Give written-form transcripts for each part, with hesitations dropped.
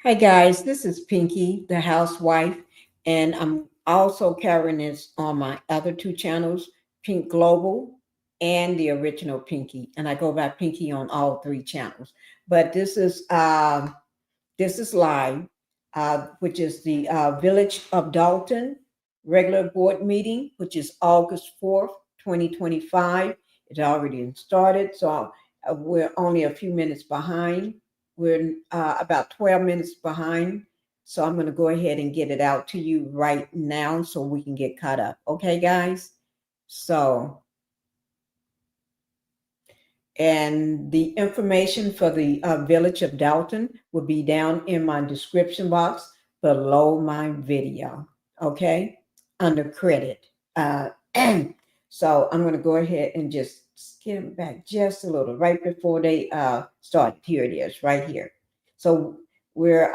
Hi guys, this is Pinky, the housewife, and I'm also carrying this on my other two channels, Pink Global and the original Pinky, and I go by Pinky on all three channels. But this is live, which is the Village of Dolton regular board meeting, which is August 4th, 2025. It already started, so we're only a few minutes behind. We're about 12 minutes behind. So I'm going to go ahead and get it out to you right now so we can get caught up. Okay, guys? So, and the information for the Village of Dalton will be down in my description box below my video. Okay? Under credit. And so I'm going to go ahead and just skim back just a little right before they start. Here it is, right here. So we're,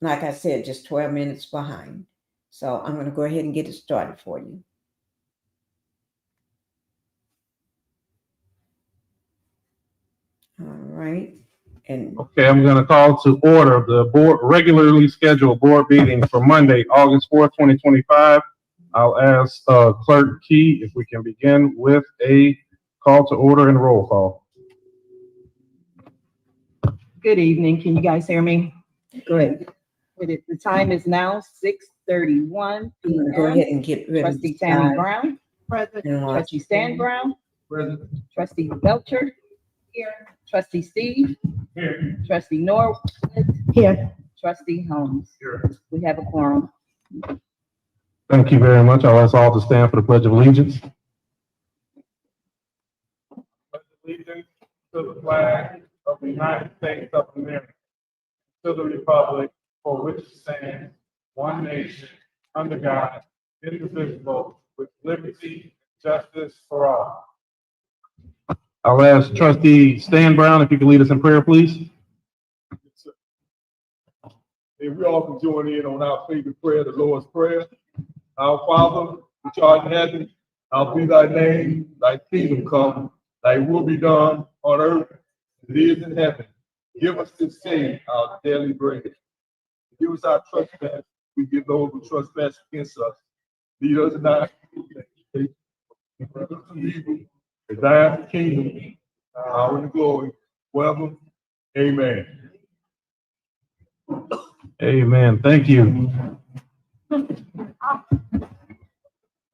like I said, just 12 minutes behind. So I'm going to go ahead and get it started for you. All right. And okay, I'm going to call to order the board regularly scheduled board meeting for Monday, August 4th, 2025. I'll ask Clerk Key if we can begin with a call to order and roll call. Good evening. Can you guys hear me? Good. The time is now 6:31 I'm going to go ahead and get rid of Trustee Tammy Brown. Present. Trustee Stan Brown. Present. Trustee Belcher. Here. Trustee Steve. Here. Trustee Norwood. Here. Trustee Holmes. Here. We have a quorum. Thank you very much. I'll ask all to stand for the Pledge of Allegiance. Pledge allegiance to the flag of the United States of America, to the republic for which it stands, one nation, under God, indivisible, with liberty and justice for all. I'll ask Trustee Stan Brown if you could lead us in prayer, please. And we all can join in on our favorite prayer, the Lord's Prayer. Our Father, which art in heaven, hallowed be thy name, thy kingdom come, thy will be done on earth as it is in heaven. Give us this day our daily bread. Give us our trespass. We give those who trespass against us. Lead us not into temptation. For thine is the kingdom, power and glory, forever. Amen. Amen. Thank you.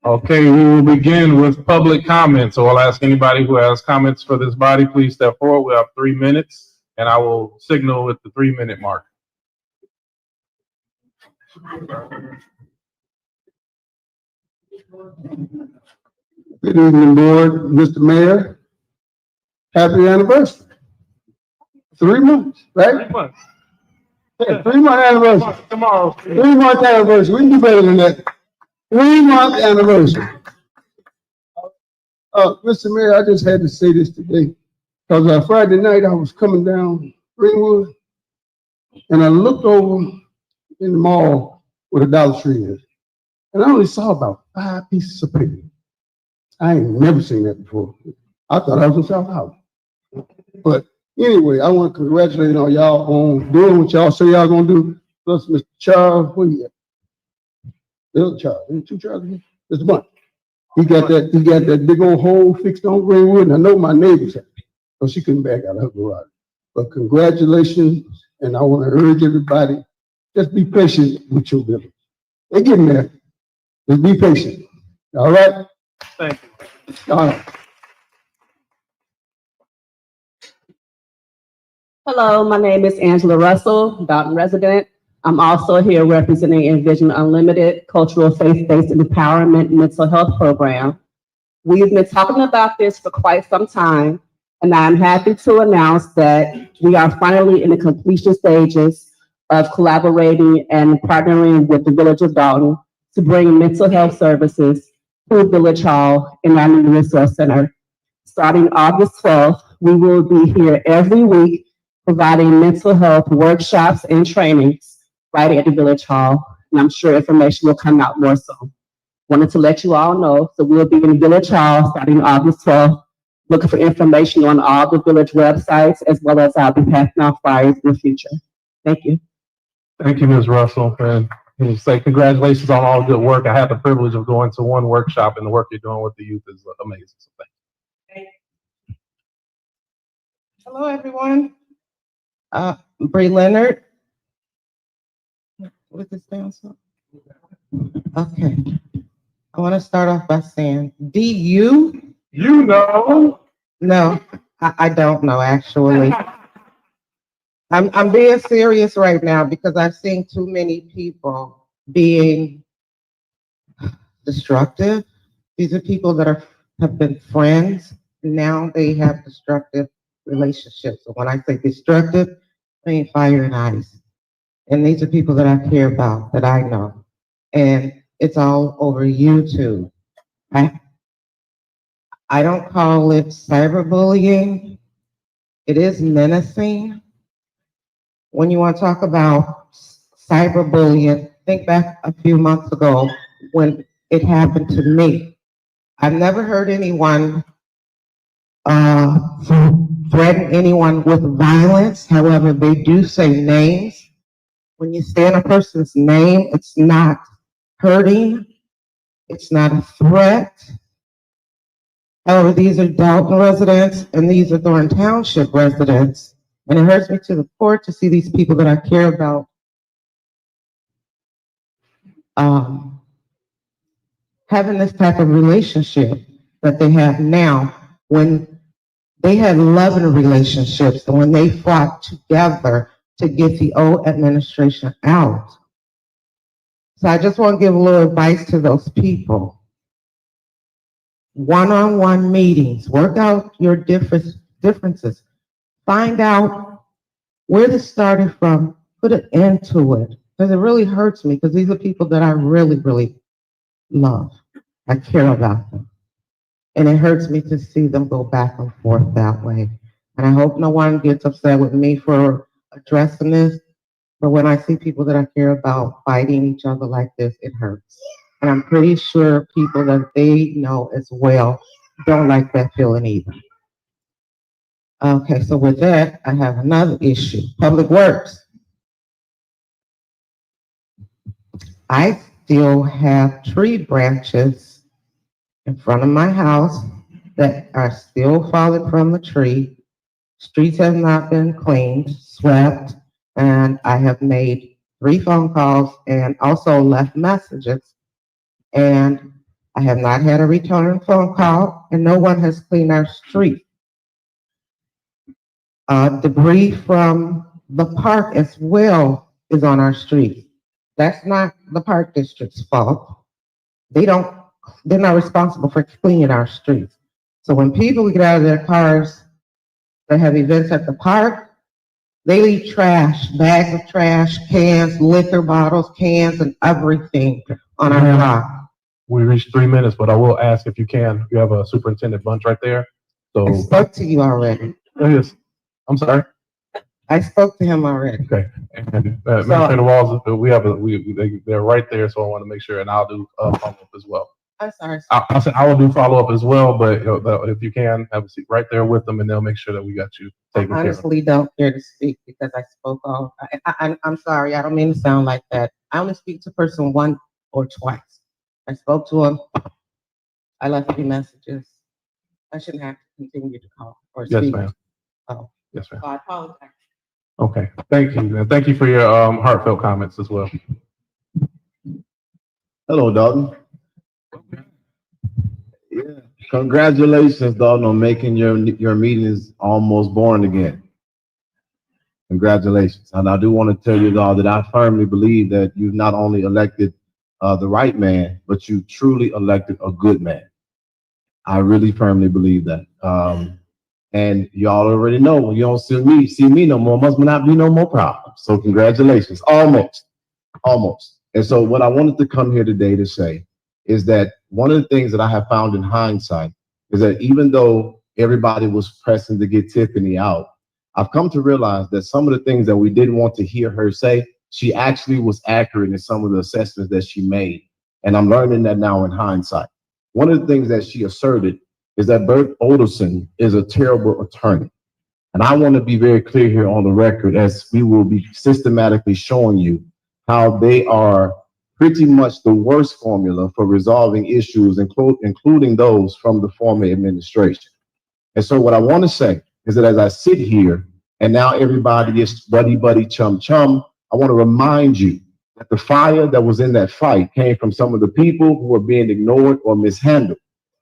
Okay, we will begin with public comment. So I'll ask anybody who has comments for this body, please step forward. We have 3 minutes, and I will signal at the 3-minute mark. Good evening, board. Mr. Mayor, happy anniversary. 3 months, right? 3 months. Yeah, 3-month anniversary. Tomorrow. 3-month anniversary. We can do better than that. 3-month anniversary. Mr. Mayor, I just had to say this today because Friday night I was coming down Greenwood and I looked over in the mall where the Dollar Tree is, and I only saw about 5 pieces of paper. I ain't never seen that before. I thought I was in South House. But anyway, I want to congratulate on y'all on doing what y'all say y'all gonna do. Plus Mr. Charles, where you at? Little Charles, ain't 2 Charles here? There's one. He got that big old hole fixed on Greenwood, and I know my neighbors have it, so she couldn't back out of her garage. But congratulations, and I want to urge everybody, just be patient with your village. They're getting there. Just be patient. All right? Thank you. All right. Hello, my name is Angela Russell, Dalton resident. I'm also here representing Envision Unlimited Cultural Faith-Based Empowerment Mental Health Program. We've been talking about this for quite some time, and I'm happy to announce that we are finally in the completion stages of collaborating and partnering with the Village of Dolton to bring mental health services to Village Hall in our new resource center. Starting August 12th, we will be here every week providing mental health workshops and trainings right at the Village Hall, and I'm sure information will come out more soon. Wanted to let you all know, so we'll be in Village Hall starting August 12th, looking for information on all the Village websites, as well as I'll be passing out flyers in the future. Thank you. Thank you, Ms. Russell, and I say congratulations on all the good work. I had the privilege of going to one workshop, and the work you're doing with the youth is amazing. So thank you. Hello, everyone. Bree Leonard. What is this down so? Okay. I want to start off by saying, DU? You know. No, I don't know actually. I'm being serious right now because I've seen too many people being destructive. These are people that have been friends. Now they have destructive relationships. So when I say destructive, I mean fire and ice. And these are people that I care about, that I know. And it's all over YouTube. I don't call it cyberbullying. It is menacing. When you want to talk about cyberbullying, think back a few months ago when it happened to me. I've never heard anyone threaten anyone with violence. However, they do say names. When you say a person's name, it's not hurting. It's not a threat. However, these are Dalton residents and these are Thorn Township residents. And it hurts me to the core to see these people that I care about having this type of relationship that they have now when they had loving relationships and when they fought together to get the old administration out. So I just want to give a little advice to those people. One-on-one meetings, work out your differences. Find out where this started from, put an end to it. Because it really hurts me because these are people that I really, really love. I care about them. And it hurts me to see them go back and forth that way. And I hope no one gets upset with me for addressing this. But when I see people that I care about fighting each other like this, it hurts. And I'm pretty sure people that they know as well don't like that feeling either. Okay, so with that, I have another issue. Public Works. I still have tree branches in front of my house that are still falling from the tree. Streets have not been cleaned, swept, and I have made 3 phone calls and also left messages. And I have not had a return phone call, and no one has cleaned our street. Debris from the park as well is on our street. That's not the park district's fault. They're not responsible for cleaning our streets. So when people get out of their cars, they have events at the park, they leave trash, bags of trash, cans, liquor bottles, cans, and everything on our block. We reached 3 minutes, but I will ask if you can. You have a superintendent bunch right there. So I spoke to you already. yes. I'm sorry. I spoke to him already. Okay. And Administrator Walls, they're right there, so I want to make sure, and I'll do follow-up as well. I'm sorry. I said I will do follow-up as well, but if you can, have a seat right there with them, and they'll make sure that we got you taken I care of. honestly don't care to speak because I spoke all. I'm sorry. I don't mean to sound like that. I only speak to a person once or twice. I spoke to him. I left 3 messages. I shouldn't have to continue to call or Yes, speak. ma'am. Oh. Yes, ma'am. So I apologize. Okay. Thank you. And thank you for your heartfelt comments as well. Hello, Dalton. Yeah. Congratulations, Dalton, on making your meetings almost born again. Congratulations. And I do want to tell you, all that I firmly believe that you've not only elected the right man, but you truly elected a good man. I really firmly believe that. And y'all already know when you don't see me no more, must not be no more problems. So congratulations. Almost. And so what I wanted to come here today to say is that one of the things that I have found in hindsight is that even though everybody was pressing to get Tiffany out, I've come to realize that some of the things that we didn't want to hear her say, she actually was accurate in some of the assessments that she made. And I'm learning that now in hindsight. One of the things that she asserted is that Bert Olderson is a terrible attorney. And I want to be very clear here on the record, as we will be systematically showing you how they are pretty much the worst formula for resolving issues, including those from the former administration. And so what I want to say is that as I sit here and now everybody is buddy, buddy, chum, chum, I want to remind you that the fire that was in that fight came from some of the people who were being ignored or mishandled.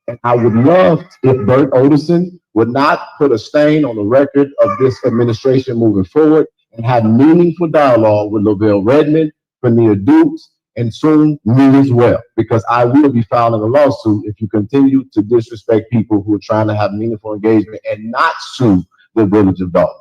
And I would love if Bert Oderson would not put a stain on the record of this administration moving forward and have meaningful dialogue with Lavelle Redmond, Vanilla Dukes, and soon me as well, because I will be filing a lawsuit if you continue to disrespect people who are trying to have meaningful engagement and not sue the Village of Dolton.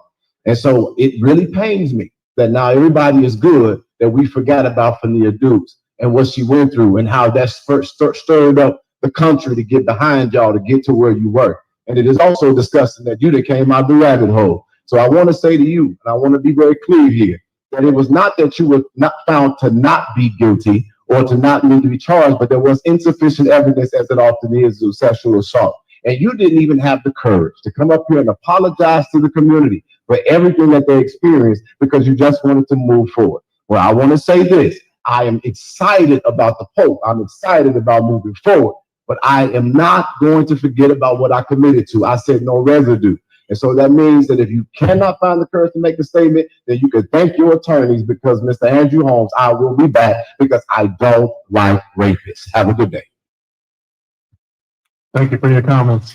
And so it really pains me that now everybody is good, that we forgot about Vanilla Dukes and what she went through and how that stirred up the country to get behind y'all to get to where you were. And it is also disgusting that you that came out the rabbit hole. So I want to say to you, and I want to be very clear here, that it was not that you were not found to not be guilty or to not need to be charged, but there was insufficient evidence, as it often is, of sexual assault. And you didn't even have the courage to come up here and apologize to the community for everything that they experienced because you just wanted to move forward. Well, I want to say this. I am excited about the Pope. I'm excited about moving forward. But I am not going to forget about what I committed to. I said no residue. And so that means that if you cannot find the courage to make a statement, then you can thank your attorneys, because Mr. Andrew Holmes, I will be back because I don't like rapists. Have a good day. Thank you for your comments.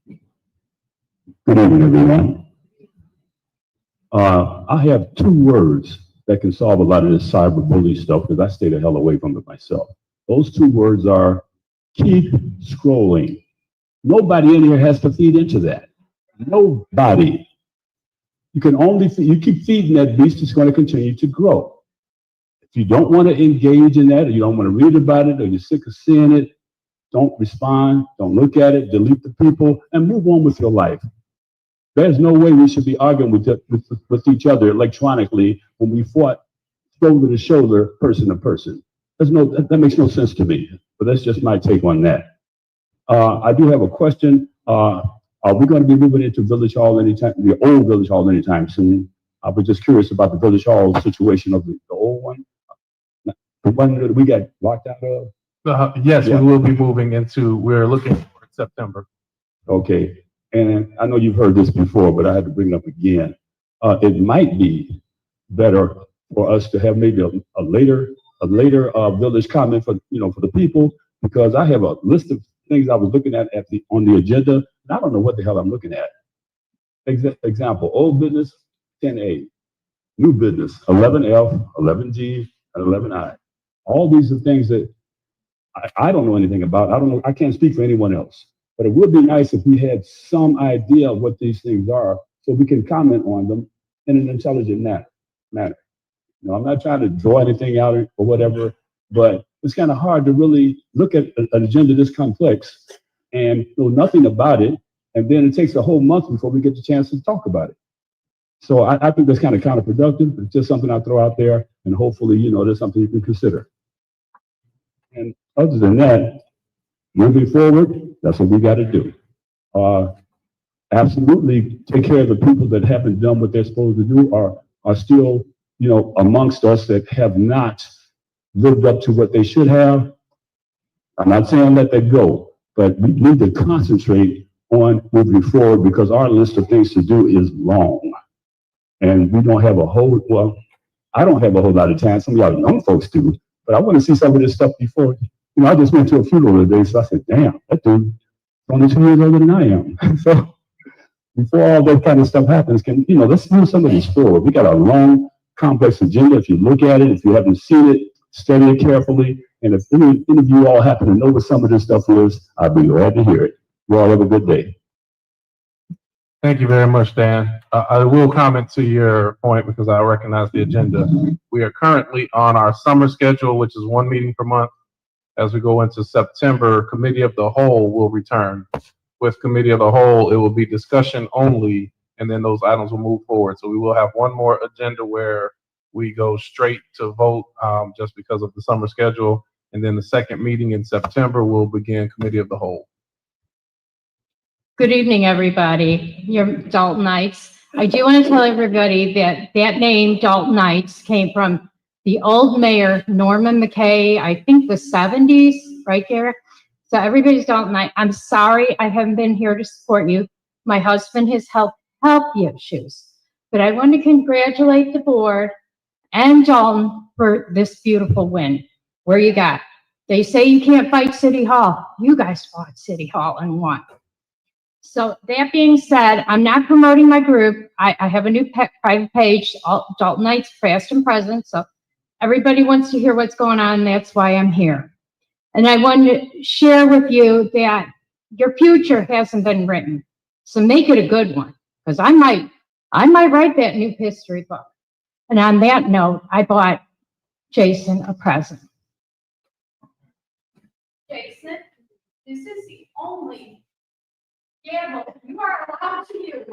Good evening, everyone. I have 2 words that can solve a lot of this cyberbully stuff, because I stay the hell away from it myself. Those 2 words are keep scrolling. Nobody in here has to feed into that. Nobody. You can only you keep feeding that beast, it's going to continue to grow. If you don't want to engage in that, or you don't want to read about it, or you're sick of seeing it, don't respond, don't look at it, delete the people, and move on with your life. There's no way we should be arguing with each other electronically when we fought shoulder to shoulder, person to person. That makes no sense to me, but that's just my take on that. I do have a question. Are we going to be moving into Village Hall anytime, the old Village Hall anytime soon? I was just curious about the Village Hall situation of the old one, the one that we got locked out of. Yes, Yeah. we will be moving into, we're looking for September. Okay, and I know you've heard this before, but I had to bring it up again. It might be better for us to have maybe a later village comment for the people, because I have a list of things I was looking at on the agenda, and I don't know what the hell I'm looking at. Example: old business 10A, new business 11F, 11G, and 11I. All these are things that I don't know anything about. I don't know. I can't speak for anyone else. But it would be nice if we had some idea of what these things are, so we can comment on them in an intelligent manner. I'm not trying to draw anything out or whatever, but it's kind of hard to really look at an agenda this complex and know nothing about it, and then it takes a whole month before we get the chance to talk about it. So I think that's kind of counterproductive. It's just something I throw out there, and hopefully, there's something you can consider. And other than that, moving forward, that's what we got to do. Absolutely take care of the people that haven't done what they're supposed to do, are still, amongst us, that have not lived up to what they should have. I'm not saying let that go, but we need to concentrate on moving forward, because our list of things to do is long. And we don't have I don't have a whole lot of time. Some of y'all young folks do, but I want to see some of this stuff before. I just went to a funeral today, so I said, damn, that dude is only 2 years older than I am. So before all that kind of stuff happens, let's move some of this forward. We got a long, complex agenda. If you look at it, if you haven't seen it, study it carefully. And if any of you all happen to know what some of this stuff is, I'd be glad to hear it. You all have a good day. Thank you very much, Dan. I will comment to your point because I recognize the agenda. We are currently on our summer schedule, which is 1 meeting per month. As we go into September, Committee of the Whole will return. With Committee of the Whole, it will be discussion only, and then those items will move forward. So we will have one more agenda where we go straight to vote just because of the summer schedule. And then the second meeting in September will begin Committee of the Whole. Good evening, everybody. Your Daltonites. I do want to tell everybody that that name, Daltonites, came from the old mayor, Norman McKay, I think the 70s, right there. So everybody's Daltonite. I'm sorry I haven't been here to support you. My husband has health issues. But I want to congratulate the board and Dalton for this beautiful win. Where you got? They say you can't fight City Hall. You guys fought City Hall and won. So that being said, I'm not promoting my group. I have a new private page, Daltonites Past and Present. So everybody wants to hear what's going on. That's why I'm here. And I want to share with you that your future hasn't been written. So make it a good one, because I might write that new history book. And on that note, I bought Jason a present. Jason, this is the only gamble you are allowed to use.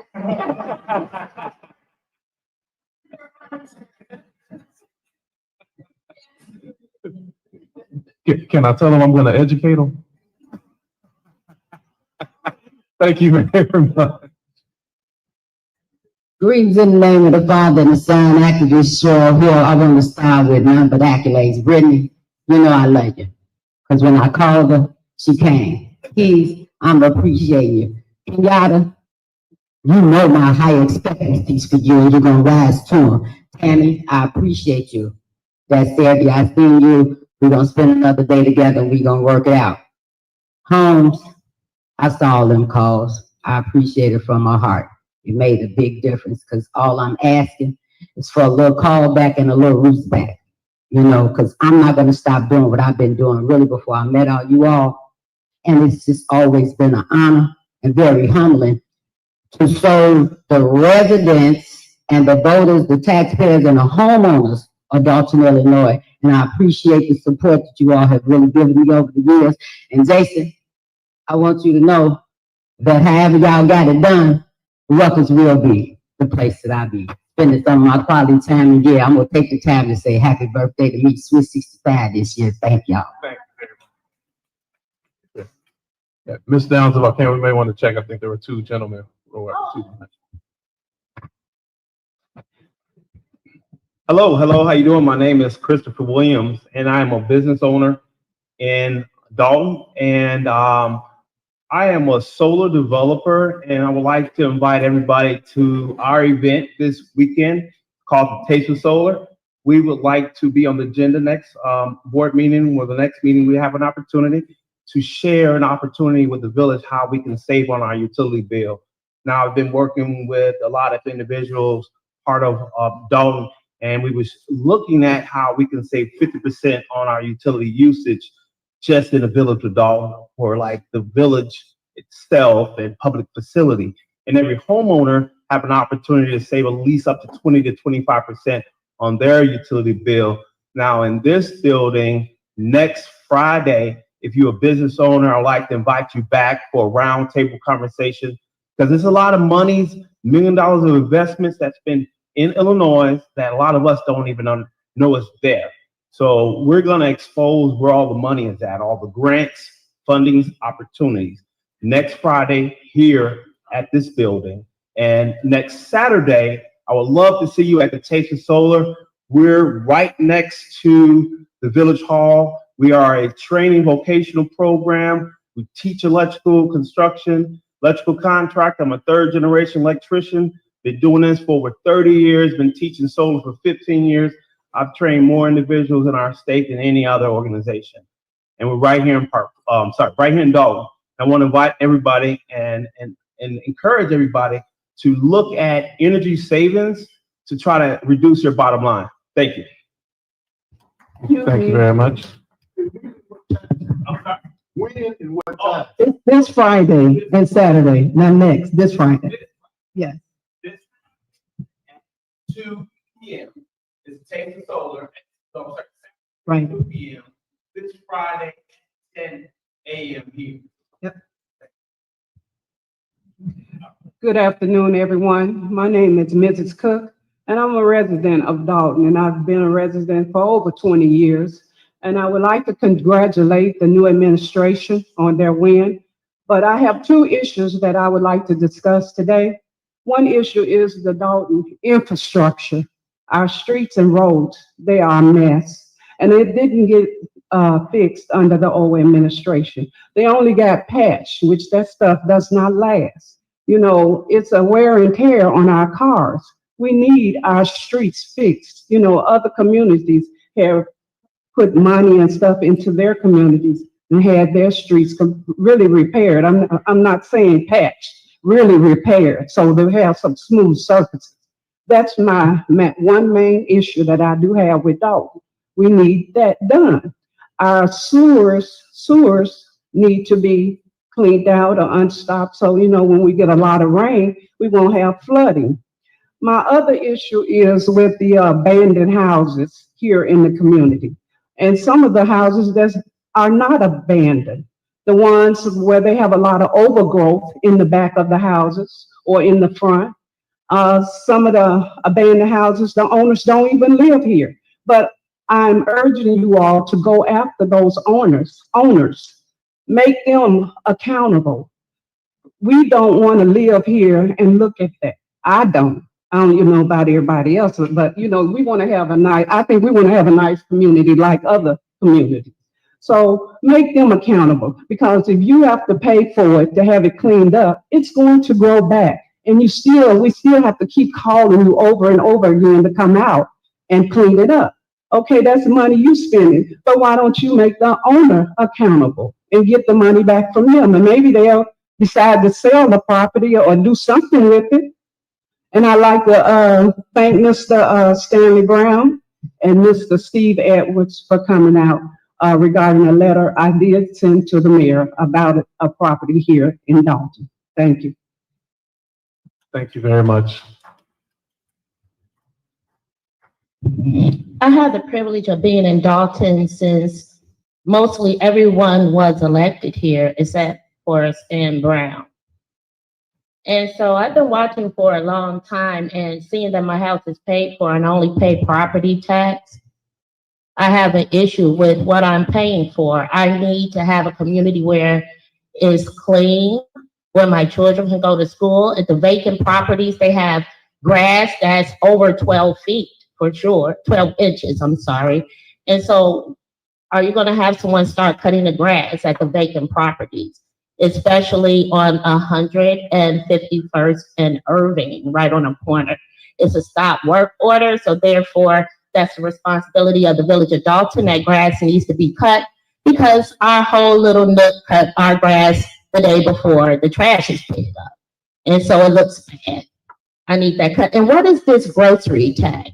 Can I tell them I'm going to educate them? Thank you very much. Greetings in the name of the Father and the Son, activist show here. I want to start with none but accolades. Brittany, you know I love you. Because when I called her, she came. Keys, I'm appreciating you. Kenyatta, you know my high expectancies for you and you're going to rise to them. Tammy, I appreciate you. That's Debbie, I seen you. We're going to spend another day together and we're going to work it out. Holmes, I saw all them calls. I appreciate it from my heart. It made a big difference because all I'm asking is for a little call back and a little respect, you know, because I'm not going to stop doing what I've been doing really before I met all you all. And it's just always been an honor and very humbling to serve the residents and the voters, the taxpayers and the homeowners of Dalton, Illinois. And I appreciate the support that you all have really given me over the years. And Jason, I want you to know that however y'all got it done, Ruckus will be the place that I be. Spending some of my quality time, and yeah, I'm gonna take the time to say happy birthday to me, Sweet 65 this year. Thank y'all. Thank you very much. Yeah, Ms. Downs, if I can, we may want to check. I think there were two gentlemen. Hello, how you doing? My name is Christopher Williams, and I am a business owner in Dalton, and I am a solar developer, and I would like to invite everybody to our event this weekend called the Taste of Solar. We would like to be on the agenda next board meeting or the next meeting. We have an opportunity to share an opportunity with the village how we can save on our utility bill. Now, I've been working with a lot of individuals, part of Dalton, and we was looking at how we can save 50% on our utility usage just in the village of Dalton, or like the village itself and public facility. And every homeowner have an opportunity to save at least up to 20 to 25% on their utility bill. Now in this building, next Friday, if you're a business owner, I'd like to invite you back for a roundtable conversation, because there's a lot of monies, $1 million of investments that's been in Illinois that a lot of us don't even know is there. So we're going to expose where all the money is at, all the grants, fundings, opportunities. Next Friday here at this building. And next Saturday, I would love to see you at the Taste of Solar. We're right next to the Village Hall. We are a training vocational program. We teach electrical construction, electrical contract. I'm a third generation electrician. Been doing this for over 30 years, been teaching solar for 15 years. I've trained more individuals in our state than any other organization. And we're right here in right here in Dalton. I want to invite everybody and encourage everybody to look at energy savings to try to reduce your bottom line. Thank you. Thank you very much. When and what time? It's this Friday and Saturday, not next, this Friday. Yes. This at 2 p.m. is Taste of Solar. Right. 2 p.m. this Friday, 10 a.m. here. Yep. Good afternoon, everyone. My name is Mrs. Cook, and I'm a resident of Dalton, and I've been a resident for over 20 years. And I would like to congratulate the new administration on their win. But I have two issues that I would like to discuss today. One issue is the Dalton infrastructure. Our streets and roads, they are a mess. And it didn't get fixed under the old administration. They only got patched, which that stuff does not last. You know, it's a wear and tear on our cars. We need our streets fixed. You know, other communities have put money and stuff into their communities and had their streets really repaired. I'm not saying patched, really repaired, so they have some smooth surfaces. That's my one main issue that I do have with Dalton. We need that done. Our sewers need to be cleaned out or unstopped, so, you know, when we get a lot of rain, we won't have flooding. My other issue is with the abandoned houses here in the community. And some of the houses that are not abandoned, the ones where they have a lot of overgrowth in the back of the houses or in the front. Some of the abandoned houses, the owners don't even live here. But I'm urging you all to go after those owners, make them accountable. We don't want to live here and look at that. I don't even know about everybody else, but you know, we want to have I think we want to have a nice community like other communities. So make them accountable, because if you have to pay for it to have it cleaned up, it's going to grow back. And we still have to keep calling you over and over again to come out and clean it up. Okay, that's the money you spending, but why don't you make the owner accountable and get the money back from them? And maybe they'll decide to sell the property or do something with it. And I'd like to thank Mr. Stanley Brown and Mr. Steve Edwards for coming out regarding a letter I did send to the mayor about a property here in Dalton. Thank you. Thank you very much. I had the privilege of being in Dalton since mostly everyone was elected here except for Stan Brown. And so I've been watching for a long time and seeing that my house is paid for and I only pay property tax. I have an issue with what I'm paying for. I need to have a community where it's clean, where my children can go to school. At the vacant properties, they have grass that's over 12 feet for sure, 12 inches, I'm sorry. And so are you gonna have someone start cutting the grass at the vacant properties, especially on 151st and Irving, right on the corner? It's a stop work order, so therefore that's the responsibility of the Village of Dolton. That grass needs to be cut because our whole little nook cut our grass the day before the trash is picked up. And so it looks bad. I need that cut. And what is this grocery tax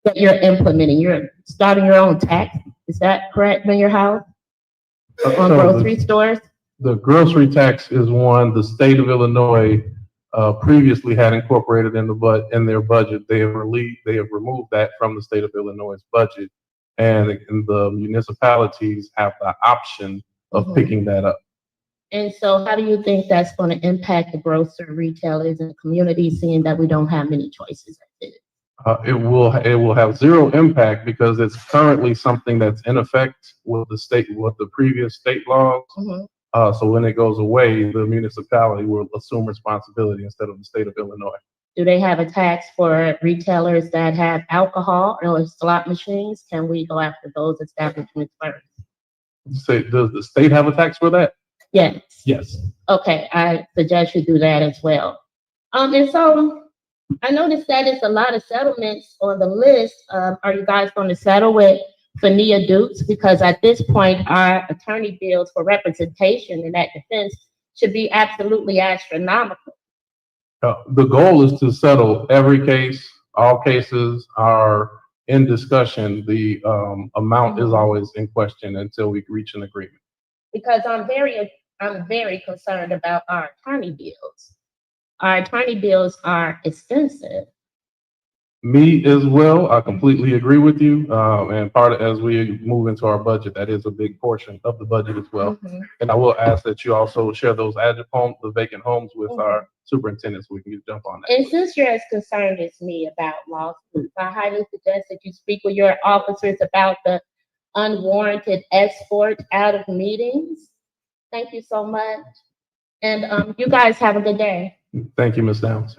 that you're implementing? You're starting your own tax. Is that correct in your house? On grocery stores? The grocery tax is one the state of Illinois previously had incorporated in their budget. They have removed that from the state of Illinois' budget, and the municipalities have the option of picking that up. And so how do you think that's going to impact the grocery retailers and the community, seeing that we don't have many choices? It will have zero impact because it's currently something that's in effect with the previous state laws. So when it goes away, the municipality will assume responsibility instead of the state of Illinois. Do they have a tax for retailers that have alcohol or slot machines? Can we go after those establishments first? Does the state have a tax for that? Yes. Yes. Okay, I suggest you do that as well. And so I noticed that it's a lot of settlements on the list. Are you guys going to settle with Fania Dukes? Because at this point, our attorney bills for representation in that defense should be absolutely astronomical. The goal is to settle every case. All cases are in discussion. The amount is always in question until we reach an agreement. Because I'm very concerned about our attorney bills. Our attorney bills are expensive. Me as well. I completely agree with you. And as we move into our budget, that is a big portion of the budget as well. And I will ask that you also share those the vacant homes with our superintendent so we can jump on that. And since you're as concerned as me about lawsuits, I highly suggest that you speak with your officers about the unwarranted escort out of meetings. Thank you so much. And you guys have a good day. Thank you, Ms. Downs.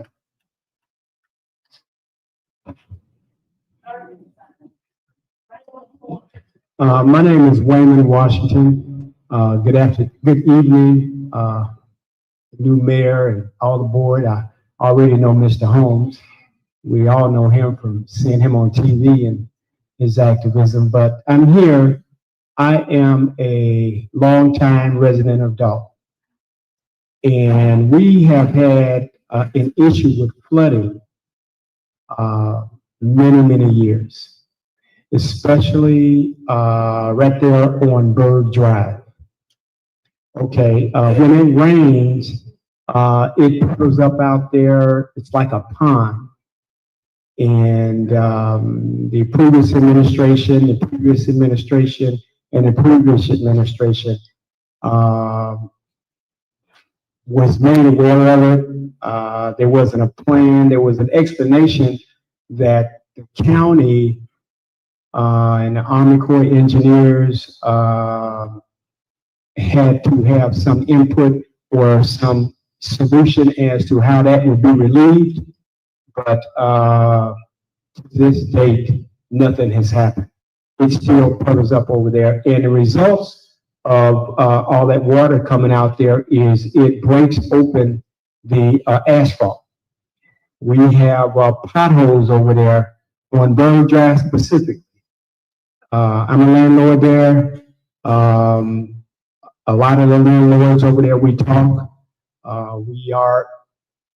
My name is Wayman Washington. Good evening, new mayor and all the board. I already know Mr. Holmes. We all know him from seeing him on TV and his activism, but I'm here. I am a longtime resident of Dalton. And we have had an issue with flooding many years, especially right there on Bird Drive. Okay, when it rains, it goes up out there. It's like a pond. And the previous administration, and the previous administration was made aware of it. There wasn't a plan. There was an explanation that the county and the Army Corps of Engineers had to have some input or some solution as to how that would be relieved. But to this date, nothing has happened. It still puddles up over there. And the results of all that water coming out there is it breaks open the asphalt. We have potholes over there on Bird Drive specifically. I'm a landlord there. A lot of the landlords over there we talk. We are,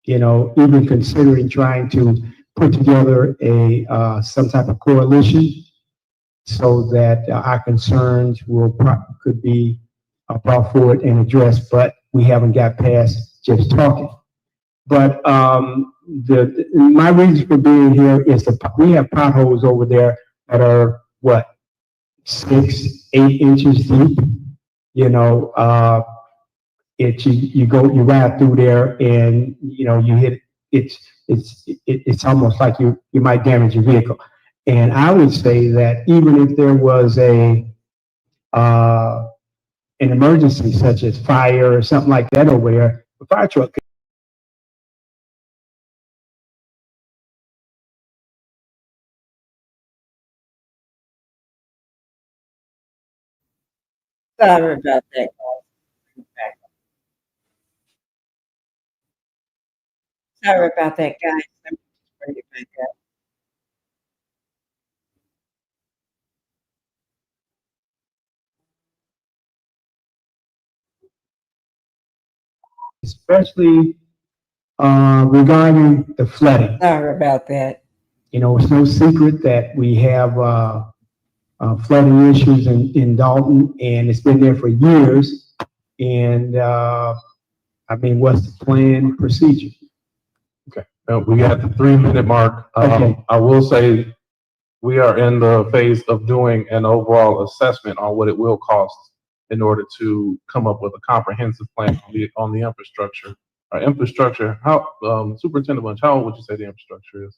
even considering trying to put together some type of coalition so that our concerns could be brought forward and addressed, but we haven't got past just talking. But my reason for being here is we have potholes over there that are 6, 8 inches deep. You ride through there and you hit it. It's almost like you might damage your vehicle. And I would say that even if there was an emergency such as fire or something like that over there, the fire truck could. Sorry about that, guys. Sorry about that, guys. Let me just bring it back up. Especially regarding the flooding. Sorry about that. It's no secret that we have flooding issues in Dalton, and it's been there for years. And what's the plan procedure? Okay, we got the 3-minute mark. Okay. I will say we are in the phase of doing an overall assessment on what it will cost in order to come up with a comprehensive plan on the infrastructure. Our infrastructure, Superintendent Bunch, how old would you say the infrastructure is?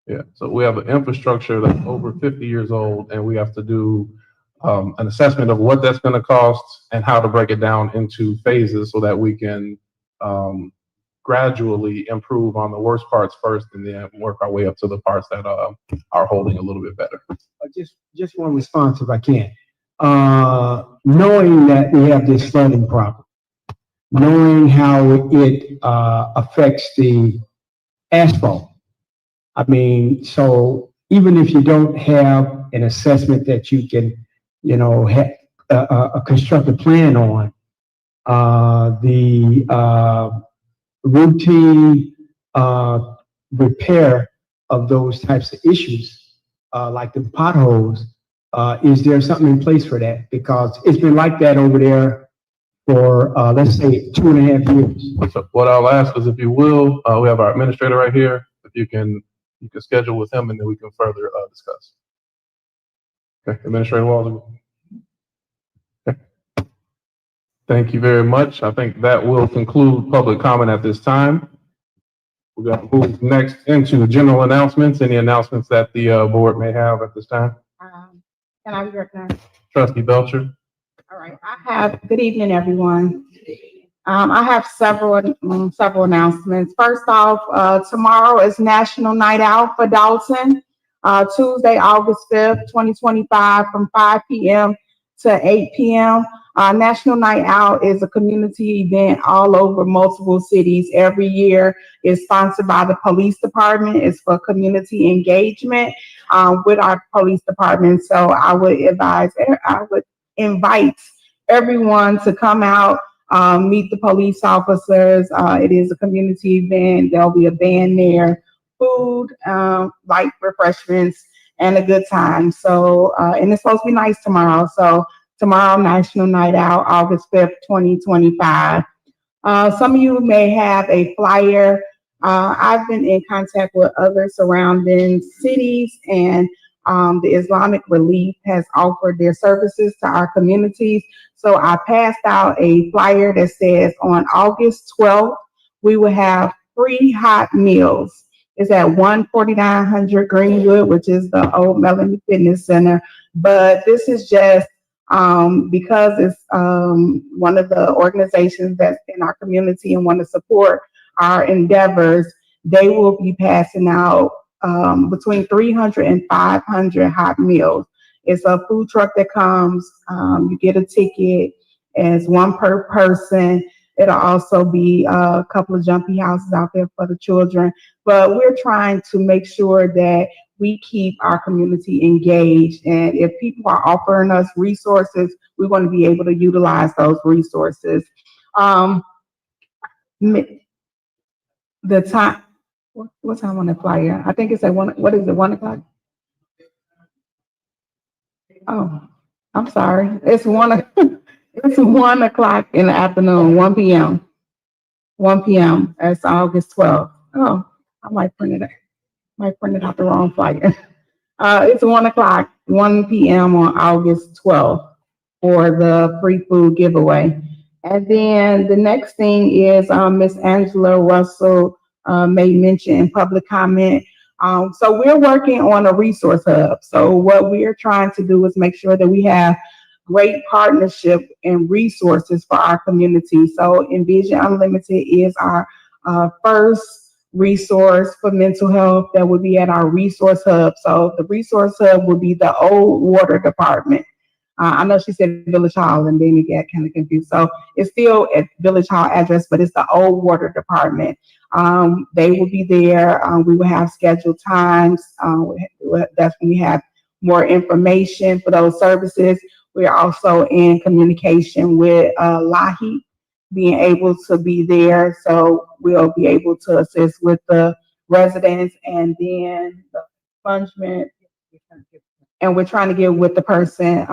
Yeah, so we have an infrastructure that's over 50 years old, and we have to do an assessment of what that's going to cost and how to break it down into phases so that we can gradually improve on the worst parts first and then work our way up to the parts that are holding a little bit better. Just one response if I can. Knowing that we have this flooding problem, knowing how it affects the asphalt. So even if you don't have an assessment that you can, have a constructive plan on, the routine repair of those types of issues, like the potholes, is there something in place for that? Because it's been like that over there for, let's say, 2.5 years. So what I'll ask is, if you will, we have our administrator right here. If you can schedule with him, and then we can further discuss. Okay, Administrator Walden. Okay. Thank you very much. I think that will conclude public comment at this time. We're going to move next into general announcements. Any announcements that the board may have at this time? Can I be recognized? Trustee Belcher. All right, good evening, everyone. I have several announcements. First off, tomorrow is National Night Out for Dalton. Tuesday, August 5th, 2025, from 5 p.m. to 8 p.m. National Night Out is a community event all over multiple cities every year. It's sponsored by the police department. It's for community engagement with our police department. So I would invite everyone to come out, meet the police officers. It is a community event. There'll be a band there, food, light refreshments, and a good time. So, and it's supposed to be nice tomorrow. So tomorrow, National Night Out, August 5th, 2025. Some of you may have a flyer. I've been in contact with other surrounding cities, and the Islamic Relief has offered their services to our communities. So I passed out a flyer that says on August 12th, we will have free hot meals. It's at 14900 Greenwood, which is the old Melanie Fitness Center. But this is just because it's one of the organizations that's in our community and want to support our endeavors. They will be passing out between 300 and 500 hot meals. It's a food truck that comes, you get a ticket, as one per person. It'll also be a couple of jumpy houses out there for the children. But we're trying to make sure that we keep our community engaged. And if people are offering us resources, we want to be able to utilize those resources. The time, what time on the flyer? I think it's at 1, what is it, 1 o'clock? Oh, I'm sorry. It's 1, it's 1 o'clock in the afternoon, 1 p.m. 1 p.m. That's August 12th. Oh, I might print it out the wrong flyer. It's 1 o'clock, 1 p.m. on August 12th for the free food giveaway. And then the next thing is Miss Angela Russell made mention in public comment. So we're working on a resource hub. So what we're trying to do is make sure that we have great partnership and resources for our community. So Envision Unlimited is our first resource for mental health that would be at our resource hub. So the resource hub would be the old water department. I know she said Village Hall and then you get kind of confused. So it's still at Village Hall address, but it's the old water department. They will be there. We will have scheduled times. That's when we have more information for those services. We're also in communication with Lahi, being able to be there. So we'll be able to assist with the residents and then the expungement. And we're trying to get with the person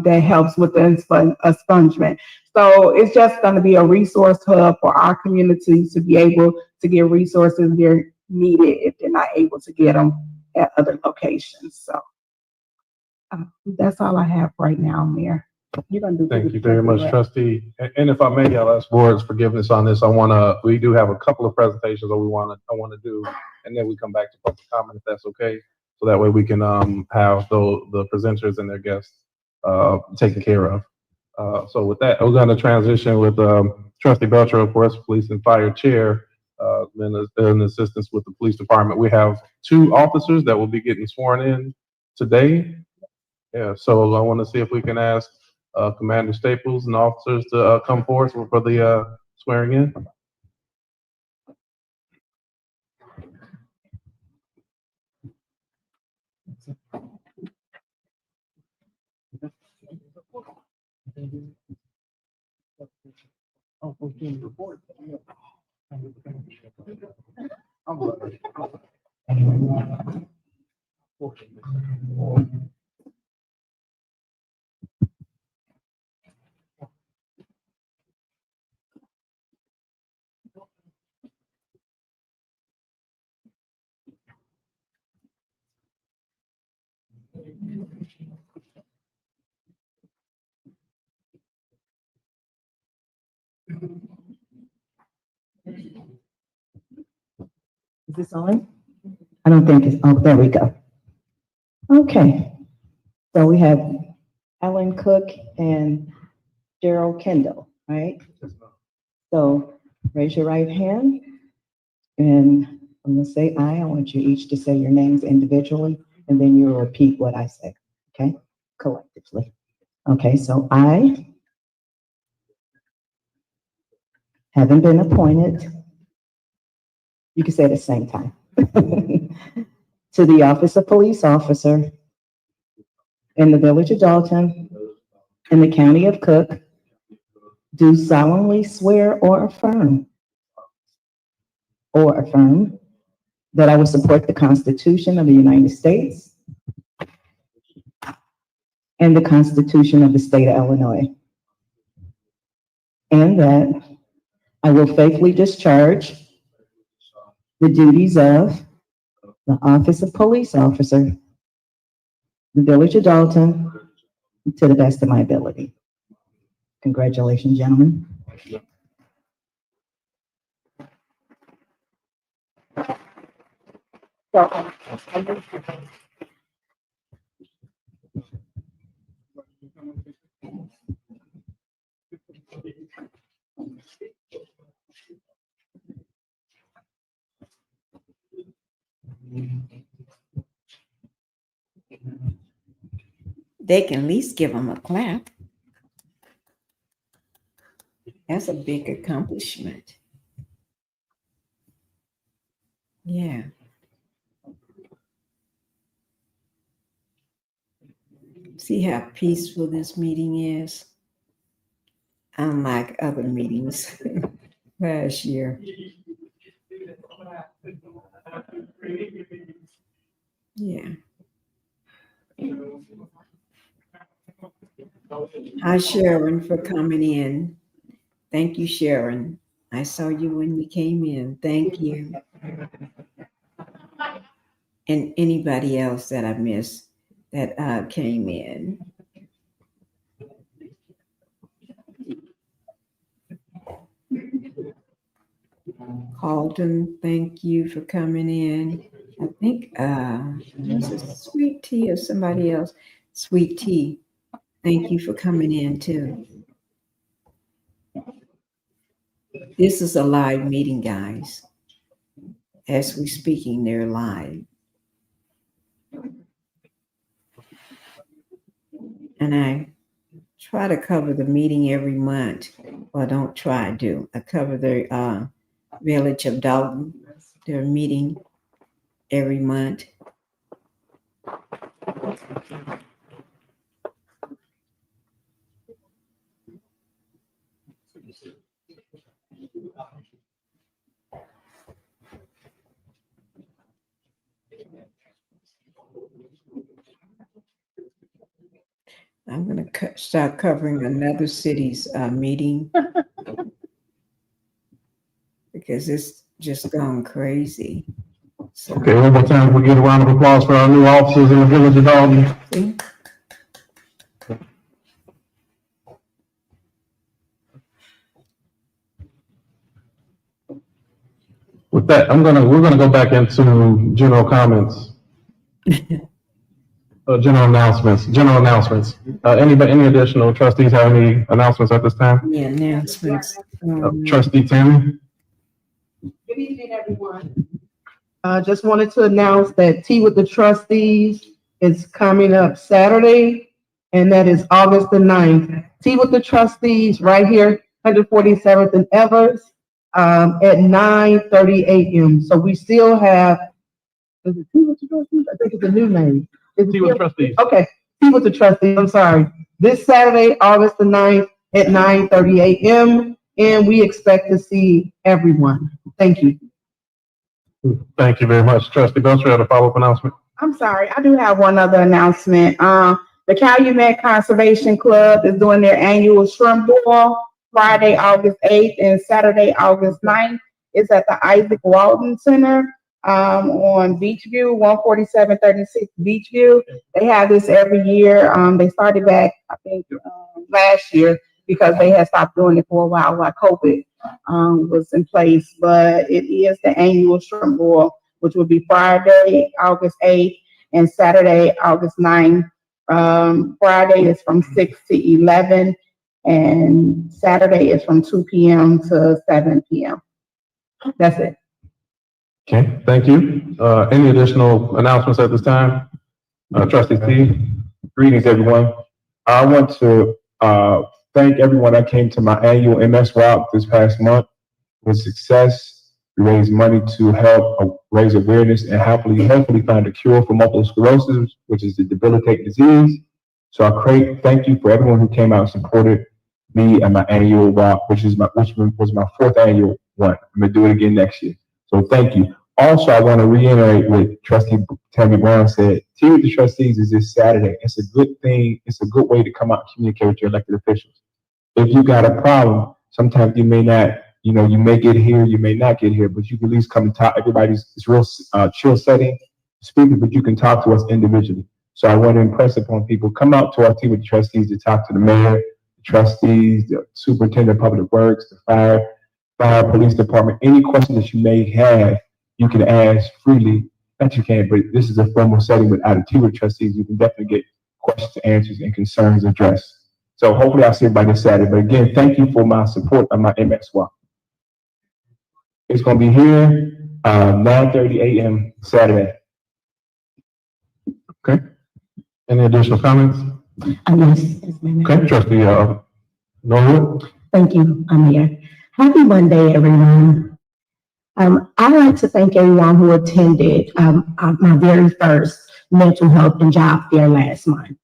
that helps with the expungement. So it's just going to be a resource hub for our community to be able to get resources they're needed if they're not able to get them at other locations. So that's all I have right now, Mayor. You're gonna do. Thank you very much, Trustee. And if I may, I'll ask board's forgiveness on this. We do have a couple of presentations that I want to do, and then we come back to public comment if that's okay. So that way we can have the presenters and their guests taken care of. So with that, we're going to transition with Trustee Belcher, of course, Police and Fire Chair, in assistance with the Police Department. We have 2 officers that will be getting sworn in today. Yeah, so I want to see if we can ask Commander Staples and officers to come forward for the swearing in. Is this on? I don't think it's, oh, there we go. Okay. So we have Ellen Cook and Gerald Kendall, right? So raise your right hand, and I'm gonna say I. I want you each to say your names individually, and then you'll repeat what I say, okay? Collectively. Okay, so I, having been appointed, you can say it at the same time, to the office of police officer in the village of Dalton, in the county of Cook, do solemnly swear or affirm that I will support the Constitution of the United States and the Constitution of the state of Illinois, and that I will faithfully discharge the duties of the office of police officer, the village of Dalton, to the best of my ability. Congratulations, gentlemen. They can at least give them a clap. That's a big accomplishment. Yeah. See how peaceful this meeting is? Unlike other meetings last year. Yeah. Hi, Sharon, for coming in. Thank you, Sharon. I saw you when you came in. Thank you. And anybody else that I missed that came in. Halton, thank you for coming in. I think was it Sweet Tea or somebody else? Sweet Tea, thank you for coming in too. This is a live meeting, guys. As we're speaking, they're live. And I try to cover the meeting every month. Well, don't try, do. I cover the Village of Dolton, their meeting every month. I'm going to start covering another city's meeting because it's just gone crazy. So, Okay, one more time, we get a round of applause for our new officers in the village of Dalton. see? With that, we're gonna go back into general comments. General announcements. Any additional trustees have any announcements at this time? Yeah, announcements. Trustee Tammy? Good evening, everyone. Just wanted to announce that Tea with the Trustees is coming up Saturday, and that is August the 9th. Tea with the Trustees right here, 147th and Evers, at 9:30 a.m. So we still have, is it Tea with the Trustees? I think it's a new name. Tea with Trustees. Okay, Tea with the Trustees, I'm sorry. This Saturday, August the 9th at 9:30 a.m. And we expect to see everyone. Thank you. Thank you very much. Trustee Belcher, had a follow-up announcement? I'm sorry, I do have one other announcement. The Calumet Conservation Club is doing their annual shrimp boil Friday, August 8th and Saturday, August 9th. It's at the Isaac Walton Center on Beachview, 14736 Beachview. They have this every year. They started back, I think, last year because they had stopped doing it for a while COVID was in place. But it is the annual shrimp boil, which will be Friday, August 8th and Saturday, August 9th. Friday is from 6 to 11 And Saturday is from 2 p.m. to 7 p.m. That's it. Okay, thank you. Any additional announcements at this time? Trustee Steve? Greetings, everyone. I want to thank everyone that came to my annual MS Walk this past month with success. We raised money to help raise awareness and hopefully find a cure for multiple sclerosis, which is a debilitating disease. So I thank you for everyone who came out and supported me at my annual walk, which was my fourth annual one. I'm gonna do it again next year. So thank you. Also, I want to reiterate what Trustee Tammy Brown said. Tea with the Trustees is this Saturday. It's a good thing. It's a good way to come out and communicate with your elected officials. If you got a problem, sometimes you may not, you may get here, you may not get here, but you can at least come and talk. It's real chill setting, speaking, but you can talk to us individually. So I want to impress upon people, come out to our Tea with the Trustees to talk to the mayor, the trustees, the superintendent of public works, the fire police department. Any questions that you may have, you can ask freely. That you can, but this is a formal setting without a Tea with the Trustees. You can definitely get questions, answers, and concerns addressed. So hopefully I'll see everybody this Saturday. But again, thank you for my support on my MS Walk. It's going to be here 9:30 a.m. Saturday. Okay. Any additional comments? Yes, ma'am. Okay, Trustee Norwood? Thank you, Amir. Happy Monday, everyone. I'd like to thank everyone who attended my very first mental health and job fair last month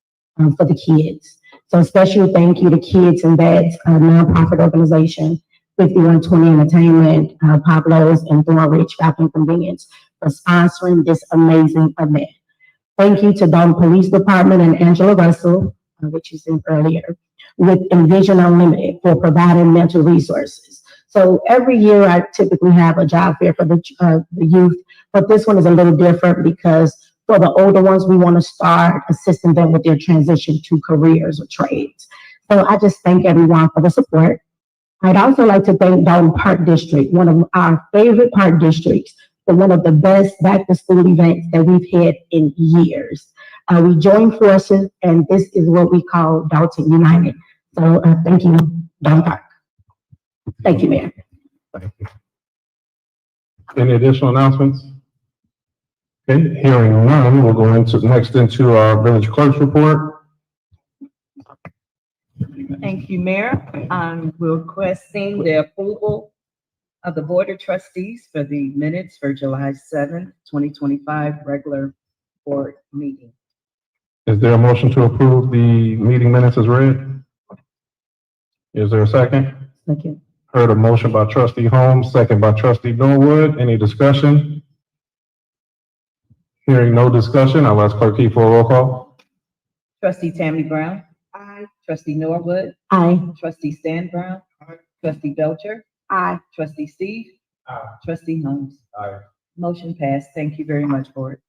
for the kids. So special thank you to Kids and Vets, a nonprofit organization, 5120 Entertainment, Pablo's, and Thornridge Falcon Convenience for sponsoring this amazing event. Thank you to Dalton Police Department and Angela Russell, which you said earlier, with Envision Unlimited for providing mental resources. So every year I typically have a job fair for the youth, but this one is a little different because for the older ones, we want to start assisting them with their transition to careers or trades. So I just thank everyone for the support. I'd also like to thank Dalton Park District, one of our favorite park districts, for one of the best back to school events that we've had in years. We joined forces, and this is what we call Dalton United. So thank you, Dalton Park. Thank you, Mayor. Thank you. Any additional announcements? Okay, hearing none, we'll go next into our village clerk's report. Thank you, Mayor. I'm requesting the approval of the Board of Trustees for the minutes for July 7th, 2025 regular board meeting. Is there a motion to approve the meeting minutes as read? Is there a second? Second. Heard a motion by Trustee Holmes, second by Trustee Norwood. Any discussion? Hearing no discussion, I'll ask Clerk Key for a roll call. Trustee Tammy Brown. Aye. Trustee Norwood. Aye. Trustee Stan Brown. Aye. Trustee Belcher. Aye. Trustee Steve. Aye. Trustee Holmes. Aye. Motion passed. Thank you very much, Board.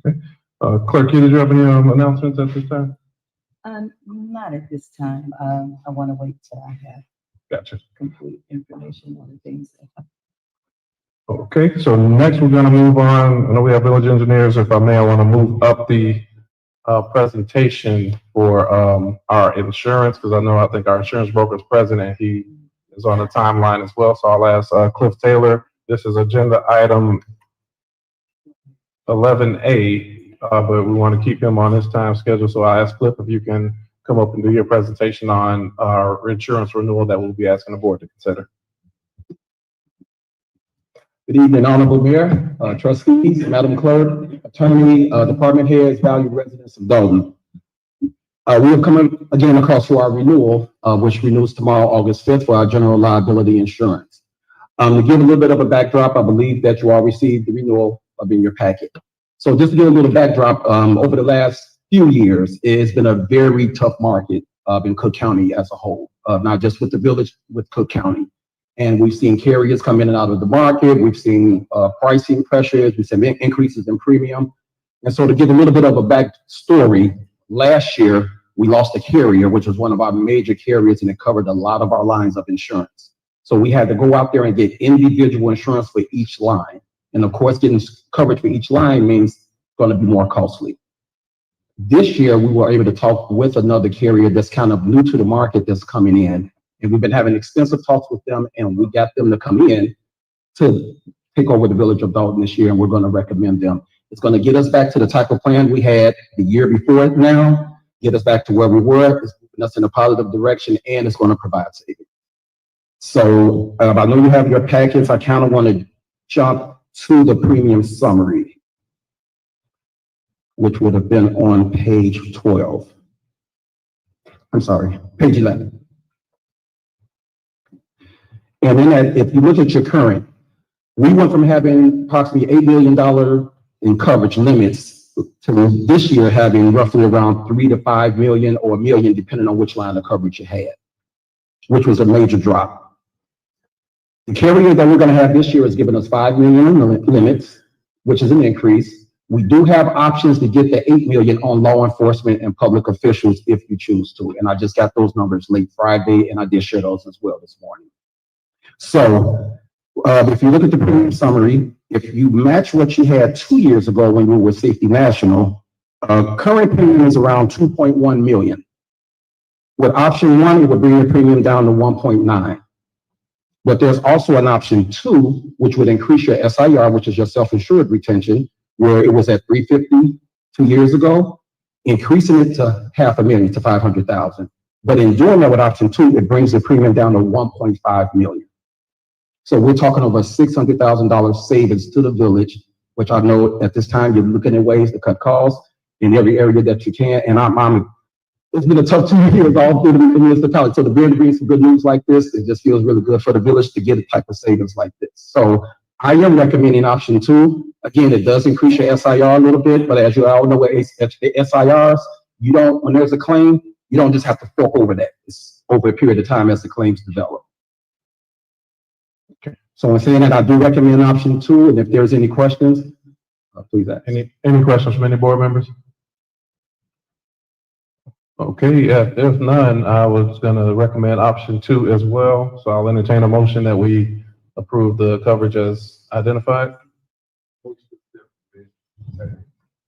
Okay. Clerk Key, did you have any announcements at this time? Not at this time. I want to wait till I have Gotcha. complete information on the things. Okay, so next we're gonna move on. I know we have village engineers. If I may, I want to move up the presentation for our insurance, because I think our insurance broker is present and he is on the timeline as well. So I'll ask Cliff Taylor. This is agenda item 11A, but we want to keep him on his time schedule. So I ask Cliff if you can come up and do your presentation on our insurance renewal that we'll be asking the board to consider. Good evening, Honorable Mayor, trustees, Madam Clerk, attorney, department heads, valued residents of Dalton. We have come again across for our renewal, which renews tomorrow, August 5th, for our general liability insurance. To give a little bit of a backdrop, I believe that you all received the renewal in your packet. So just to give a little backdrop, over the last few years, it's been a very tough market in Cook County as a whole, not just with the village, with Cook County. And we've seen carriers come in and out of the market. We've seen pricing pressures. We've seen increases in premium. And so to give a little bit of a backstory, last year, we lost a carrier, which was one of our major carriers, and it covered a lot of our lines of insurance. So we had to go out there and get individual insurance for each line. And of course, getting coverage for each line means it's going to be more costly. This year, we were able to talk with another carrier that's kind of new to the market that's coming in. And we've been having extensive talks with them, and we got them to come in to take over the Village of Dolton this year, and we're going to recommend them. It's going to get us back to the type of plan we had the year before it now, get us back to where we were. It's moving us in a positive direction, and it's going to provide savings. So I know you have your packets. I kind of want to jump to the premium summary, which would have been on page 12. I'm sorry, page 11. And then if you look at your current, we went from having approximately $8 million in coverage limits to this year having roughly around 3 to 5 million or $1 million, depending on which line of coverage you had, which was a major drop. The carrier that we're going to have this year is giving us 5 million limits, which is an increase. We do have options to get the 8 million on law enforcement and public officials if you choose to. And I just got those numbers late Friday, and I did share those as well this morning. So if you look at the premium summary, if you match what you had 2 years ago when you were with Safety National, current premium is around 2.1 million. With option 1, it would bring the premium down to 1.9. But there's also an option 2, which would increase your SIR, which is your self-insured retention, where it was at 350 2 years ago, increasing it to $500,000 to 500,000. But in doing that with option 2, it brings the premium down to 1.5 million. So we're talking over $600,000 savings to the village, which I know at this time you're looking at ways to cut costs in every area that you can. And it's been a tough 2 years all through the municipality. So to be able to bring some good news like this, it just feels really good for the village to get a type of savings like this. So I am recommending option 2. Again, it does increase your SIR a little bit, but as you all know with SIRs, when there's a claim, you don't just have to fork over that. It's over a period of time as the claims develop. Okay. So in saying that, I do recommend option 2, and if there's any questions, please ask. Any questions from any board members? Okay, if there's none, I was gonna recommend option 2 as well. So I'll entertain a motion that we approve the coverage as identified.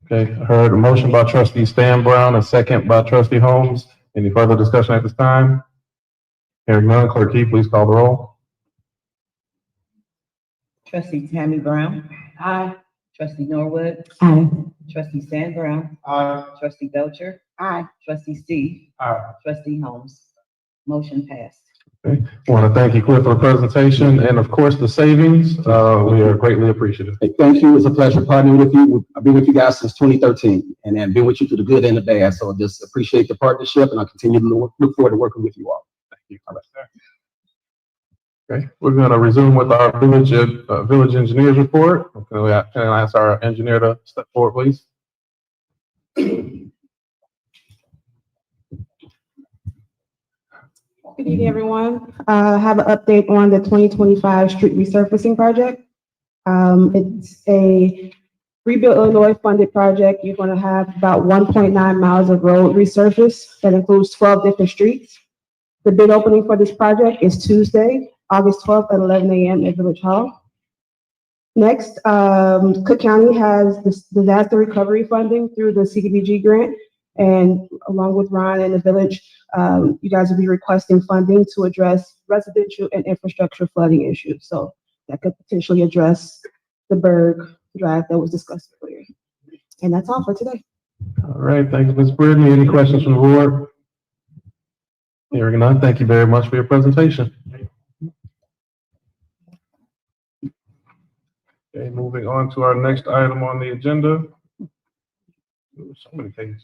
Okay, I heard a motion by trustee Stan Brown, a second by trustee Holmes. Any further discussion at this time? Hearing none, clerk Key, please call the roll. Trustee Tammy Brown. Aye. Trustee Norwood. Aye. Trustee Stan Brown. Aye. Trustee Belcher. Aye. Trustee Steve. Aye. Trustee Holmes. Motion passed. Okay. I want to thank you, Cliff, for the presentation and of course the savings. We are greatly appreciative. Hey, thank you. It's a pleasure partnering with you. I've been with you guys since 2013 and then been with you through the good and the bad. So just appreciate the partnership and I'll continue to look forward to working with you all. Thank you. All right. Okay, we're going to resume with our village engineers report. Can I ask our engineer to step forward, please? Good evening, everyone. I have an update on the 2025 street resurfacing project. It's a Rebuild Illinois funded project. You're going to have about 1.9 miles of road resurface that includes 12 different streets. The bid opening for this project is Tuesday, August 12th at 11 a.m. at Village Hall. Next, Cook County has this disaster recovery funding through the CDBG grant. And along with Ron and the village, you guys will be requesting funding to address residential and infrastructure flooding issues. So that could potentially address the Berg drive that was discussed earlier. And that's all for today. All right, thank you, Ms. Brittany. Any questions from the board? Hearing none, thank you very much for your presentation. Okay, moving on to our next item on the agenda. Ooh, so many pages.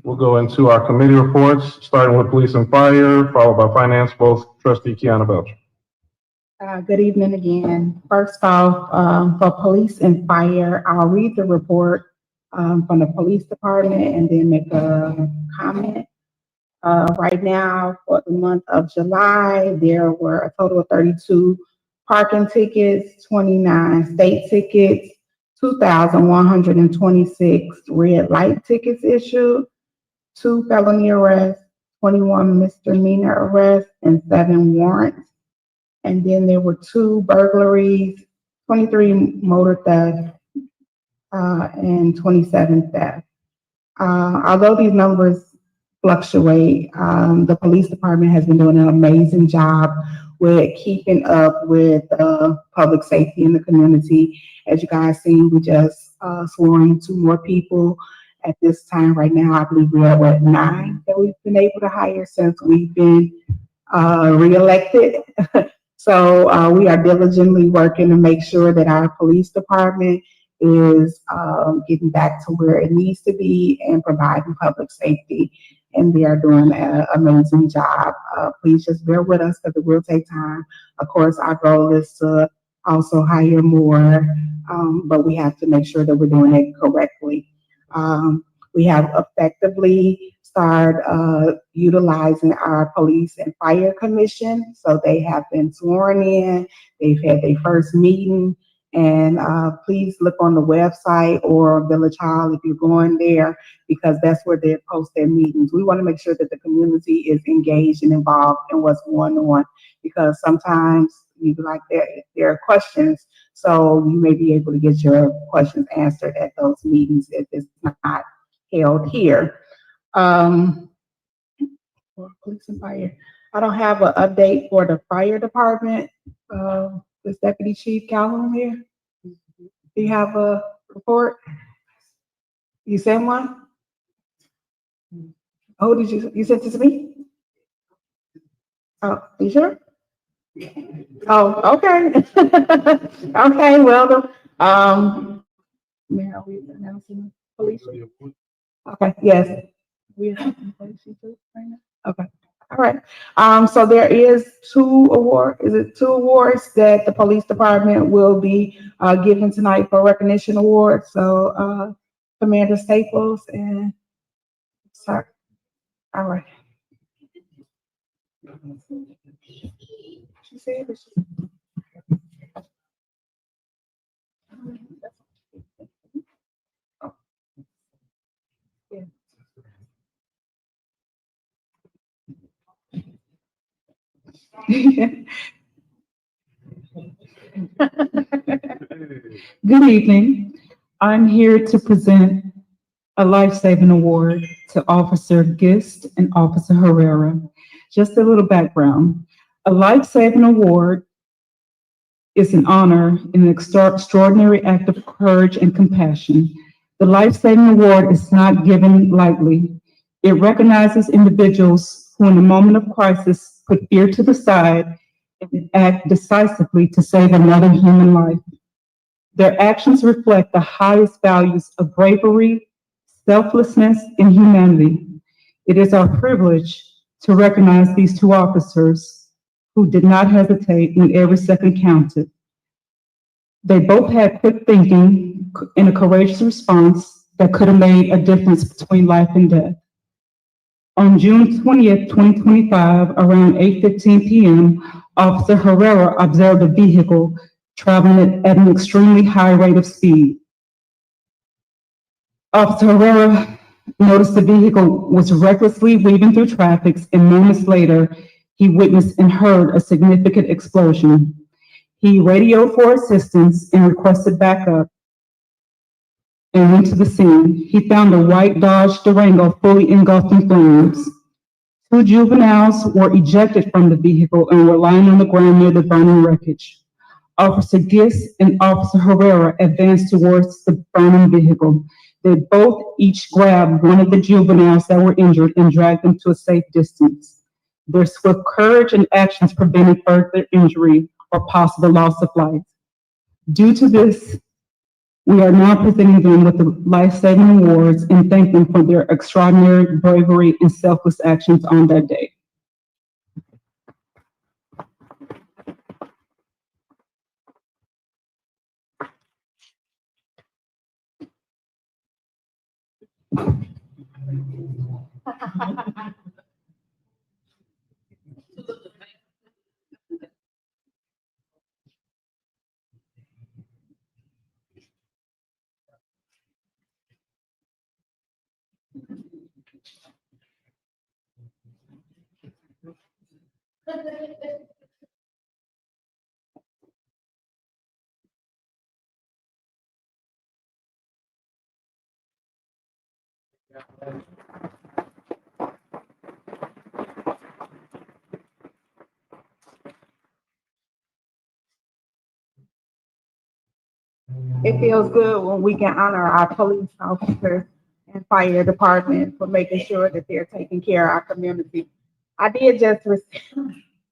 We'll go into our committee reports, starting with police and fire, followed by finance, both trustee Kiana Belcher. Good evening again. First off, for police and fire, I'll read the report from the police department and then make a comment. Right now, for the month of July, there were a total of 32 parking tickets, 29 state tickets, 2,126 red light tickets issued, 2 felony arrests, 21 misdemeanor arrests, and 7 warrants. And then there were 2 burglaries, 23 motor theft, and 27 theft. Although these numbers fluctuate, the police department has been doing an amazing job with keeping up with public safety in the community. As you guys seen, we just sworn 2 more people at this time. Right now, I believe we are at 9 that we've been able to hire since we've been reelected. So we are diligently working to make sure that our police department is getting back to where it needs to be and providing public safety. And they are doing an amazing job. Please just bear with us because it will take time. Of course, our goal is to also hire more, but we have to make sure that we're doing it correctly. We have effectively started utilizing our police and fire commission. So they have been sworn in. They've had their first meeting. And please look on the website or Village Hall if you're going there, because that's where they post their meetings. We want to make sure that the community is engaged and involved in what's going on, because sometimes you like there are questions, so you may be able to get your questions answered at those meetings if it's not held here. For police and fire, I don't have an update for the fire department. Is Deputy Chief Calhoun here? Do you have a report? You sent one? Oh, you sent it to me? Oh, you sure? Oh, okay. Okay, well, Mayor, are we announcing police? Okay, yes. We are announcing police too right now? Okay. All right. So there is 2 awards that the police department will be giving tonight for recognition awards. So Commander Staples and sorry. All right. She said it. Yeah. Good evening. I'm here to present a life-saving award to Officer Gist and Officer Herrera. Just a little background. A life-saving award is an honor and an extraordinary act of courage and compassion. The life-saving award is not given lightly. It recognizes individuals who in a moment of crisis put fear to the side and act decisively to save another human life. Their actions reflect the highest values of bravery, selflessness, and humanity. It is our privilege to recognize these 2 officers who did not hesitate when every second counted. They both had quick thinking and a courageous response that could have made a difference between life and death. On June 20th, 2025, around 8:15 p.m., Officer Herrera observed a vehicle traveling at an extremely high rate of speed. Officer Herrera noticed the vehicle was recklessly weaving through traffic, and moments later, he witnessed and heard a significant explosion. He radioed for assistance and requested backup and went to the scene. He found a white Dodge Durango fully engulfed in flames. 2 juveniles were ejected from the vehicle and were lying on the ground near the burning wreckage. Officer Gist and Officer Herrera advanced towards the burning vehicle. They both each grabbed one of the juveniles that were injured and dragged them to a safe distance. Their swift courage and actions prevented further injury or possible loss of life. Due to this, we are now presenting them with the life-saving awards and thank them for their extraordinary bravery and selfless actions on that day. It feels good when we can honor our police officers and fire department for making sure that they're taking care of our community. I did just receive,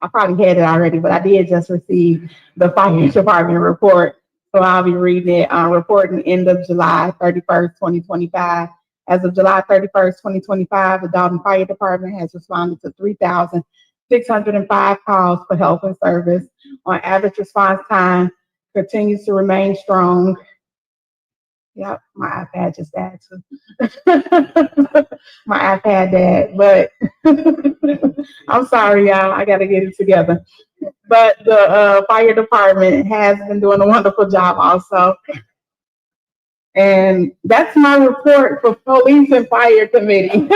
I probably had it already, but I did just receive the fire department report. So I'll be reading it, reporting end of July 31st, 2025. As of July 31st, 2025, the Dalton Fire Department has responded to 3,605 calls for help and service. On average response time continues to remain strong. Yep, my iPad just died too. My iPad died, but I'm sorry, y'all. I got to get it together. But the fire department has been doing a wonderful job also. And that's my report for police and fire committee. You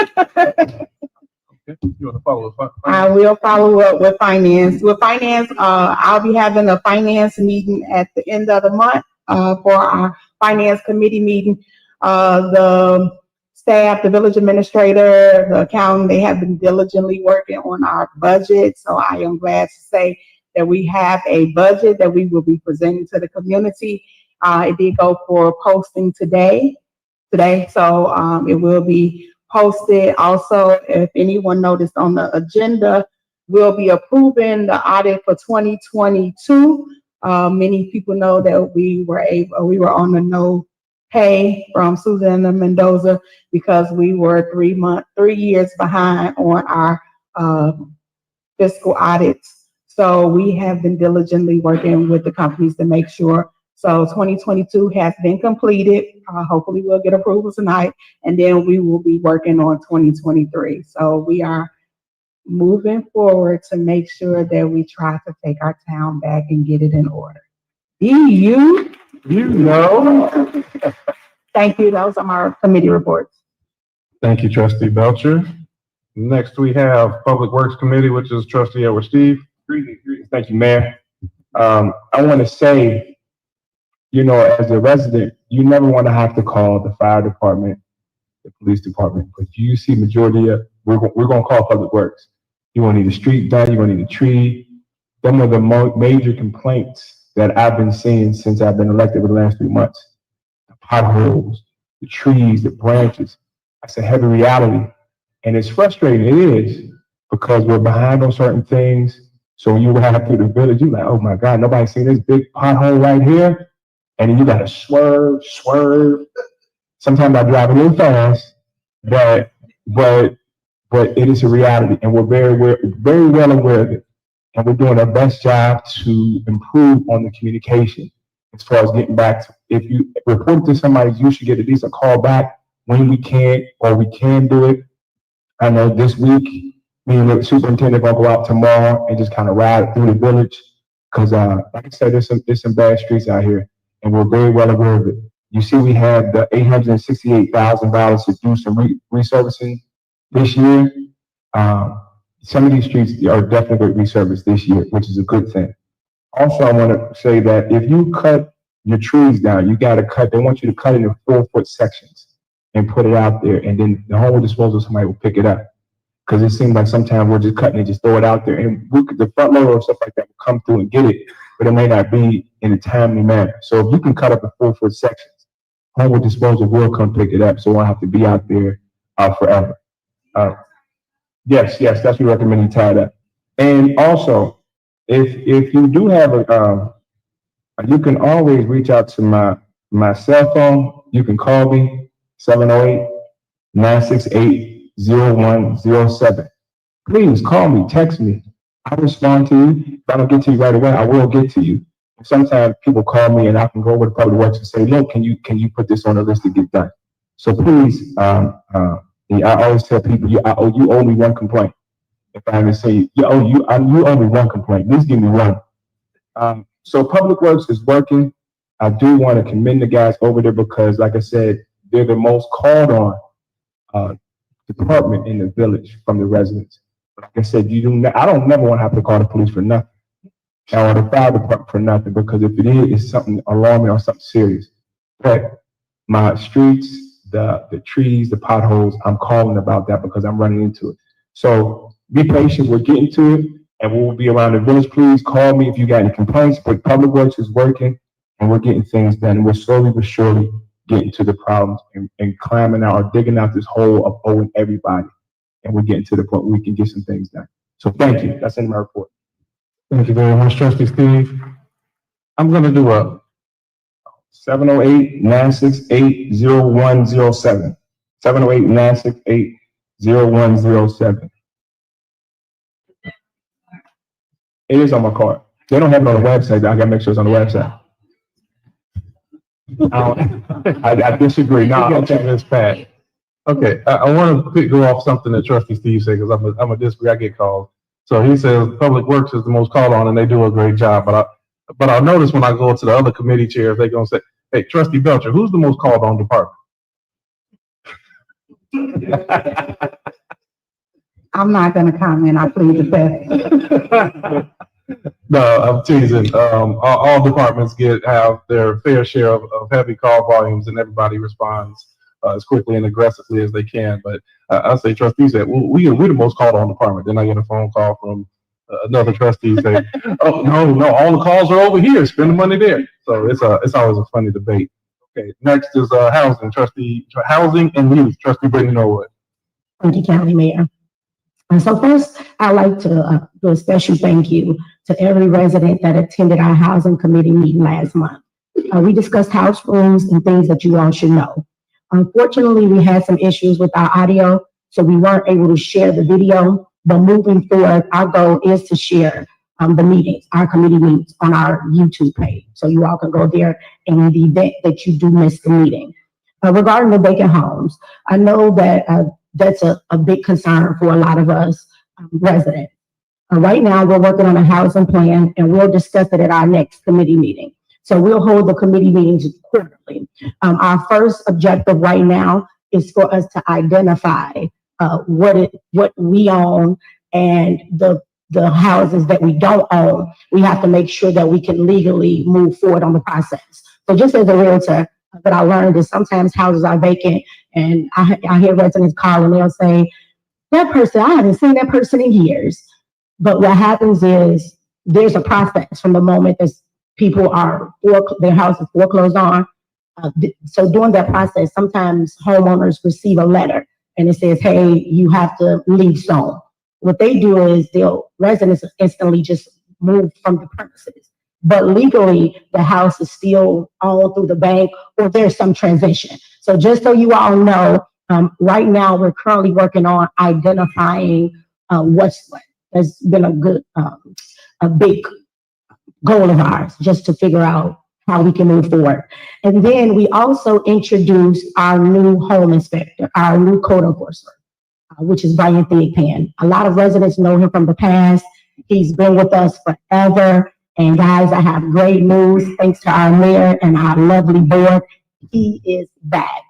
want to follow up? I will follow up with finance. With finance, I'll be having a finance meeting at the end of the month for our finance committee meeting. The staff, the village administrator, the accountant, they have been diligently working on our budget. So I am glad to say that we have a budget that we will be presenting to the community. It did go for posting today. So it will be posted. Also, if anyone noticed on the agenda, we'll be approving the audit for 2022. Many people know that we were on the no pay from Susanna Mendoza because we were 3 years behind on our fiscal audits. So we have been diligently working with the companies to make sure. So 2022 has been completed. Hopefully we'll get approval tonight, and then we will be working on 2023. So we are moving forward to make sure that we try to take our town back and get it in order. You know. Thank you. Those are my committee reports. Thank you, Trustee Belcher. Next, we have Public Works Committee, which is Trustee Edward Steve. Greetings. Thank you, Mayor. I want to say, you know, as a resident, you never want to have to call the fire department, the police department, but you see majority of, we're going to call Public Works. You want to need a street done, you want to need a tree. Them are the major complaints that I've been seeing since I've been elected for the last 3 months. The potholes, the trees, the branches. That's a heavy reality. And it's frustrating, it is, because we're behind on certain things. So when you ride through the village, you're like, oh my God, nobody's seen this big pothole right here. And then you gotta swerve. Sometimes I drive a little fast, but it is a reality, and we're very well aware of it. And we're doing our best job to improve on the communication as far as getting back to, if you report to somebody, you should get at least a call back when we can, or we can do it. I know this week, me and the superintendent are gonna go out tomorrow and just kind of ride through the village. Cause like I said, there's some bad streets out here, and we're very well aware of it. You see, we had the $868,000 to do some resurfacing this year. Some of these streets are definitely resurfaced this year, which is a good thing. Also, I want to say that if you cut your trees down, they want you to cut it in 4-foot sections and put it out there, and then the home disposal, somebody will pick it up. Because it seems like sometimes we're just cutting it, just throw it out there, and the front loader or stuff like that will come through and get it, but it may not be in a timely manner. So if you can cut up the 4-foot sections, home disposal will come pick it up, so we won't have to be out there forever. Yes, that's what we recommend you tie it up. And also, if you do have you can always reach out to my cell phone. You can call me 708-968-0107. Please call me, text me. I'll respond to you. If I don't get to you right away, I will get to you. Sometimes people call me and I can go over to Public Works and say, look, can you put this on the list to get done? So please, I always tell people, you owe me one complaint. If I ever say, you owe me one complaint, please give me one. So Public Works is working. I do want to commend the guys over there because, like I said, they're the most called on department in the village from the residents. Like I said, I don't never want to have to call the police for nothing, or the fire department for nothing, because if it is, it's something alarming or something serious. But my streets, the trees, the potholes. I'm calling about that because I'm running into it. So be patient. We're getting to it, and we'll be around the village. Please call me if you got any complaints. But Public Works is working, and we're getting things done. We're slowly but surely getting to the problems and climbing out or digging out this hole of owing everybody. And we're getting to the point where we can get some things done. So thank you. That's in my report. Thank you very much, Trustee Steve. I'm gonna do a 708-968-0107. 708-968-0107. It is on my card. They don't have it on the website. I gotta make sure it's on the website. I disagree. No, I'll check this pad. Okay, I want to go off something that Trustee Steve said, because I'm a disagree. I get called. So he says Public Works is the most called on, and they do a great job. But I notice when I go to the other committee chairs, they're gonna say, "Hey, Trustee Belcher, who's the most called on department?" I'm not gonna comment. I plead the fifth. No, I'm teasing. All departments have their fair share of heavy call volumes, and everybody responds as quickly and aggressively as they can. But I say trustees said, well, we're the most called on department. Then I get a phone call from another trustee saying, "Oh no, all the calls are over here. Spend the money there." So it's always a funny debate. Okay, next is housing and youth. Trustee Brittany Norwood. Thank you, County Mayor. And so first, I'd like to do a special thank you to every resident that attended our housing committee meeting last month. We discussed house rules and things that you all should know. Unfortunately, we had some issues with our audio, so we weren't able to share the video, but moving forward, our goal is to share the meetings, our committee meetings on our YouTube page. So you all can go there in the event that you do miss the meeting. Regarding the vacant homes, I know that that's a big concern for a lot of us residents. Right now, we're working on a housing plan, and we'll discuss it at our next committee meeting. So we'll hold the committee meetings quarterly. Our first objective right now is for us to identify what we own and the houses that we don't own. We have to make sure that we can legally move forward on the process. So just as a realtor, that I learned is sometimes houses are vacant, and I hear residents call and they'll say, "That person, I haven't seen that person in years." But what happens is there's a process from the moment that people are their house is foreclosed on. So during that process, sometimes homeowners receive a letter and it says, "Hey, you have to leave soon." What they do is residents instantly just move from the premises. But legally, the house is still owned through the bank, or there's some transition. So just so you all know, right now we're currently working on identifying what's what. That's been a big goal of ours, just to figure out how we can move forward. And then we also introduced our new home inspector, our new code enforcer, which is Brian Thigpen. A lot of residents know him from the past. He's been with us forever. And guys, I have great news. Thanks to our mayor and our lovely board, he is back.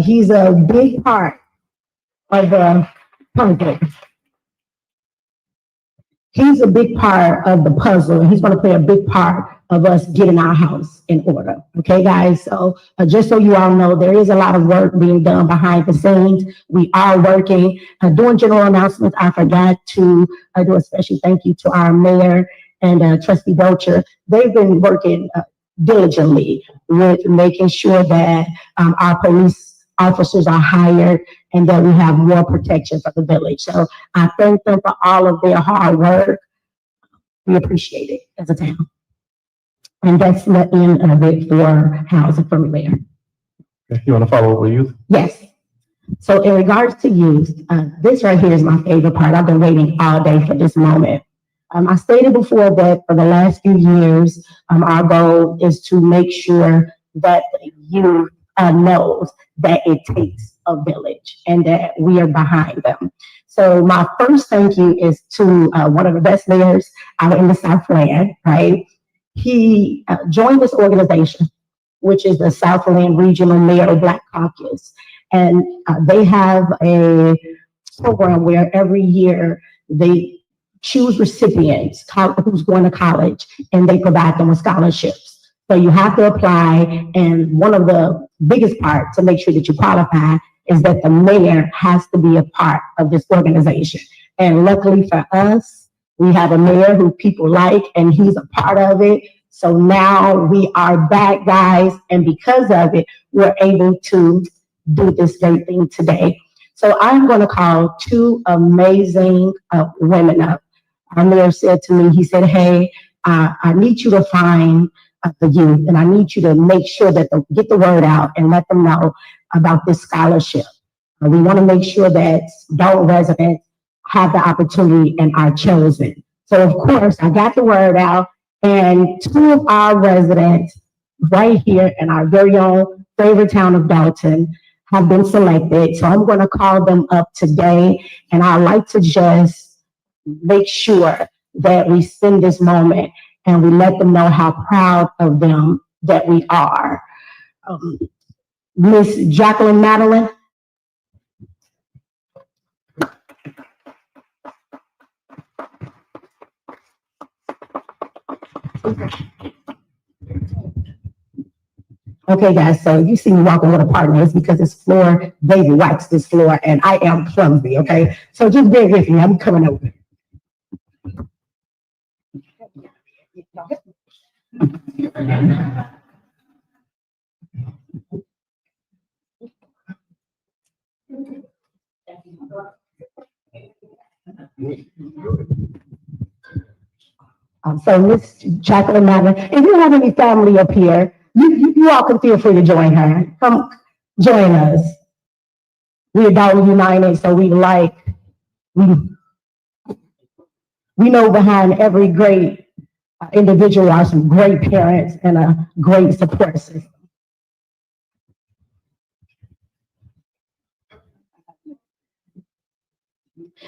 He's a big part of the puzzle. He's a big part of the puzzle, and he's going to play a big part of us getting our house in order. Okay, guys? So just so you all know, there is a lot of work being done behind the scenes. We are working. Doing general announcements, I forgot to do a special thank you to our mayor and Trustee Belcher. They've been working diligently with making sure that our police officers are hired and that we have more protection for the village. So I thank them for all of their hard work. We appreciate it as a town. And that's the end of it for housing for me, Mayor. You want to follow up with youth? Yes. So in regards to youth, this right here is my favorite part. I've been waiting all day for this moment. I stated before that for the last few years, our goal is to make sure that the youth knows that it takes a village and that we are behind them. So my first thank you is to one of the best mayors out in the Southland, right? He joined this organization, which is the Southland Regional Mayor Black Caucus. And they have a program where every year they choose recipients who's going to college, and they provide them with scholarships. So you have to apply, and one of the biggest parts to make sure that you qualify is that the mayor has to be a part of this organization. And luckily for us, we have a mayor who people like, and he's a part of it. So now we are back, guys, and because of it, we're able to do this great thing today. So I'm going to call two amazing women up. Our mayor said to me, he said, hey, I need you to find the youth, and I need you to make sure that get the word out and let them know about this scholarship. We want to make sure that Dolton residents have the opportunity and are chosen. So of course, I got the word out, and two of our residents right here in our very own favorite town of Dolton have been selected. So I'm going to call them up today, and I'd like to just make sure that we spend this moment and we let them know how proud of them that we are. Miss Jacqueline Madeline. Okay, guys, so you see me walking with a partner. It's because this floor, baby waxed this floor, and I am clumsy, okay? So just bear with me. I'm coming over. So Miss Jacqueline Madeline, if you have any family up here, you all can feel free to join her. Come join us. We're Dolton United, so we know behind every great individual are some great parents and a great support system.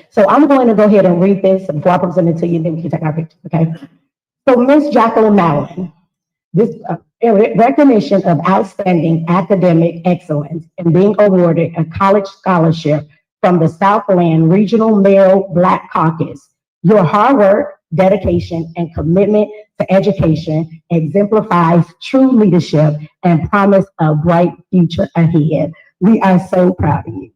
So I'm going to go ahead and read this before I present it to you, then we can take our picture, okay? So Miss Jacqueline Madeline, this recognition of outstanding academic excellence and being awarded a college scholarship from the Southland Regional Male Black Caucus. Your hard work, dedication, and commitment to education exemplifies true leadership and promise a bright future ahead. We are so proud of you.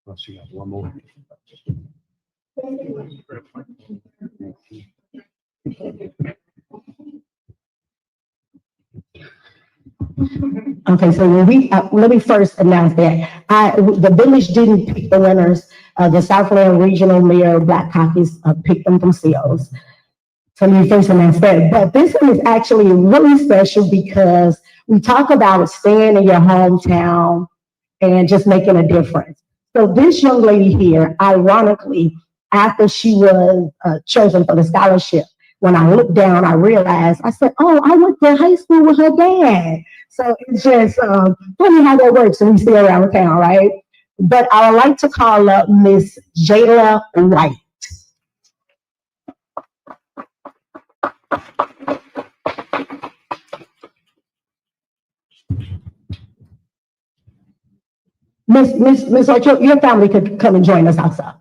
Oh, she got one more. Okay, so when let me first announce that the village didn't pick the winners. The Southland Regional Mayor Black Caucus picked them themselves. So let me first announce that. But this one is actually really special because we talk about staying in your hometown and just making a difference. So this young lady here, ironically, after she was chosen for the scholarship, when I looked down, I realized, I said, oh, I went to high school with her dad. So it's just funny how that works when we stay around town, right? But I would like to call up Miss Jayla White. Miss White, your family could come and join us outside.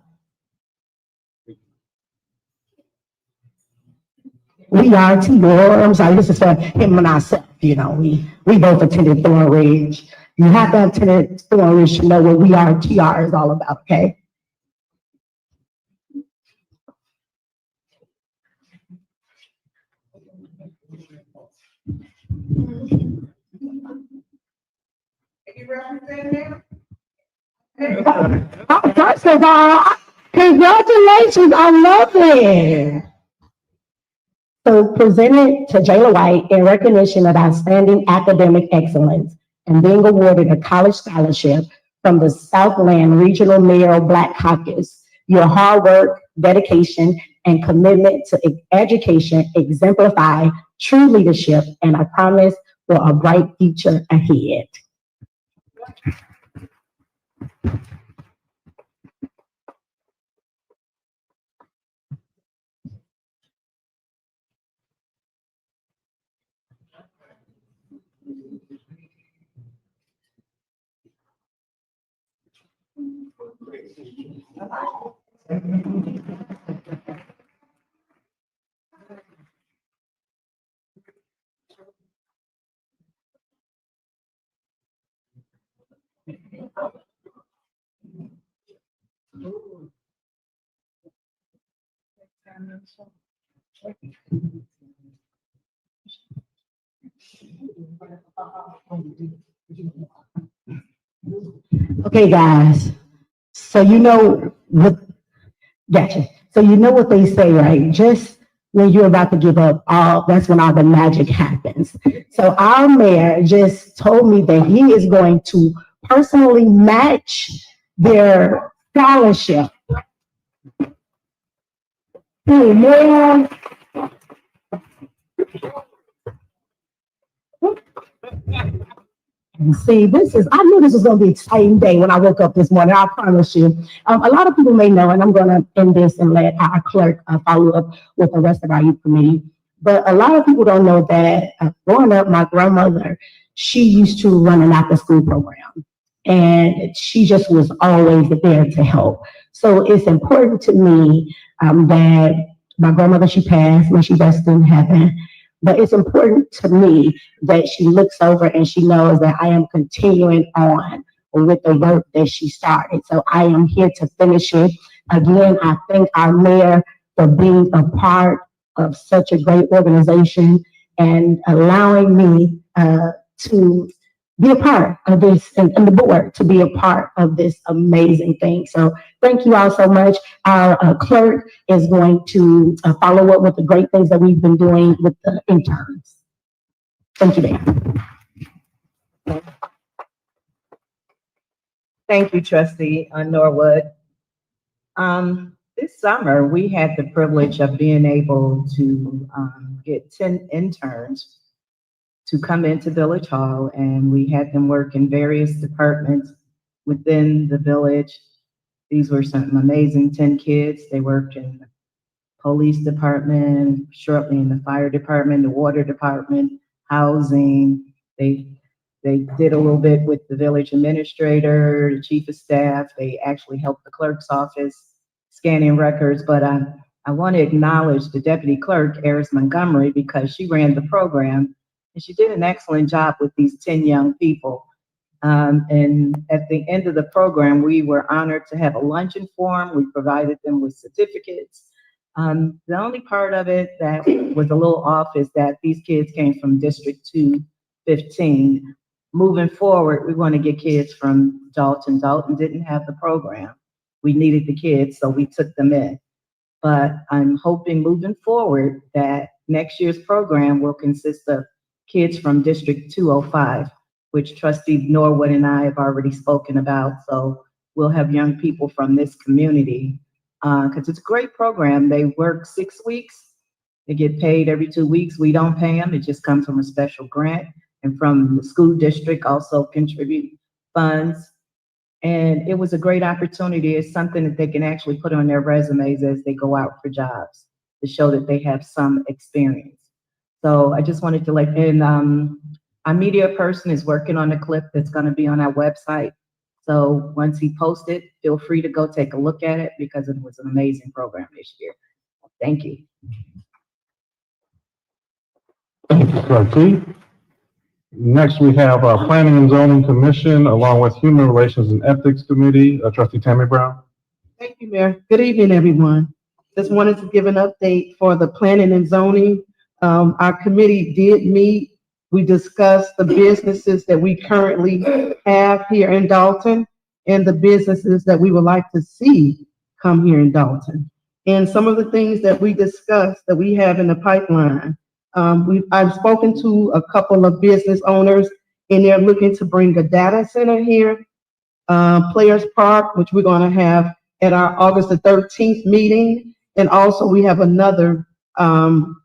We are T-Gore. I'm sorry, this is for him and myself. You know, we both attended Thornridge. You have to have attended Thornridge to know what we are TR is all about, okay? First of all, congratulations, I love it. So presented to Jayla White in recognition of outstanding academic excellence and being awarded a college scholarship from the Southland Regional Mayor Black Caucus. Your hard work, dedication, and commitment to education exemplify true leadership and a promise for a bright future ahead. Okay, guys. So you know what, gotcha. So you know what they say, right? Just when you're about to give up, that's when all the magic happens. So our mayor just told me that he is going to personally match their scholarship. Hey, Mayor. See, I knew this was going to be an exciting day when I woke up this morning, I promise you. A lot of people may know, and I'm going to end this and let our clerk follow up with the rest of our youth committee. But a lot of people don't know that growing up, my grandmother, she used to run an after-school program, and she just was always there to help. So it's important to me that my grandmother, she passed, when she rested in heaven. But it's important to me that she looks over and she knows that I am continuing on with the work that she started. So I am here to finish it. Again, I thank our mayor for being a part of such a great organization and allowing me to be a part of this, and the board to be a part of this amazing thing. So thank you all so much. Our clerk is going to follow up with the great things that we've been doing with the interns. Thank you, ma'am. Thank you, Trustee Norwood. This summer, we had the privilege of being able to get 10 interns to come into Village Hall, and we had them work in various departments within the village. These were some amazing 10 kids. They worked in the police department, shortly in the fire department, the water department, housing. They did a little bit with the village administrator, the chief of staff. They actually helped the clerk's office scanning records. But I want to acknowledge the deputy clerk, Eris Montgomery, because she ran the program and she did an excellent job with these 10 young people. And at the end of the program, we were honored to have a luncheon for them. We provided them with certificates. The only part of it that was a little off is that these kids came from District 215. Moving forward, we want to get kids from Dolton. Dolton didn't have the program. We needed the kids, so we took them in. But I'm hoping moving forward that next year's program will consist of kids from District 205, which Trustee Norwood and I have already spoken about. So we'll have young people from this community, because it's a great program. They work 6 weeks. They get paid every 2 weeks. We don't pay them. It just comes from a special grant, and from the school district also contribute funds. And it was a great opportunity. It's something that they can actually put on their resumes as they go out for jobs to show that they have some experience. So I just wanted to our media person is working on a clip that's going to be on our website. So once he posts it, feel free to go take a look at it, because it was an amazing program this year. Thank you. Thank you, Trustee. Next, we have our Planning and Zoning Commission, along with Human Relations and Ethics Committee, Trustee Tammy Brown. Thank you, Mayor. Good evening, everyone. Just wanted to give an update for the planning and zoning. Our committee did meet. We discussed the businesses that we currently have here in Dolton and the businesses that we would like to see come here in Dolton. And some of the things that we discussed that we have in the pipeline. I've spoken to a couple of business owners, and they're looking to bring a data center here, Players Park, which we're going to have at our August the 13th meeting. And also we have another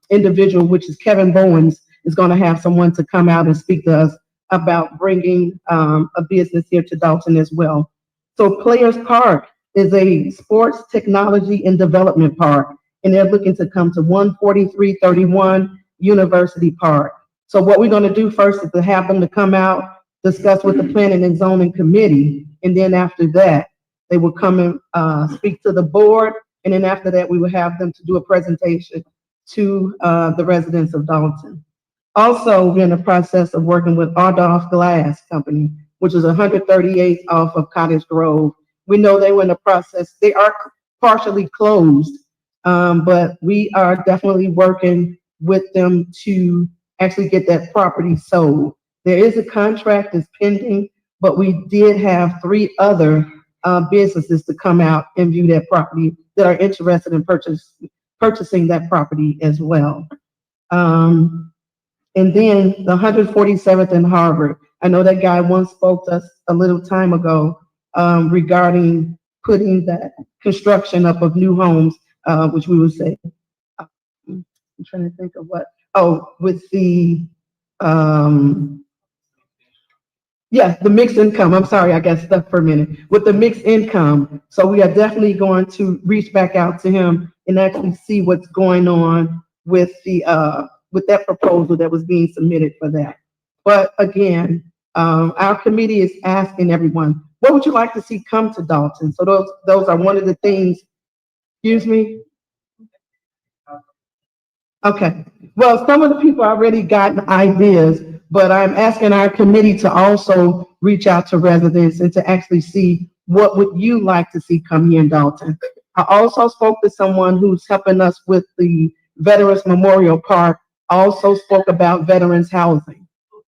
individual, which is Kevin Bowens, is going to have someone to come out and speak to us about bringing a business here to Dolton as well. So Players Park is a sports technology and development park, and they're looking to come to 14331 University Park. So what we're gonna do first is to have them to come out, discuss with the Planning and Zoning Committee, and then after that, they will come and speak to the board, and then after that, we will have them to do a presentation to the residents of Dalton. Also, we're in the process of working with Ardolph Glass Company, which is 138th off of Cottage Grove. We know they were in the process, they are partially closed, but we are definitely working with them to actually get that property sold. There is a contract that's pending, but we did have 3 other businesses to come out and view that property that are interested in purchasing that property as well. And then the 147th and Harvard. I know that guy once spoke to us a little time ago regarding putting that construction up of new homes, which we would say, I'm trying to think of what, with the, the mixed income. I'm sorry, I got stuck for a minute. With the mixed income. So we are definitely going to reach back out to him and actually see what's going on with the, with that proposal that was being submitted for that. But again, our committee is asking everyone, what would you like to see come to Dalton? So those are one of the things, excuse me? Okay, well, some of the people already got ideas, but I'm asking our committee to also reach out to residents and to actually see what would you like to see come here in Dalton. I also spoke to someone who's helping us with the Veterans Memorial Park, also spoke about veterans housing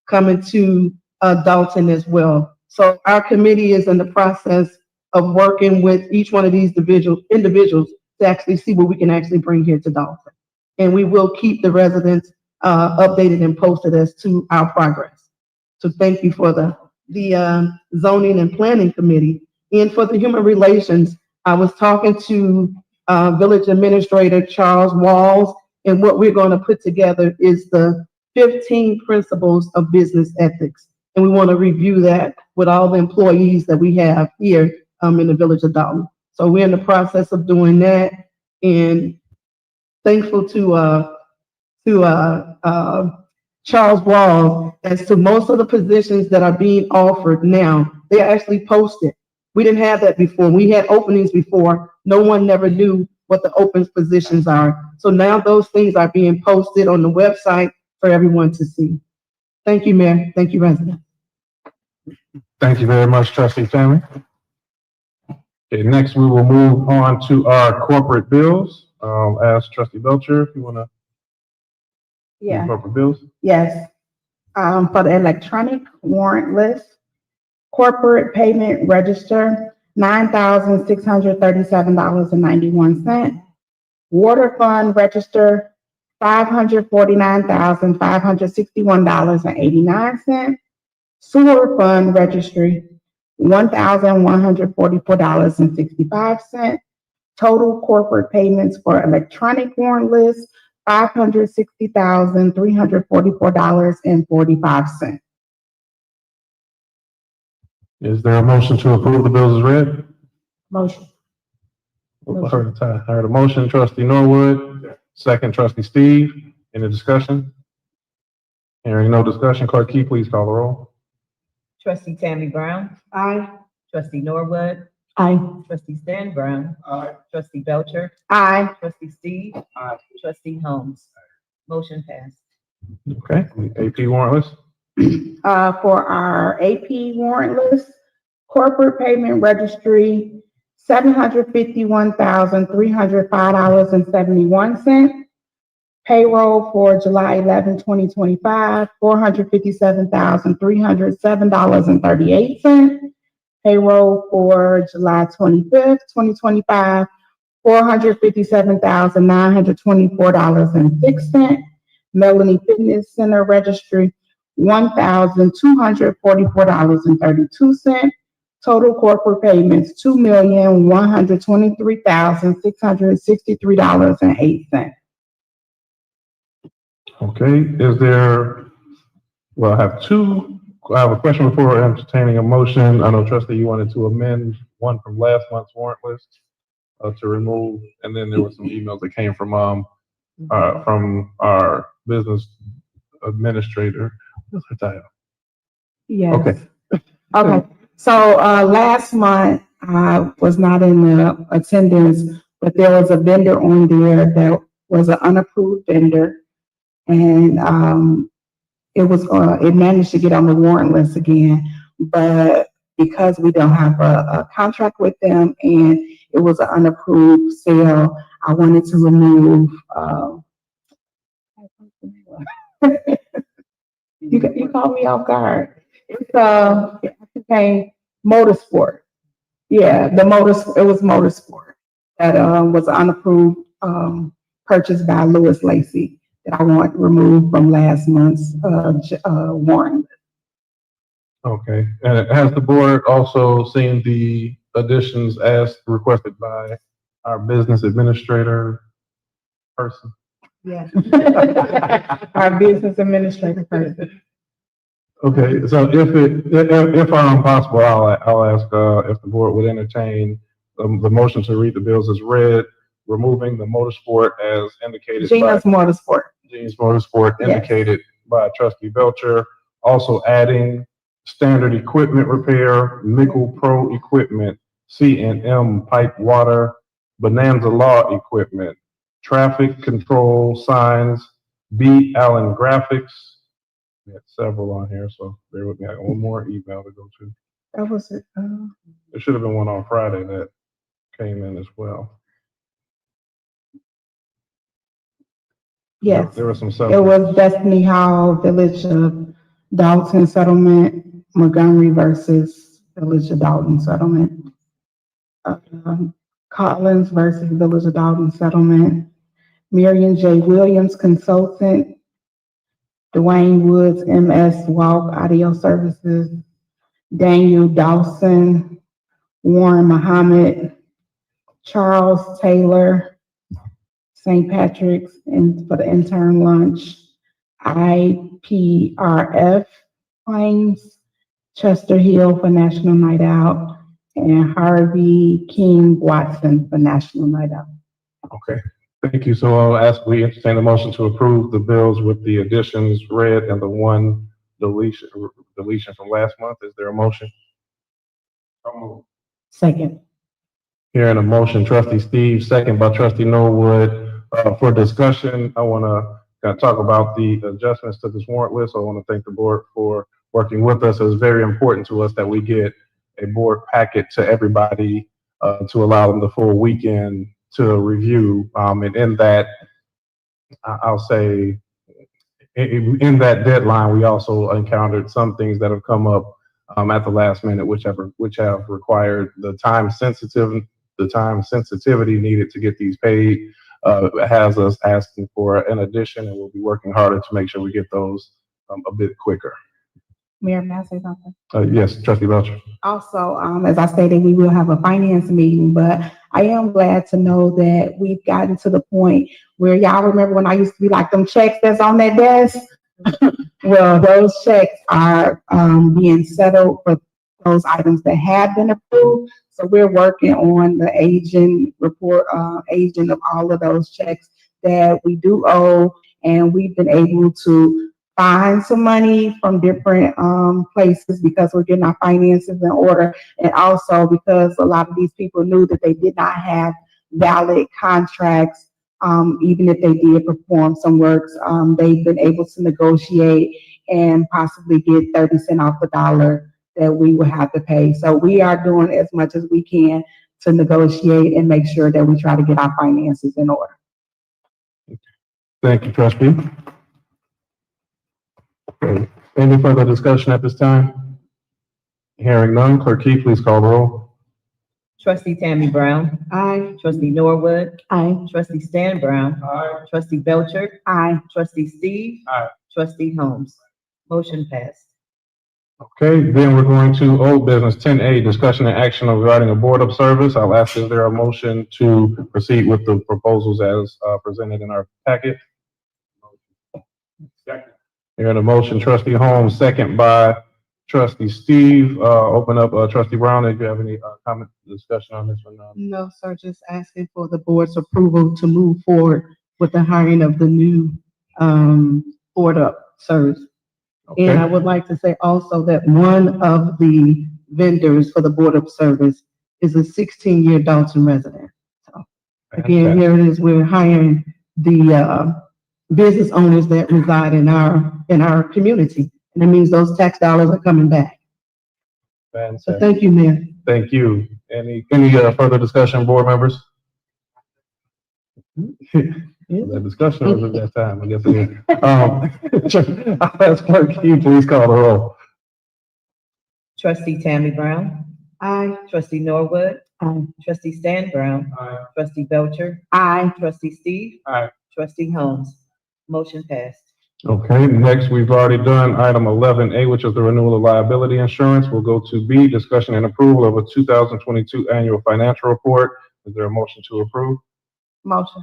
coming to Dalton as well. So our committee is in the process of working with each one of these individuals to actually see what we can actually bring here to Dalton. And we will keep the residents updated and posted as to our progress. So thank you for the Zoning and Planning Committee. And for the Human Relations, I was talking to Village Administrator Charles Walls, and what we're going to put together is the 15 principles of business ethics. And we want to review that with all the employees that we have here in the Village of Dalton. So we're in the process of doing that, and thankful to Charles Walls as to most of the positions that are being offered now, they are actually posted. We didn't have that before. We had openings before. No one never knew what the open positions are. So now those things are being posted on the website for everyone to see. Thank you, Mayor. Thank you, residents. Thank you very much, Trustee Tammy. Okay, next we will move on to our corporate bills. Ask Trustee Belcher if you want to. Yeah. Corporate bills. Yes. For the electronic warrant list, corporate payment register, $9,637.91. Water fund register, $549,561.89. Sewer fund registry, $1,144.65. Total corporate payments for electronic warrant list, $560,344.45. Is there a motion to approve the bills as read? Motion. I heard a motion, Trustee Norwood. Second, Trustee Steve. Any discussion? Hearing no discussion, Clerk Key, please call the roll. Trustee Tammy Brown. Aye. Trustee Norwood. Aye. Trustee Stan Brown. Aye. Trustee Belcher. Aye. Trustee Steve. Aye. Trustee Holmes. Motion passed. Okay, AP warrant list. For our AP warrant list, corporate payment registry, $751,305.71. Payroll for July 11, 2025, $457,307.38. Payroll for July 25th, 2025, $457,924.06. Melanie Fitness Center registry, $1,244.32. Total corporate payments, $2,123,663.08. Okay, is there, well, I have a question before entertaining a motion. I know, Trustee, you wanted to amend one from last month's warrant list to remove, and then there were some emails that came from our business administrator. What's her title? Yes. Okay. Okay, so, last month, I was not in the attendance, but there was a vendor on there that was an unapproved vendor. And, it managed to get on the warrant list again, but because we don't have a contract with them and it was an unapproved sale, I wanted to remove, you caught me off guard. It's, okay, Motorsport. Yeah, it was Motorsport that, was unapproved, purchased by Lewis Lacy that I want removed from last month's, warrant. Okay, and has the board also seen the additions as requested by our business administrator person? Yeah. Our business administrator person. Okay, so if possible, I'll ask if the board would entertain the motion to read the bills as read, removing the motorsport as indicated Gina's Motorsport. Gene's Motorsport Yes. indicated by Trustee Belcher, also adding standard equipment repair, Nickel Pro equipment, C&M pipe water, Bonanza Law equipment, traffic control signs, B. Allen Graphics. We had several on here, so bear with me. I got one more email to go to. That was it. There should have been one on Friday that came in as well. Yes. There were some It was Destiny Hall, Village of Dalton Settlement, Montgomery versus Village of Dalton Settlement. Collins versus Village of Dalton Settlement. Marion J. Williams Consultant. Dwayne Woods, MS Walk Audio Services. Daniel Dawson. Warren Muhammad. Charles Taylor. St. Patrick's and for the intern lunch. IPRF claims. Chester Hill for National Night Out. And Harvey King Watson for National Night Out. Okay, thank you. So I'll ask we entertain a motion to approve the bills with the additions read and the one deletion from last month. Is there a motion? Second. Hearing a motion, Trustee Steve, second by Trustee Norwood. For discussion, I want to talk about the adjustments to this warrant list. I want to thank the board for working with us. It was very important to us that we get a board packet to everybody to allow them the full weekend to review. And in that, I'll say, in that deadline, we also encountered some things that have come up at the last minute, which have required the time sensitivity needed to get these paid. Has us asking for an addition, and we'll be working harder to make sure we get those a bit quicker. Mayor, may I say something? Yes, Trustee Belcher. Also, as I stated, we will have a finance meeting, but I am glad to know that we've gotten to the point where y'all remember when I used to be like them checks that's on that desk? Well, those checks are being settled for those items that have been approved. So we're working on the aging report, aging of all of those checks that we do owe, and we've been able to find some money from different places because we're getting our finances in order, and also because a lot of these people knew that they did not have valid contracts, even if they did perform some works. They've been able to negotiate and possibly get 30 cents off the dollar that we will have to pay. So we are doing as much as we can to negotiate and make sure that we try to get our finances in order. Thank you, Trustee. Okay. Any further discussion at this time? Hearing none, Clerk Key, please call the roll. Trustee Tammy Brown. Aye. Trustee Norwood. Aye. Trustee Stan Brown. Aye. Trustee Belcher. Aye. Trustee Steve. Aye. Trustee Holmes. Motion passed. Okay, then we're going to old business 10A, discussion and action regarding a board of service. I'll ask, is there a motion to proceed with the proposals as presented in our packet? Second. Hearing a motion, Trustee Holmes, second by trustee Steve. Open up, trustee Brown, if you have any, comment, discussion on this one. No, sir, just asking for the board's approval to move forward with the hiring of the new, board of service. And I would like to say also that one of the vendors for the board of service is a 16-year Dalton resident. So again, here it is, we're hiring the, business owners that reside in our community. And that means those tax dollars are coming back. So Fantastic. thank you, Mayor. Thank you. Any further discussion, board members? That discussion was at that time, I guess it is. I'll ask clerk, can you please call the roll? Trustee Tammy Brown. Aye. Trustee Norwood. Aye. Trustee Stan Brown. Aye. Trustee Belcher. Aye. Trustee Steve. Aye. Trustee Holmes. Motion passed. Okay, next, we've already done item 11A, which is the renewal of liability insurance. We'll go to B, discussion and approval of a 2022 annual financial report. Is there a motion to approve? Motion.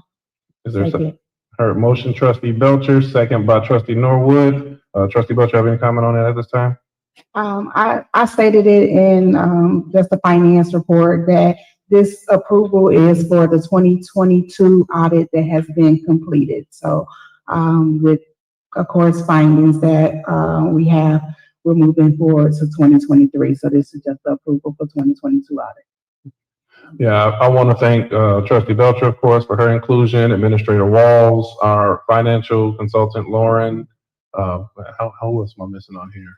Is there a Second. Heard motion, trustee Belcher, second by trustee Norwood. Trustee Belcher, have any comment on that at this time? I stated it in, just the finance report that this approval is for the 2022 audit that has been completed. So, with, of course, findings that, we're moving forward to 2023. So this is just the approval for 2022 audit. Yeah, I want to thank trustee Belcher, of course, for her inclusion, Administrator Walls, our financial consultant, Lauren. How else am I missing on here?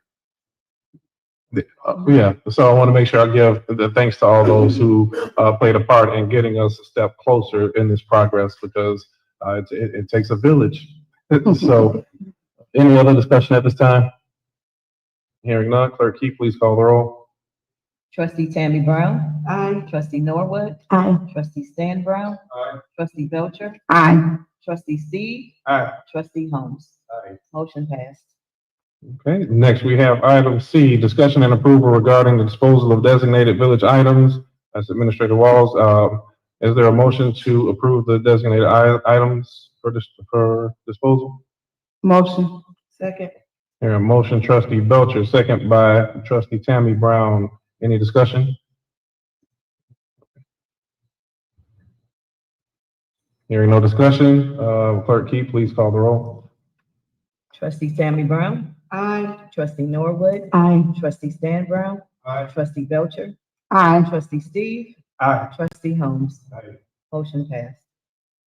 Yeah, so I want to make sure I give the thanks to all those who played a part in getting us a step closer in this progress, because it takes a village. So, any other discussion at this time? Hearing none, clerk Key, please call the roll. Trustee Tammy Brown. Aye. Trustee Norwood. Aye. Trustee Stan Brown. Aye. Trustee Belcher. Aye. Trustee Steve. Aye. Trustee Holmes. Aye. Motion passed. Okay, next we have item C, discussion and approval regarding the disposal of designated village items. That's Administrator Walls. Is there a motion to approve the designated items for disposal? Motion. Second. Here, a motion, trustee Belcher, second by trustee Tammy Brown. Any discussion? Hearing no discussion, clerk Key, please call the roll. Trustee Tammy Brown. Aye. Trustee Norwood. Aye. Trustee Stan Brown. Aye. Trustee Belcher. Aye. Trustee Steve. Aye. Trustee Holmes. Aye. Motion passed.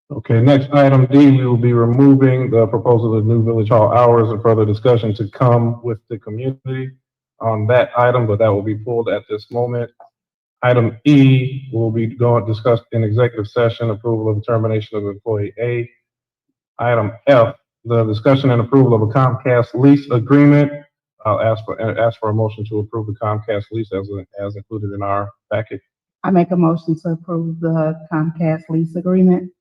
Okay, next item D, we will be removing the proposal of new village hall hours and further discussion to come with the community on that item, but that will be pulled at this moment. Item E will be discussed in executive session, approval of termination of employee A. Item F, the discussion and approval of a Comcast lease agreement. I'll ask for a motion to approve the Comcast lease as included in our packet. I make a motion to approve the Comcast lease agreement.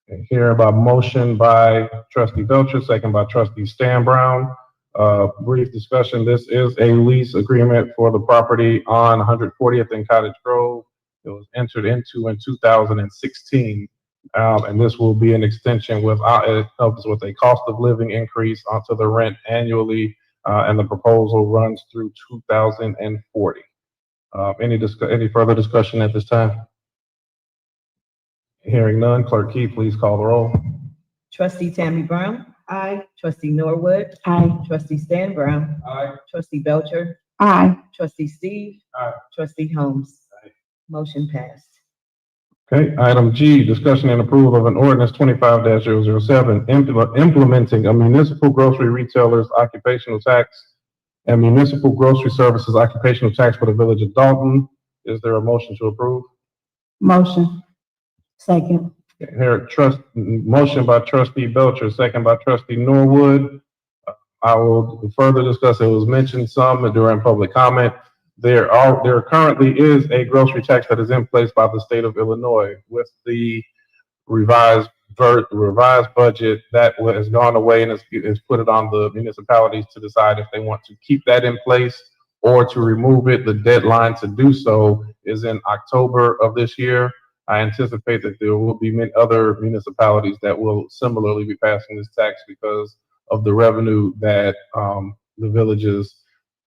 And here about motion by trustee Belcher, second by trustee Stan Brown. Brief discussion. This is a lease agreement for the property on 140th and Cottage Grove. It was entered into in 2016. And this will be an extension it helps with a cost of living increase onto the rent annually. And the proposal runs through 2040. Any further discussion at this time? Hearing none, clerk Key, please call the roll. Trustee Tammy Brown. Aye. Trustee Norwood. Aye. Trustee Stan Brown. Aye. Trustee Belcher. Aye. Trustee Steve. Aye. Trustee Holmes. Motion passed. Okay, item G, discussion and approval of an ordinance 25-007, implementing a municipal grocery retailer's occupational tax and municipal grocery services occupational tax for the village of Dalton. Is there a motion to approve? Motion. Second. Here, motion by trustee Belcher, second by trustee Norwood. I will further discuss, it was mentioned some during public comment. There currently is a grocery tax that is in place by the state of Illinois. With the revised budget, that has gone away and is put it on the municipalities to decide if they want to keep that in place or to remove it. The deadline to do so is in October of this year. I anticipate that there will be many other municipalities that will similarly be passing this tax because of the revenue that the villages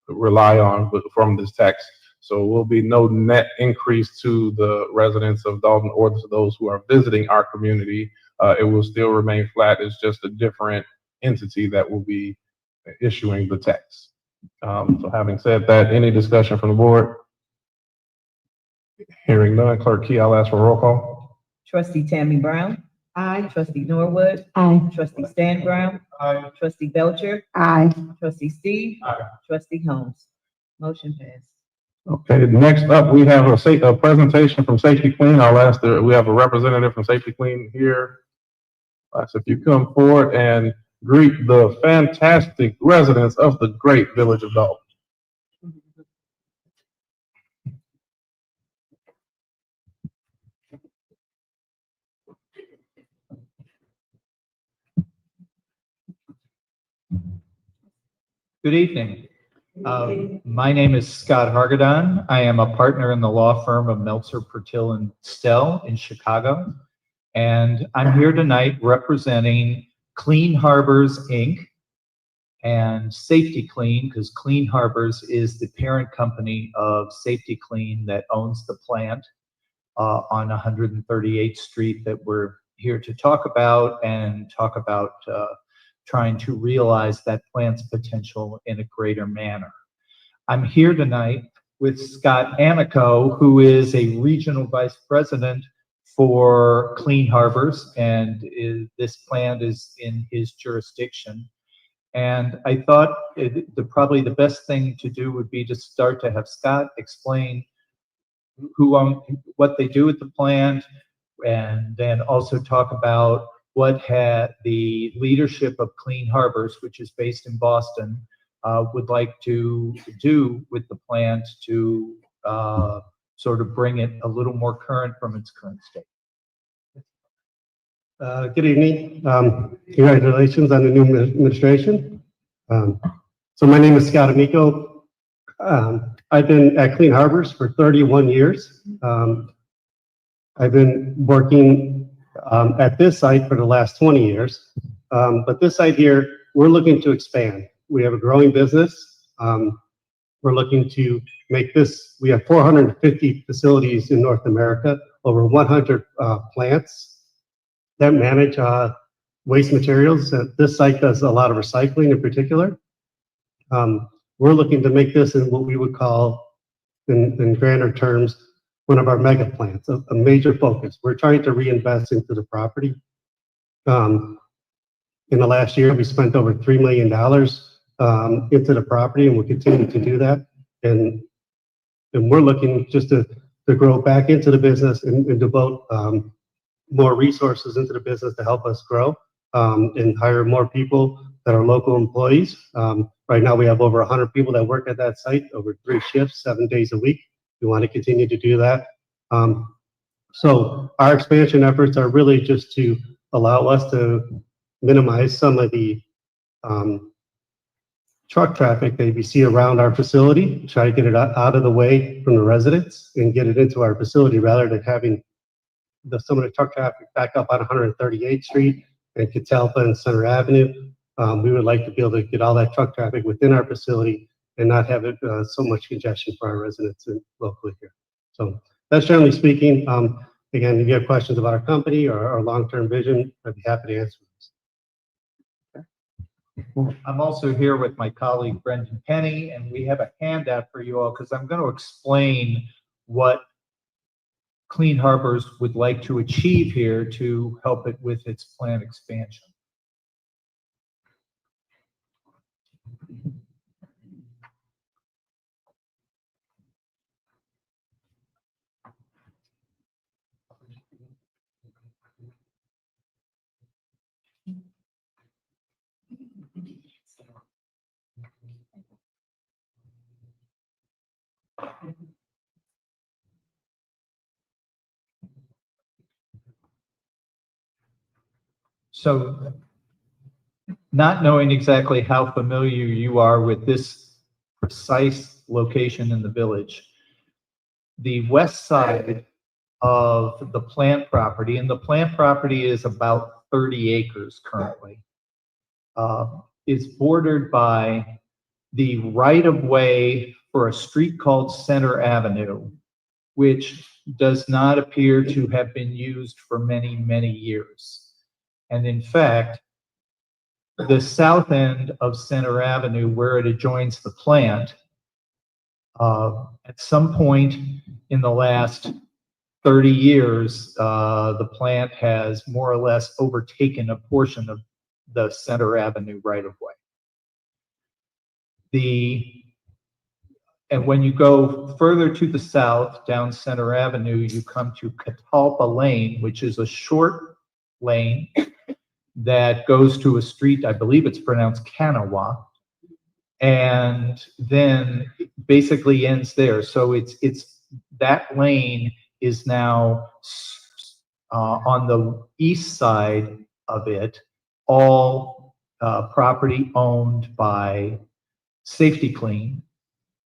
rely on from this tax. So will be no net increase to the residents of Dalton or to those who are visiting our community. It will still remain flat. It's just a different entity that will be issuing the tax. So having said that, any discussion from the board? Hearing none, Clerk Key, I'll ask for a roll call. Trustee Tammy Brown. Aye. Trustee Norwood. Aye. Trustee Stan Brown. Aye. Trustee Belcher. Aye. Trustee Steve. Aye. Trustee Holmes. Motion passed. Okay, next up, we have a presentation from Safety Queen. I'll ask we have a representative from Safety Queen here. So if you come forward and greet the fantastic residents of the great Village of Dolton. Good evening. My name is Scott Hargadon. I am a partner in the law firm of Meltzer, Pertil, and Stell in Chicago. And I'm here tonight representing Clean Harbors, Inc. and Safety Clean, because Clean Harbors is the parent company of Safety Clean that owns the plant on 138th Street that we're here to talk about and talk about trying to realize that plant's potential in a greater manner. I'm here tonight with Scott Amico, who is a regional vice president for Clean Harbors, and this plant is in his jurisdiction. And I thought probably the best thing to do would be to start to have Scott explain what they do at the plant, and then also talk about what the leadership of Clean Harbors, which is based in Boston, would like to do with the plant to sort of bring it a little more current from its current state. Good evening. Congratulations on the new administration. So my name is Scott Amico. I've been at Clean Harbors for 31 years. I've been working at this site for the last 20 years. But this site here, we're looking to expand. We have a growing business. We're looking to make this, we have 450 facilities in North America, over 100 plants that manage waste materials. This site does a lot of recycling in particular. We're looking to make this in what we would call, in grander terms, one of our mega plants, a major focus. We're trying to reinvest into the property. In the last year, we spent over $3 million into the property, and we'll continue to do that. And we're looking just to grow back into the business and devote more resources into the business to help us grow and hire more people that are local employees. Right now, we have over 100 people that work at that site over 3 shifts, 7 days a week. We want to continue to do that. So our expansion efforts are really just to allow us to minimize some of the truck traffic that we see around our facility, try to get it out of the way from the residents and get it into our facility rather than having some of the truck traffic back up on 138th Street and Catalpa and Center Avenue. We would like to be able to get all that truck traffic within our facility and not have it so much congestion for our residents locally here. So that's generally speaking. Again, if you have questions about our company or our long-term vision, I'd be happy to answer those. I'm also here with my colleague Brendan Penny, and we have a handout for you all because I'm going to explain what Clean Harbors would like to achieve here to help it with its plant expansion. So, not knowing exactly how familiar you are with this precise location in the village, the west side of the plant property, and the plant property is about 30 acres currently, is bordered by the right-of-way for a street called Center Avenue, which does not appear to have been used for many, many years. And in fact, the south end of Center Avenue, where it adjoins the plant, at some point in the last 30 years, the plant has more or less overtaken a portion of the Center Avenue right-of-way. And when you go further to the south, down Center Avenue, you come to Catalpa Lane, which is a short lane that goes to a street, I believe it's pronounced Kanawha, and then basically ends there. So it's that lane is now on the east side of it, all property owned by Safety Clean.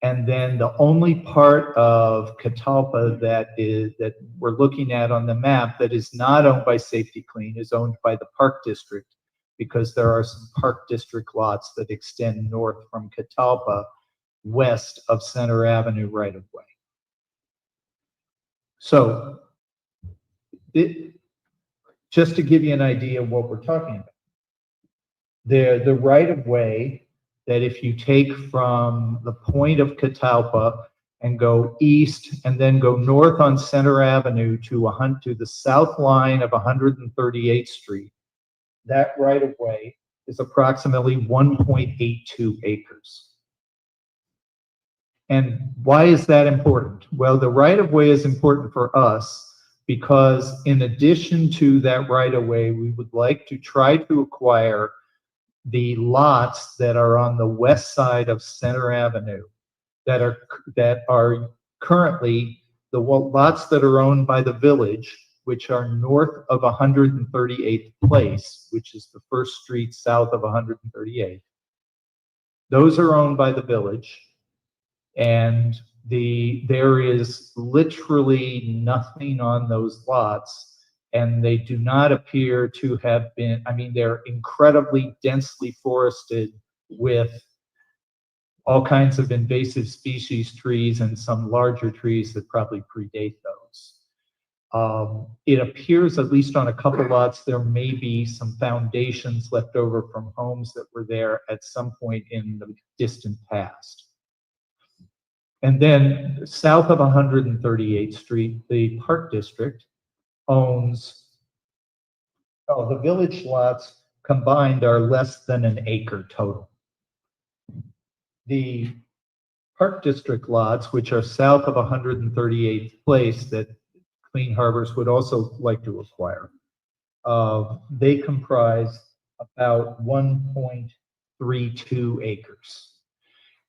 And then the only part of Catalpa that we're looking at on the map that is not owned by Safety Clean is owned by the Park District, because there are some Park District lots that extend north from Catalpa, west of Center Avenue right of way. So just to give you an idea of what we're talking about, the right of way that if you take from the point of Catalpa and go east and then go north on Center Avenue to the south line of 138th Street, that right of way is approximately 1.82 acres. And why is that important? Well, the right of way is important for us because in addition to that right of way, we would like to try to acquire the lots that are on the west side of Center Avenue that are currently the lots that are owned by the Village, which are north of 138th Place, which is the first street south of 138th. Those are owned by the Village, and there is literally nothing on those lots. And they do not appear to have been, I mean, they're incredibly densely forested with all kinds of invasive species trees and some larger trees that probably predate those. It appears, at least on a couple lots, there may be some foundations left over from homes that were there at some point in the distant past. And then south of 138th Street, the Park District owns, the Village lots combined are less than an acre total. The Park District lots, which are south of 138th Place that Clean Harbors would also like to acquire, they comprise about 1.32 acres.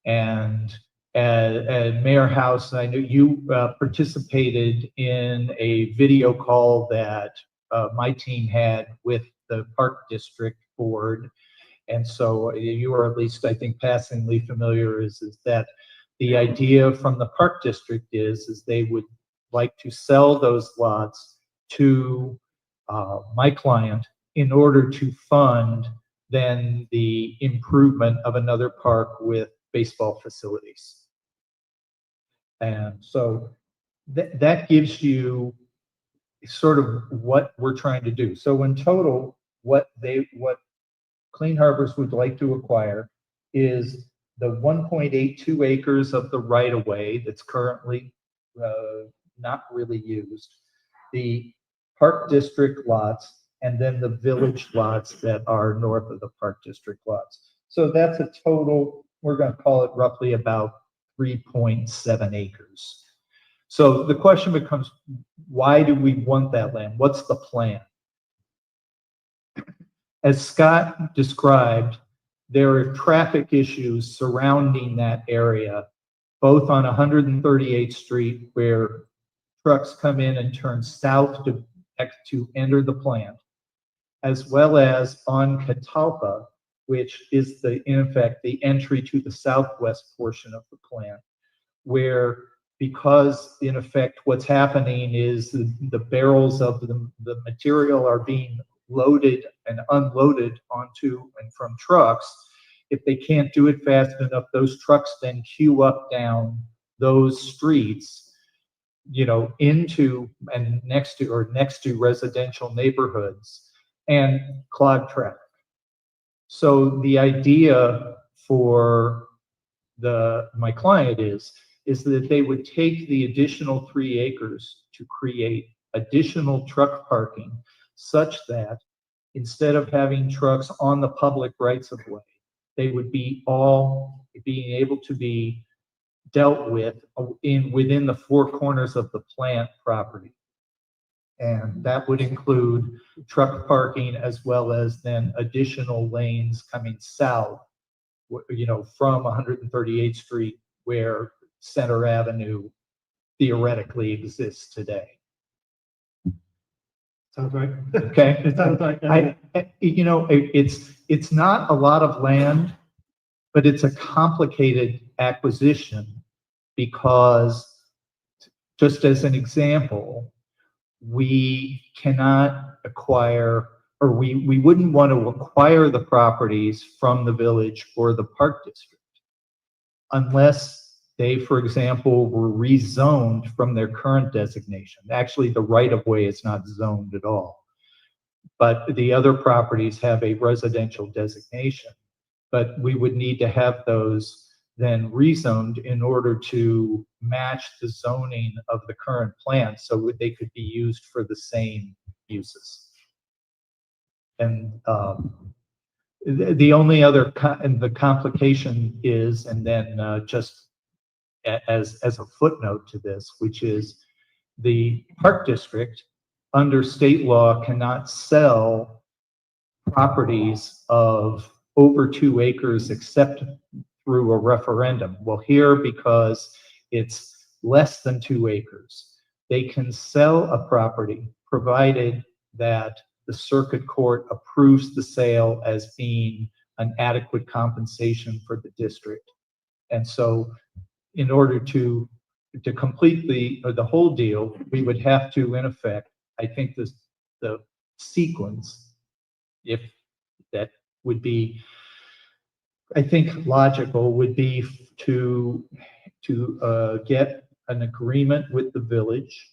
And at Mayor House, I know you participated in a video call that my team had with the Park District Board. And so you are at least, I think, passingly familiar is that the idea from the Park District is they would like to sell those lots to my client in order to fund then the improvement of another park with baseball facilities. And so that gives you sort of what we're trying to do. So in total, what Clean Harbors would like to acquire is the 1.82 acres of the right-of-way that's currently not really used, the Park District lots, and then the Village lots that are north of the Park District lots. So that's a total, we're going to call it roughly about 3.7 acres. So the question becomes, why do we want that land? What's the plan? As Scott described, there are traffic issues surrounding that area, both on 138th Street, where trucks come in and turn south to enter the plant, as well as on Catalpa, which is in effect the entry to the southwest portion of the plant, where because in effect what's happening is the barrels of the material are being loaded and unloaded onto and from trucks. if they can't do it fast enough, those trucks then queue up down those streets, you know, into and next to residential neighborhoods and clog traffic. So the idea for my client is that they would take the additional 3 acres to create additional truck parking such that instead of having trucks on the public rights of way, they would be all being able to be dealt with within the 4 corners of the plant property. And that would include truck parking as well as then additional lanes coming south, you know, from 138th Street where Center Avenue theoretically exists today. Sounds right. Okay. It sounds like. You know, it's not a lot of land, but it's a complicated acquisition because, just as an example, we cannot acquire, or we wouldn't want to acquire the properties from the village or the park district unless they, for example, were rezoned from their current designation. Actually, the right-of-way is not zoned at all, but the other properties have a residential designation. But we would need to have those then rezoned in order to match the zoning of the current plan so they could be used for the same uses. And the only other the complication is, and then just as a footnote to this, which is the park district under state law cannot sell properties of over 2 acres except through a referendum. Well, here, because it's less than 2 acres, they can sell a property provided that the circuit court approves the sale as being an adequate compensation for the district. And so in order to complete the whole deal, we would have to, in effect, I think the sequence, if that would be, I think logical, would be to get an agreement with the village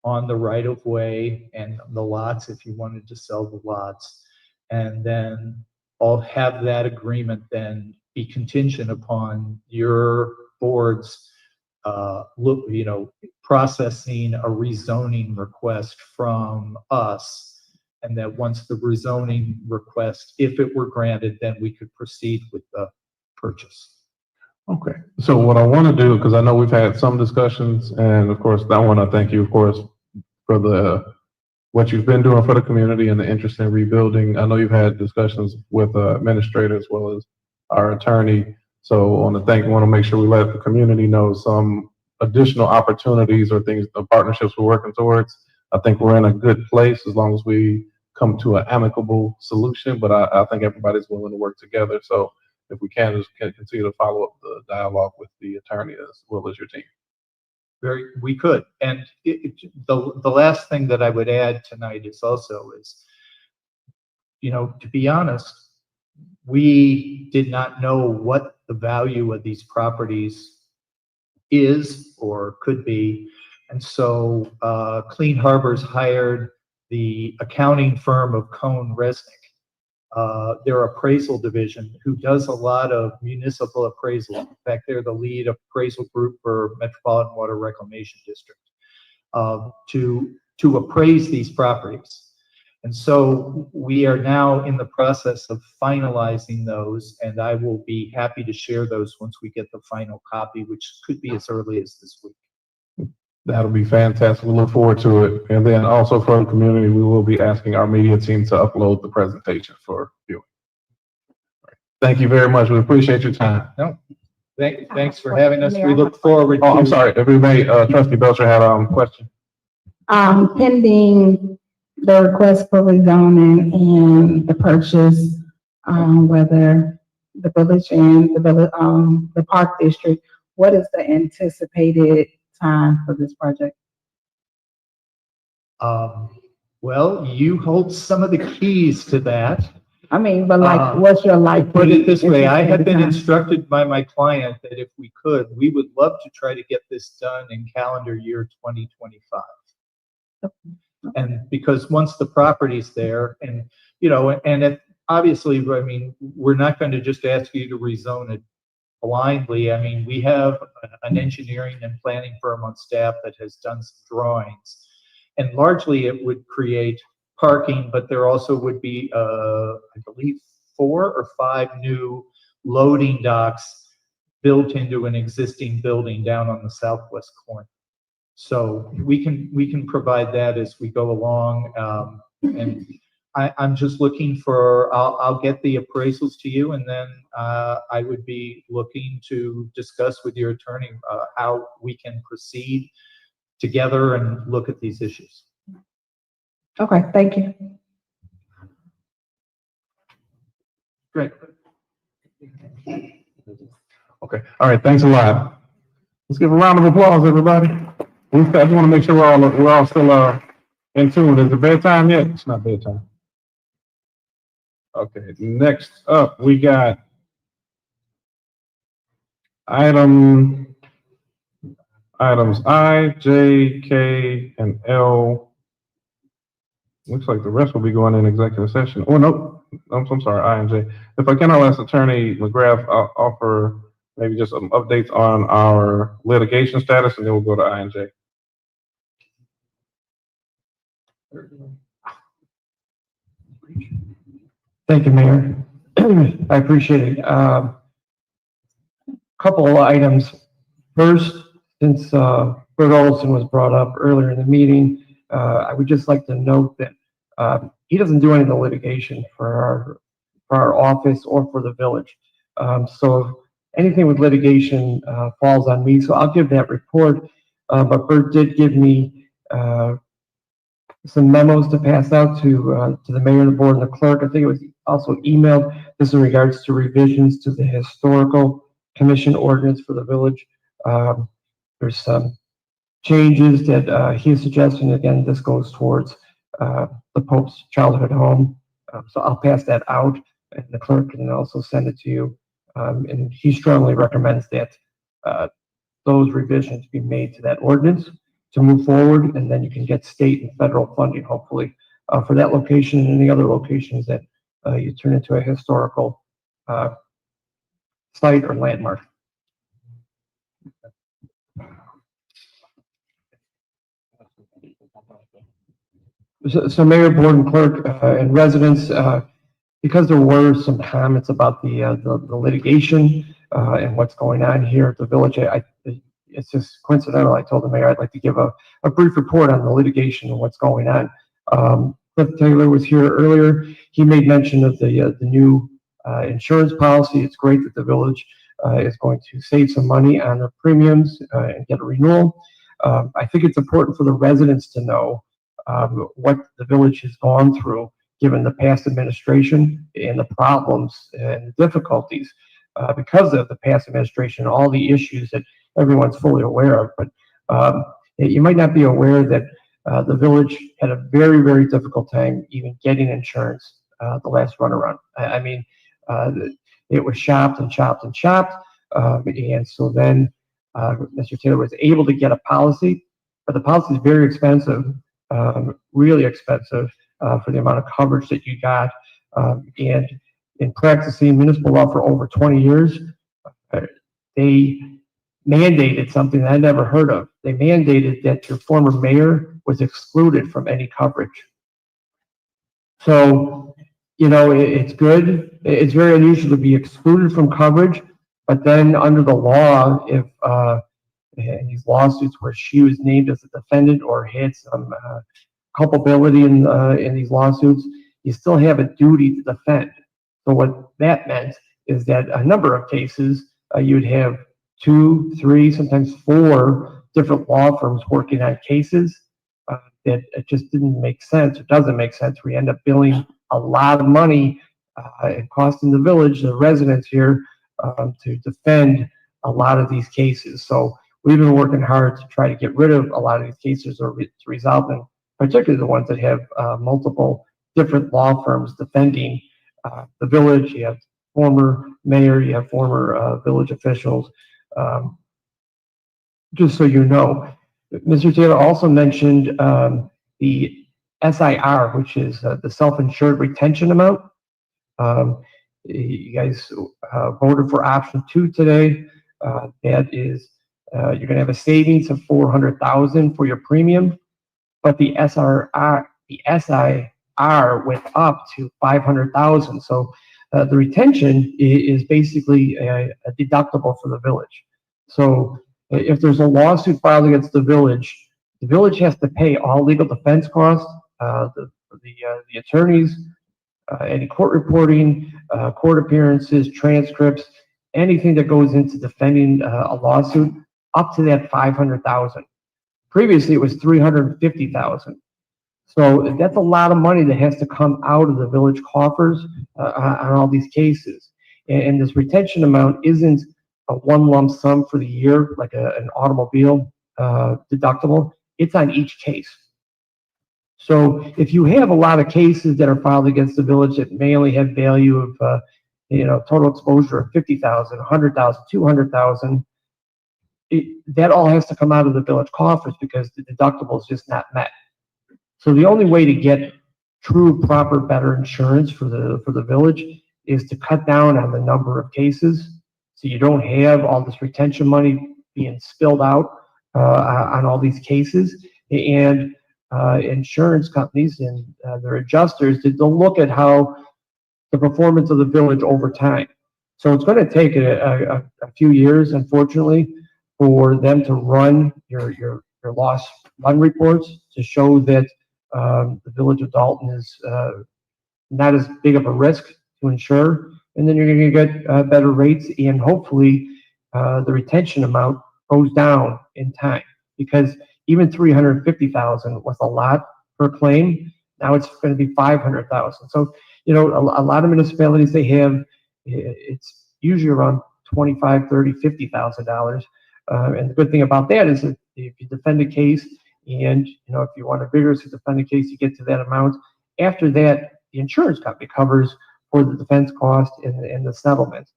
on the right-of-way and the lots, if you wanted to sell the lots, and then I'll have that agreement then be contingent upon your board's processing a rezoning request from us. And that once the rezoning request, if it were granted, then we could proceed with the purchase. Okay, so what I want to do, because I know we've had some discussions, and of course, I want to thank you, of course, for what you've been doing for the community and the interest in rebuilding. I know you've had discussions with administrator as well as our attorney. So I want to make sure we let the community know some additional opportunities or things, the partnerships we're working towards. I think we're in a good place as long as we come to an amicable solution, but I think everybody's willing to work together. So if we can, just continue to follow up the dialogue with the attorney as well as your team. We could. And the last thing that I would add tonight is, you know, to be honest, we did not know what the value of these properties is or could be. And so Clean Harbors hired the accounting firm of Cohn Resnick, their appraisal division, who does a lot of municipal appraisal. In fact, they're the lead appraisal group for Metropolitan Water Reclamation District, to appraise these properties. And so we are now in the process of finalizing those, and I will be happy to share those once we get the final copy, which could be as early as this week. That'll be fantastic. We look forward to it. And then also for the community, we will be asking our media team to upload the presentation for viewing. Thank you very much. We appreciate your time. No, thanks for having us. We look forward to. I'm sorry. If we may, Trustee Belcher had a question. Pending the request for rezoning and the purchase, whether the village and the park district, what is the anticipated time for this project? Well, you hold some of the keys to that. I mean, but like, Uh, what's your like? Put it this way, I have been time? instructed by my client that if we could, we would love to try to get this done in calendar year 2025. And because once the property's there and, you know, and it, obviously, I mean, we're not going to just ask you to rezone it blindly. I mean, we have an engineering and planning firm on staff that has done some drawings. And largely it would create parking, but there also would be, I believe, 4 or 5 new loading docks built into an existing building down on the southwest corner. So we can provide that as we go along. And I'm just looking for, I'll get the appraisals to you, and then I would be looking to discuss with your attorney how we can proceed together and look at these issues. Okay, thank you. Great. Okay, all right, thanks a lot. Let's give a round of applause, everybody. I just want to make sure we're all still in tune. Is it bedtime yet? It's not bedtime. Okay, next up, we got items I, J, K, and L. Looks like the rest will be going in executive session. Oh, no, I'm sorry, I and J. If I can, I'll ask Attorney McGrath, offer maybe just some updates on our litigation status, and then we'll go to I and J. Thank you, Mayor. I appreciate it. Couple of items. First, since Bert Olson was brought up earlier in the meeting, I would just like to note that he doesn't do any of the litigation for our office or for the village. So anything with litigation falls on me. So I'll give that report. But Bert did give me some memos to pass out to the mayor, the board, and the clerk. I think it was also emailed. This in regards to revisions to the historical commission ordinance for the village. There's some changes that he is suggesting. Again, this goes towards the Pope's childhood home. So I'll pass that out, and the clerk can also send it to you. And he strongly recommends that those revisions be made to that ordinance to move forward, and then you can get state and federal funding, hopefully, for that location and any other locations that you turn into a historical site or landmark. So Mayor, Board, and Clerk, and residents, because there were some comments about the litigation and what's going on here at the village, it's just coincidental. I told the mayor I'd like to give a brief report on the litigation and what's going on. Cliff Taylor was here earlier. He made mention of the new insurance policy. It's great that the village is going to save some money on their premiums and get a renewal. I think it's important for the residents to know what the village has gone through given the past administration and the problems and the difficulties because of the past administration, all the issues that everyone's fully aware of. But you might not be aware that the village had a very, very difficult time even getting insurance the last runaround. I mean, it was shopped and shopped and shopped. And so then Mr. Taylor was able to get a policy, but the policy is very expensive, really expensive for the amount of coverage that you got. And in practicing municipal law for over 20 years, they mandated something that I never heard of. They mandated that your former mayor was excluded from any coverage. So, you know, it's good. It's very unusual to be excluded from coverage, but then under the law, if in these lawsuits where she was named as a defendant or had some culpability in these lawsuits, you still have a duty to defend. So what that meant is that a number of cases, you'd have 2, 3, sometimes 4 different law firms working on cases that it just didn't make sense. It doesn't make sense. We end up billing a lot of money and costing the village, the residents here, to defend a lot of these cases. So we've been working hard to try to get rid of a lot of these cases or to resolve them, particularly the ones that have multiple different law firms defending the village, you have former mayor, you have former village officials. Just so you know, Mr. Taylor also mentioned the SIR, which is the self-insured retention amount. You guys voted for option 2 today. That is, you're going to have a savings of $400,000 for your premium, but the SIR went up to $500,000. So the retention is basically a deductible for the village. So if there's a lawsuit filed against the village has to pay all legal defense costs, the attorneys, any court reporting, court appearances, transcripts, anything that goes into defending a lawsuit, up to that $500,000. Previously, it was $350,000. So that's a lot of money that has to come out of the village coffers on all these cases. And this retention amount isn't a one lump sum for the year, like an automobile deductible. It's on each case. So if you have a lot of cases that are filed against the village that may only have value of, total exposure of $50,000, $100,000, $200,000, that all has to come out of the village coffers because the deductible is just not met. So the only way to get true, proper, better insurance for the village is to cut down on the number of cases, so you don't have all this retention money being spilled out on all these cases. And insurance companies and their adjusters, they'll look at how the performance of the village over time. So it's going to take a few years, unfortunately, for them to run your loss run reports to show that the Village of Dolton is not as big of a risk to insure, and then you're going to get better rates, and hopefully the retention amount goes down in time, because even $350,000 was a lot per claim. Now it's going to be $500,000. So, a lot of municipalities, they have, it's usually around $25,000, $30,000, $50,000. And the good thing about that is that if you defend a case, and if you want to vigorously defend a case, you get to that amount. After that, the insurance company covers for the defense cost and the settlement.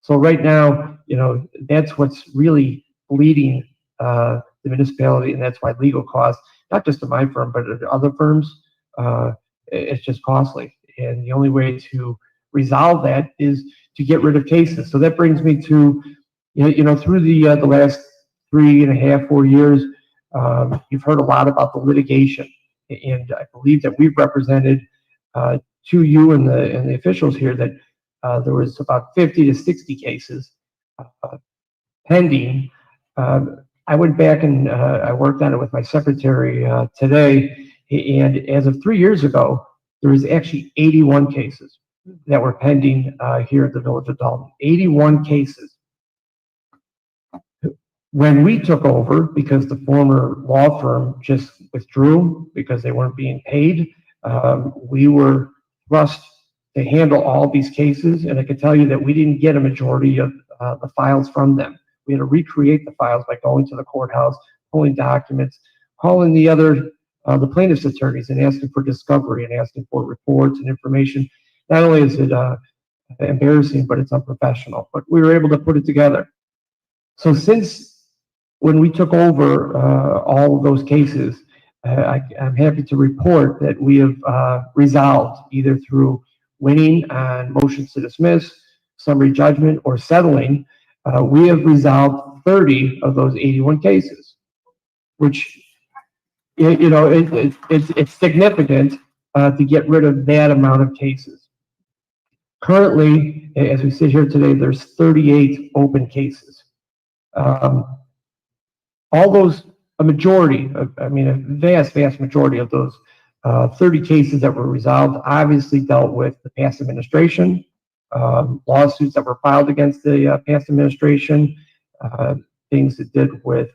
So right now, that's what's really bleeding the municipality, and that's why legal costs, not just to my firm, but at other firms, it's just costly. And the only way to resolve that is to get rid of cases. So that brings me to, through the last 3.5, 4 years, you've heard a lot about the litigation, and I believe that we've represented to you and the officials here that there was about 50 to 60 cases pending. I went back and I worked on it with my secretary today, and as of 3 years ago, there was actually 81 cases that were pending here at the Village of Dolton. 81 cases. When we took over, because the former law firm just withdrew because they weren't being paid, we were thrust to handle all these cases, and I can tell you that we didn't get a majority of the files from them. We had to recreate the files by going to the courthouse, pulling documents, calling the plaintiff's attorneys and asking for discovery and asking for reports and information. Not only is it embarrassing, but it's unprofessional. But we were able to put it together. So since when we took over all of those cases, I'm happy to report that we have resolved, either through winning on motions to dismiss, summary judgment, or settling. We have resolved 30 of those 81 cases, which, it's significant to get rid of that amount of cases. Currently, as we sit here today, there's 38 open cases. All those, a vast majority of those 30 cases that were resolved obviously dealt with the past administration, lawsuits that were filed against the past administration, things that did with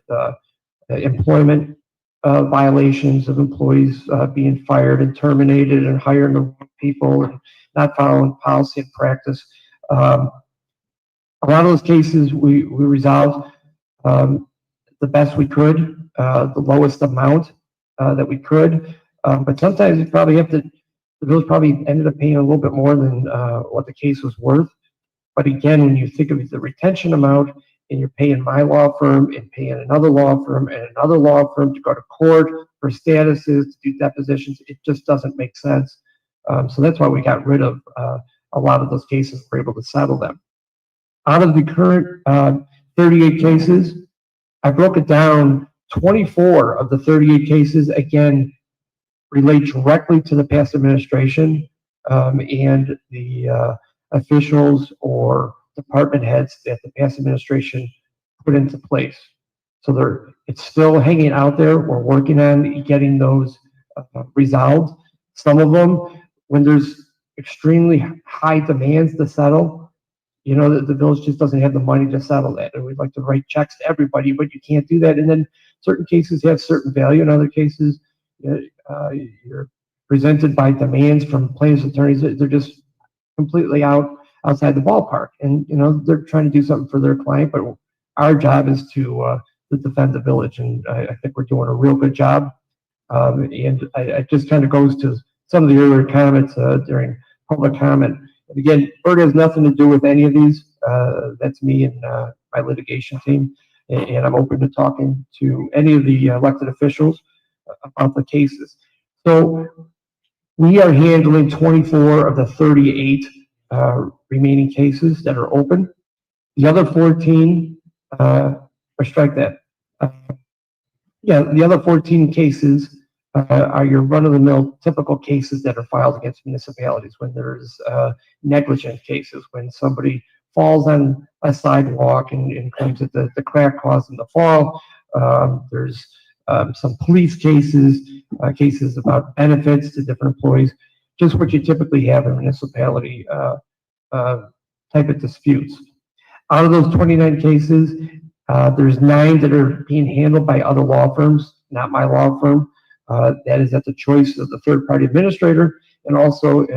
employment violations of employees being fired and terminated and hiring the wrong people and not following policy and practice. A lot of those cases we resolved the best we could, the lowest amount that we could. But sometimes you probably have to the village probably ended up paying a little bit more than what the case was worth. But again, when you think of the retention amount, and you're paying my law firm and paying another law firm and another law firm to go to court for statuses, to do depositions, it just doesn't make sense. So that's why we got rid of a lot of those cases. We're able to settle them. Out of the current 38 cases, I broke it down. 24 of the 38 cases, again, relate directly to the past administration and the officials or department heads that the past administration put into place. So it's still hanging out there. We're working on getting those resolved. Some of them, when there's extremely high demands to settle, you know, the village just doesn't have the money to settle that. And we'd like to write checks to everybody, but you can't do that. And then certain cases have certain value. In other cases, you're presented by demands from plaintiffs' attorneys. They're just completely outside the ballpark, and you know they're trying to do something for their client, but our job is to defend the village, and I think we're doing a real good job. And it just kind of goes to some of the earlier comments during public comment. And again, Bert has nothing to do with any of these. That's me and my litigation team, and I'm open to talking to any of the elected officials about the cases. So we are handling 24 of the 38 remaining cases that are open. The other 14, or strike that. The other 14 cases are your run-of-the-mill typical cases that are filed against municipalities when there's negligent cases, when somebody falls on a sidewalk and claims that the crack caused them to fall. There's some police cases, cases about benefits to different employees, just what you typically have in municipality type of disputes. Out of those 29 cases, there's 9 that are being handled by other law firms, not my law firm. That is at the choice of the third-party administrator, and also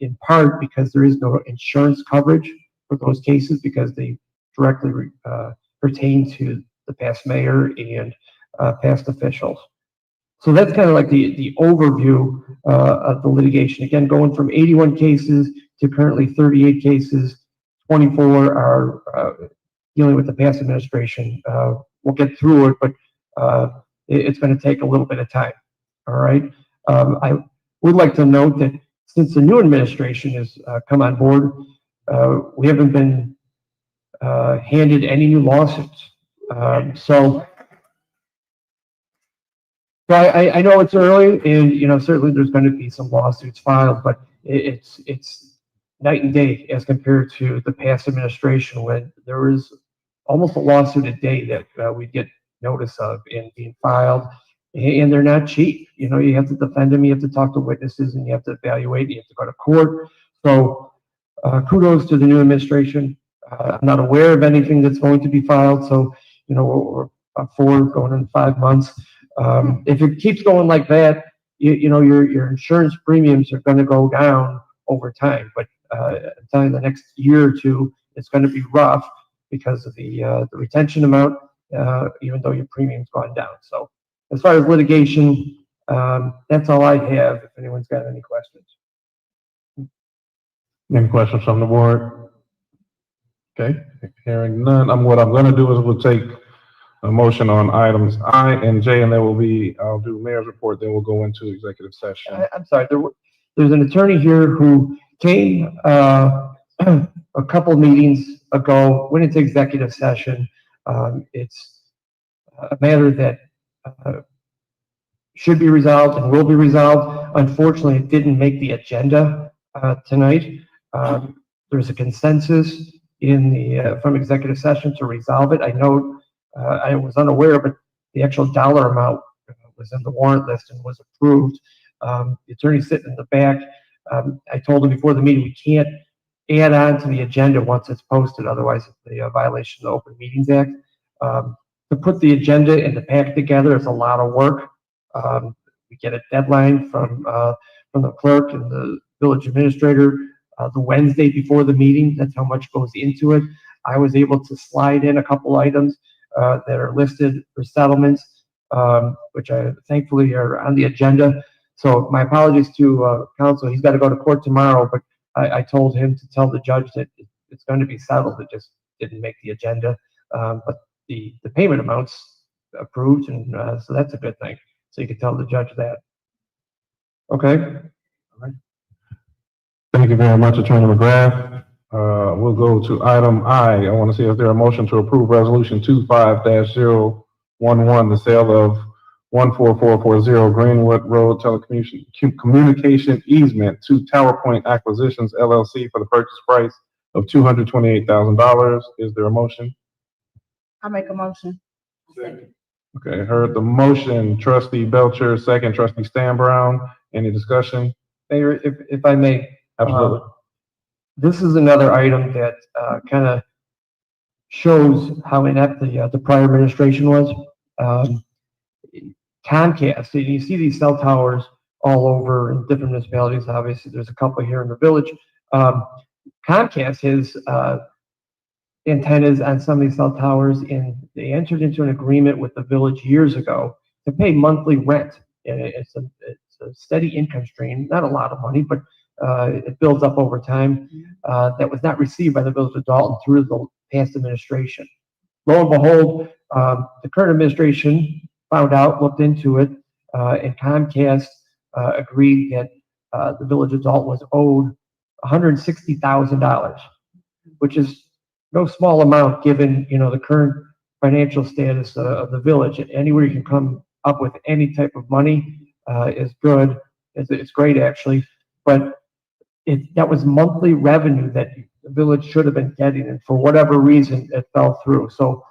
in part because there is no insurance coverage for those cases because they directly pertain to the past mayor and past officials. So that's kind of like the overview of the litigation. Again, going from 81 cases to currently 38 cases, 24 are dealing with the past administration. We'll get through it, but it's going to take a little bit of time. All right. I would like to note that since the new administration has come on board, we haven't been handed any new lawsuits. So I know it's early, and you know certainly there's going to be some lawsuits filed, but it's night and day as compared to the past administration when there was almost a lawsuit a day that we get notice of and being filed, and they're not cheap. You know, you have to defend them, you have to talk to witnesses, and you have to evaluate, you have to go to court. So kudos to the new administration. I'm not aware of anything that's going to be filed, so you know we're about 4 going in 5 months. If it keeps going like that, you know your insurance premiums are going to go down over time. But I'm telling you, the next year or two, it's going to be rough because of the retention amount, even though your premium's gone down. So as far as litigation, that's all I have. If anyone's got any questions. Any questions from the board? Okay, hearing none. What I'm going to do is we'll take a motion on items I and J, and then I'll do mayor's report, then we'll go into executive session. I'm sorry, there's an attorney here who came a couple meetings ago, went into executive session. It's a matter that should be resolved and will be resolved. Unfortunately, it didn't make the agenda tonight. There's a consensus from executive session to resolve it. I know I was unaware, but the actual dollar amount was in the warrant list and was approved. The attorney sitting in the back, I told him before the meeting, we can't add on to the agenda once it's posted, otherwise it's a violation of the Open Meetings Act. To put the agenda and the pack together is a lot of work. We get a deadline from the clerk and the village administrator the Wednesday before the meeting. That's how much goes into it. I was able to slide in a couple items that are listed for settlements, which thankfully are on the agenda. So my apologies to counsel. He's got to go to court tomorrow, but I told him to tell the judge that it's going to be settled. It just didn't make the agenda. But the payment amounts approved, and so that's a good thing. So you can tell the judge that. Okay. Thank you very much, Attorney McGrath. We'll go to item I. I want to see if there a motion to approve resolution 25-011, the sale of 14440 Greenwood Road telecommunication easement to Tower Point Acquisitions LLC for the purchase price of $228,000. Is there a motion? I make a motion. Okay, heard the motion. Trustee Belcher, second. Trustee Stan Brown. Any discussion? Mayor, if I may. Absolutely. This is another item that kind of shows how inept the prior administration was. Comcast, you see these cell towers all over in different municipalities. Obviously, there's a couple here in the village. Comcast has antennas on some of these cell towers, and they entered into an agreement with the village years ago to pay monthly rent. And it's a steady income stream, not a lot of money, but it builds up over time. That was not received by the Village of Dolton through the past administration. Lo and behold, the current administration found out, looked into it, and Comcast agreed that the Village of Dolton was owed $160,000, which is no small amount given, the current financial status of the village. Anywhere you can come up with any type of money is good. It's great, actually. But that was monthly revenue that the village should have been getting, and for whatever reason, it fell through. So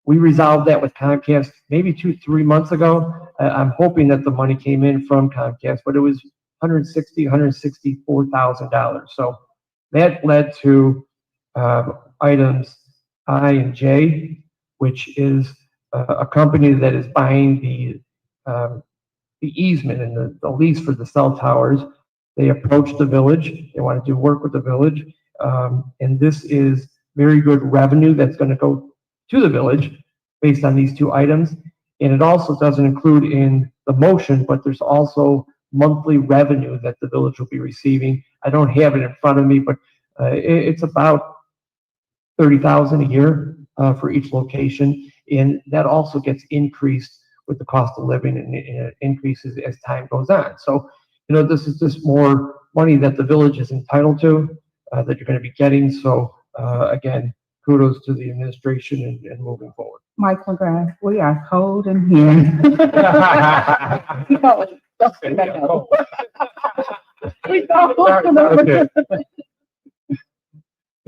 we resolved that with Comcast maybe 2-3 months ago. I'm hoping that the money came in from Comcast, but it was $164,000. So that led to items I and J, which is a company that is buying the easement and the lease for the cell towers. They approached the village. They want to do work with the village. And this is very good revenue that's going to go to the village based on these two items. And it also doesn't include in the motion, but there's also monthly revenue that the village will be receiving. I don't have it in front of me, but it's about $30,000 a year for each location. And that also gets increased with the cost of living, and it increases as time goes on. So, this is just more money that the village is entitled to, that you're going to be getting. So, again, kudos to the administration and moving forward. Mike McGrath, we are cold in here.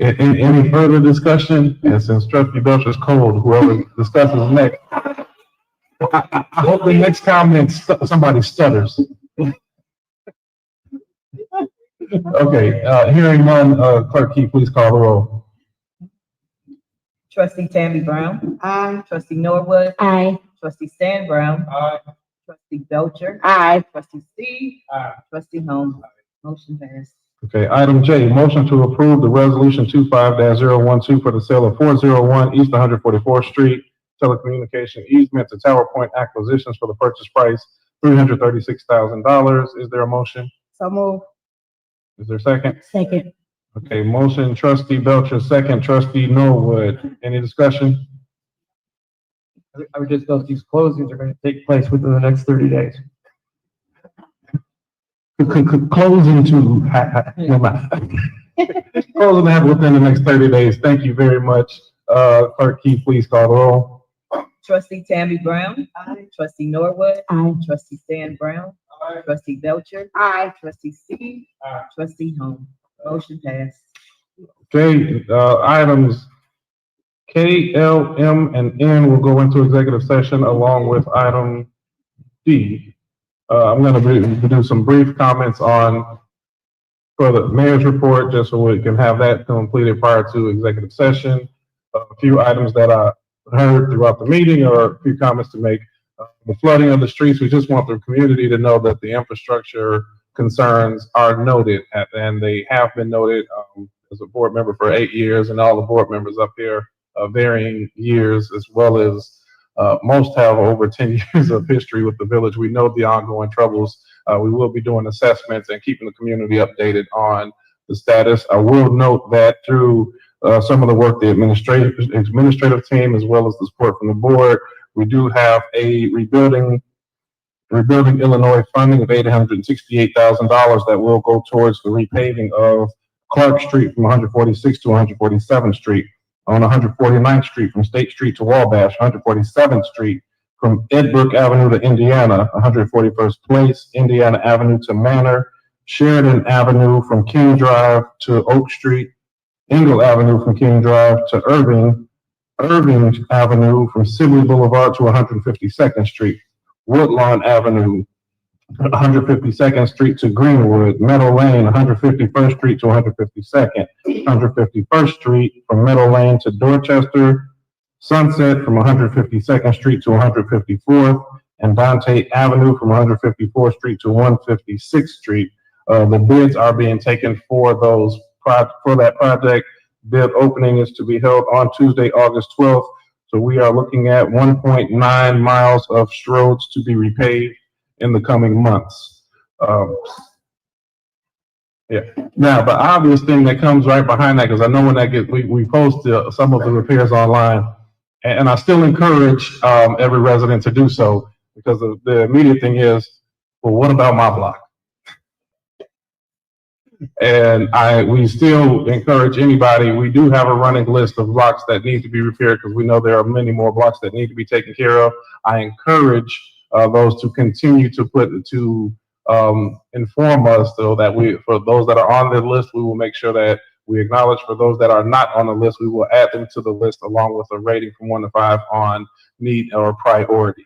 Okay. Any further discussion? And since Trustee Belcher's cold, whoever discusses next, I hope the next comment somebody stutters. Okay, hearing none, Clerk Key, please call the roll. Trustee Tammy Brown. Aye. Trustee Norwood. Aye. Trustee Stan Brown. Aye. Trustee Belcher. Aye. Trustee Steve. Aye. Trustee Holmes. Motion passed. Okay, item J, motion to approve the resolution 25-012 for the sale of 401 East 144th Street telecommunication easement to Tower Point Acquisitions for the purchase price $336,000. Is there a motion? So move. Is there a second? Second. Okay, motion Trustee Belcher, second Trustee Norwood. Any discussion? I would just note these closings are going to take place within the next 30 days. Closing to closing that within the next 30 days. Thank you very much. Clerk Key, please call the roll. Trustee Tammy Brown. Aye. Trustee Norwood. Aye. Trustee Stan Brown. Aye. Trustee Belcher. Aye. Trustee Steve. Aye. Trustee Holmes. Motion passed. Okay, items K, L, M, and N will go into executive session along with item D. I'm going to do some brief comments for the mayor's report, just so we can have that completed prior to executive session. A few items that I heard throughout the meeting, or a few comments to make. The flooding of the streets, we just want the community to know that the infrastructure concerns are noted, and they have been noted. As a board member for 8 years, and all the board members up here varying years, as well as most have over 10 years of history with the village. We know the ongoing troubles We will be doing assessments and keeping the community updated on the status. I will note that through some of the work the administrative team, as well as the support from the board, we do have a rebuilding Illinois funding of $868,000 that will go towards the repaving of Clark Street from 146th to 147th Street, on 149th Street from State Street to Wabash, 147th Street from Edbrook Avenue to Indiana, 141st Place, Indiana Avenue to Manor, Sheridan Avenue from King Drive to Oak Street, Engle Avenue from King Drive to Irving Avenue from Sibley Boulevard to 152nd Street, Woodlawn Avenue, 152nd Street to Greenwood, Meadow Lane, 151st Street to 152nd, 151st Street from Meadow Lane to Dorchester, Sunset from 152nd Street to 154th, and Dante Avenue from 154th Street to 156th Street. The bids are being taken for that project. Bid opening is to be held on Tuesday, August 12th. So we are looking at 1.9 miles of roads to be repaved in the coming months. Now, the obvious thing that comes right behind that, because I know when we post some of the repairs online, and I still encourage every resident to do so, because the immediate thing is, well, what about my block? And we still encourage anybody. We do have a running list of blocks that need to be repaired, because we know there are many more blocks that need to be taken care of. I encourage those to continue to inform us, so that for those that are on the list, we will make sure that we acknowledge. For those that are not on the list, we will add them to the list along with a rating from 1 to 5 on need or priority.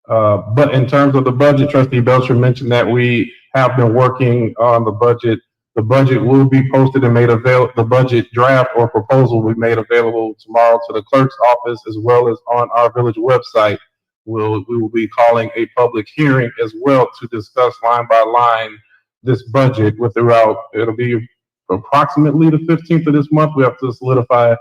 But in terms of the budget, Trustee Belcher mentioned that we have been working on the budget. The budget will be posted and made available. The budget draft or proposal will be made available tomorrow to the clerk's office, as well as on our village website. We will be calling a public hearing as well to discuss line by line this budget it'll be approximately the 15th of this month. We have to solidify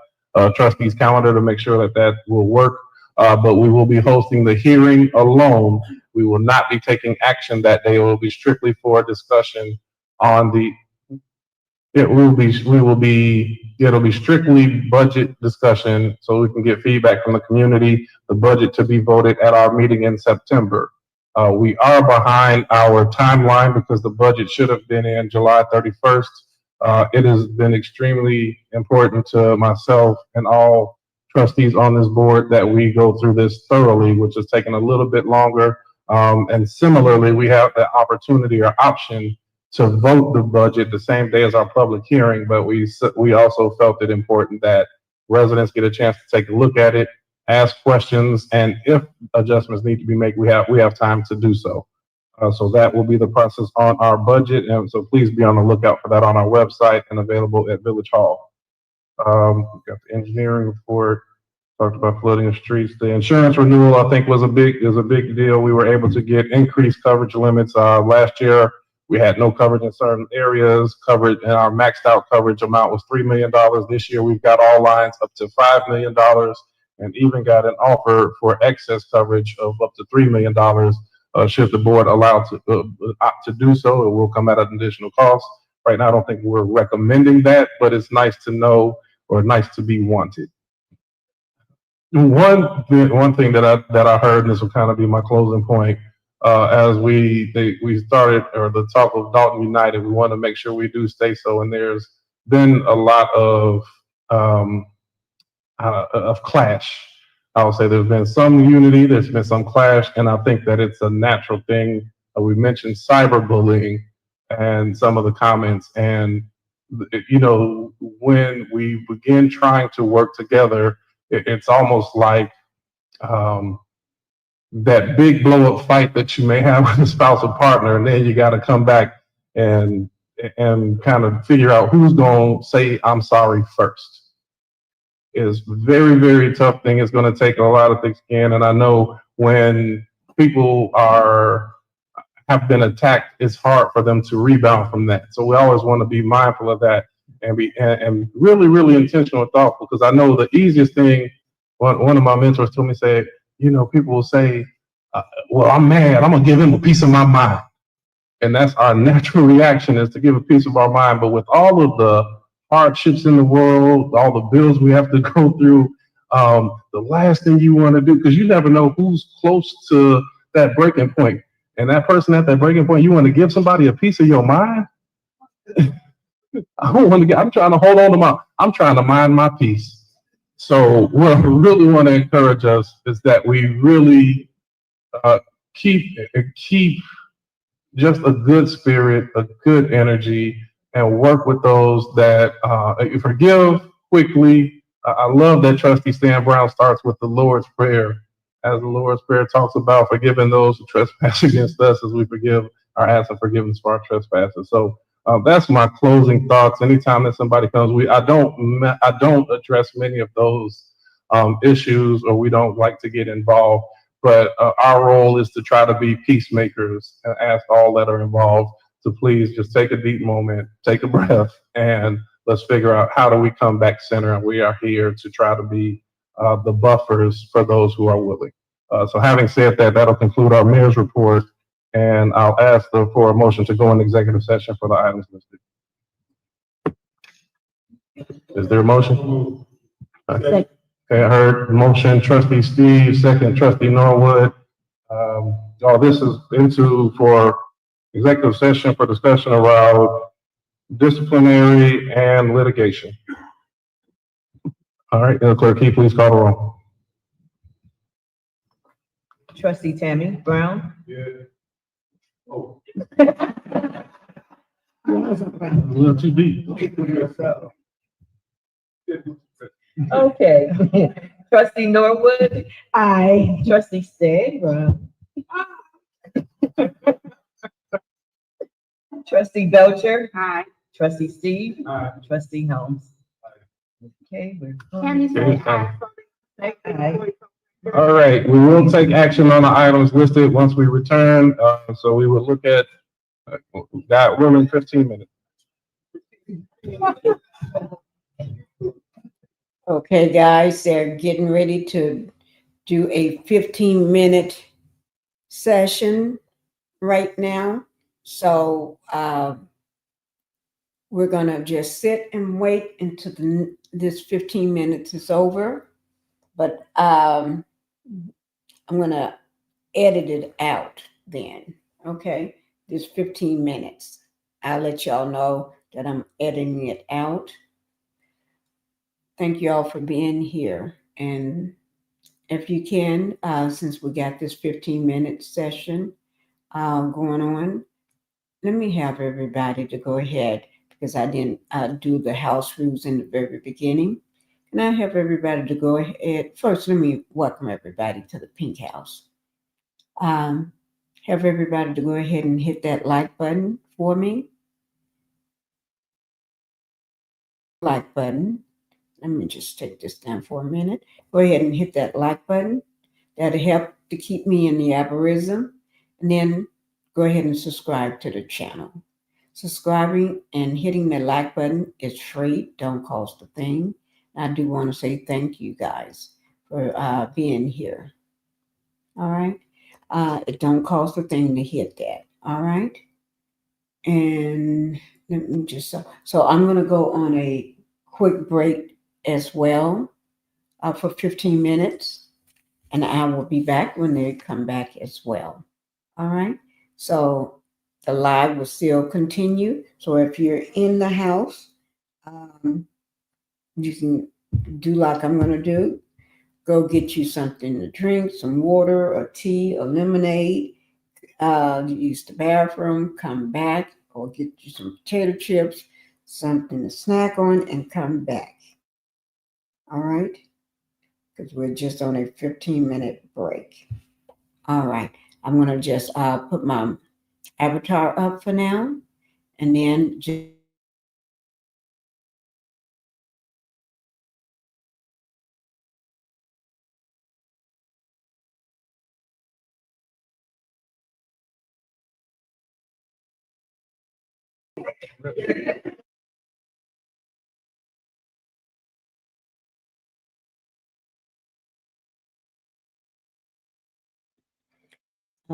trustees' calendar to make sure that will work. But we will be hosting the hearing alone. We will not be taking action that day. It will be strictly for discussion on it'll be strictly budget discussion, so we can get feedback from the community, the budget to be voted at our meeting in September. We are behind our timeline because the budget should have been in July 31st. It has been extremely important to myself and all trustees on this board that we go through this thoroughly, which has taken a little bit longer. And similarly, we have the opportunity or option to vote the budget the same day as our public hearing, but we also felt it important that residents get a chance to take a look at it, ask questions, and if adjustments need to be made, we have time to do so. So that will be the process on our budget, and so please be on the lookout for that on our website and available at Village Hall. We've got the engineering report, talked about flooding of streets. The insurance renewal, I think, was a big deal. We were able to get increased coverage limits. Last year, we had no coverage in certain areas. Coverage, and our maxed out coverage amount was $3 million. This year, we've got all lines up to $5 million, and even got an offer for excess coverage of up to $3 million. Should the board allow opt to do so, it will come at an additional cost. Right now, I don't think we're recommending that, but it's nice to know, or nice to be wanted. One thing that I heard, and this will kind of be my closing point, as we started, or the talk of Dolton United, we want to make sure we do stay so. And there's been a lot of clash. I would say there's been some unity, there's been some clash, and I think that it's a natural thing. We mentioned cyberbullying and some of the comments, and when we begin trying to work together, it's almost like that big blow up fight that you may have with a spousal partner, and then you got to come back and kind of figure out who's going to say I'm sorry first. It's very, very tough thing. It's going to take a lot of thick skin, and I know when people have been attacked, it's hard for them to rebound from that. So we always want to be mindful of that and be really, really intentional and thoughtful, because I know the easiest thing, one of my mentors told me, say, people will say, well, I'm mad, I'm gonna give him a piece of my mind. And that's our natural reaction, is to give a piece of our mind. But with all of the hardships in the world, all the bills we have to go through, the last thing you want to do, because you never know who's close to that breaking point. And that person at that breaking point, you want to give somebody a piece of your mind? I don't want to get, I'm trying to hold on to I'm trying to mind my peace. So what I really want to encourage us is that we really keep just a good spirit, a good energy, and work with those that forgive quickly. I love that Trustee Stan Brown starts with the Lord's Prayer, as the Lord's Prayer talks about forgiving those who trespass against us as we forgive or ask for forgiveness for our trespasses. So that's my closing thoughts. Anytime that somebody comes, I don't address many of those issues, or we don't like to get involved. But our role is to try to be peacemakers and ask all that are involved to please just take a deep moment, take a breath, and let's figure out how do we come back center. And we are here to try to be the buffers for those who are willing. So having said that, that'll conclude our mayor's report. And I'll ask for a motion to go in executive session for the items listed. Is there a motion? Okay, I heard motion, Trustee Steve, second, Trustee Norwood. This is for executive session for discussion around disciplinary and litigation. All right, clerk, can you please call the roll? Trustee Tammy Brown. Yeah. Oh. A little too deep. Okay. Trustee Norwood. Aye. Trustee Stan Brown. Trustee Belcher. Aye. Trustee Steve. Aye. Trustee Helms. Okay, we're All right, we will take action on the items listed once we return. So we will look at, that room in 15 minutes. Okay, guys, they're getting ready to do a 15-minute session right now. So we're going to just sit and wait until this 15 minutes is over. But I'm going to edit it out then, okay? This 15 minutes. I'll let y'all know that I'm editing it out. Thank you all for being here. And if you can, since we got this 15-minute session going on, let me have everybody to go ahead, because I didn't do the house rules in the very beginning. And I have everybody to go ahead. First, let me welcome everybody to the Pink House. Have everybody to go ahead and hit that like button for me. Like button. Let me just take this down for a minute. Go ahead and hit that like button. That'll help to keep me in the algorithm. And then go ahead and subscribe to the channel. Subscribing and hitting the like button is free. Don't cost a thing. I do want to say thank you guys for being here. All right. It don't cost a thing to hit that. All right. And let me just, so I'm going to go on a quick break as well for 15 minutes. And I will be back when they come back as well. All right. So the live will still continue. So if you're in the house, you can do like I'm going to do. Go get you something to drink, some water or tea or lemonade. Use the bathroom, come back, or get you some potato chips, something to snack on, and come back. All right? Because we're just on a 15-minute break. All right. I'm going to just put my avatar up for now, and then just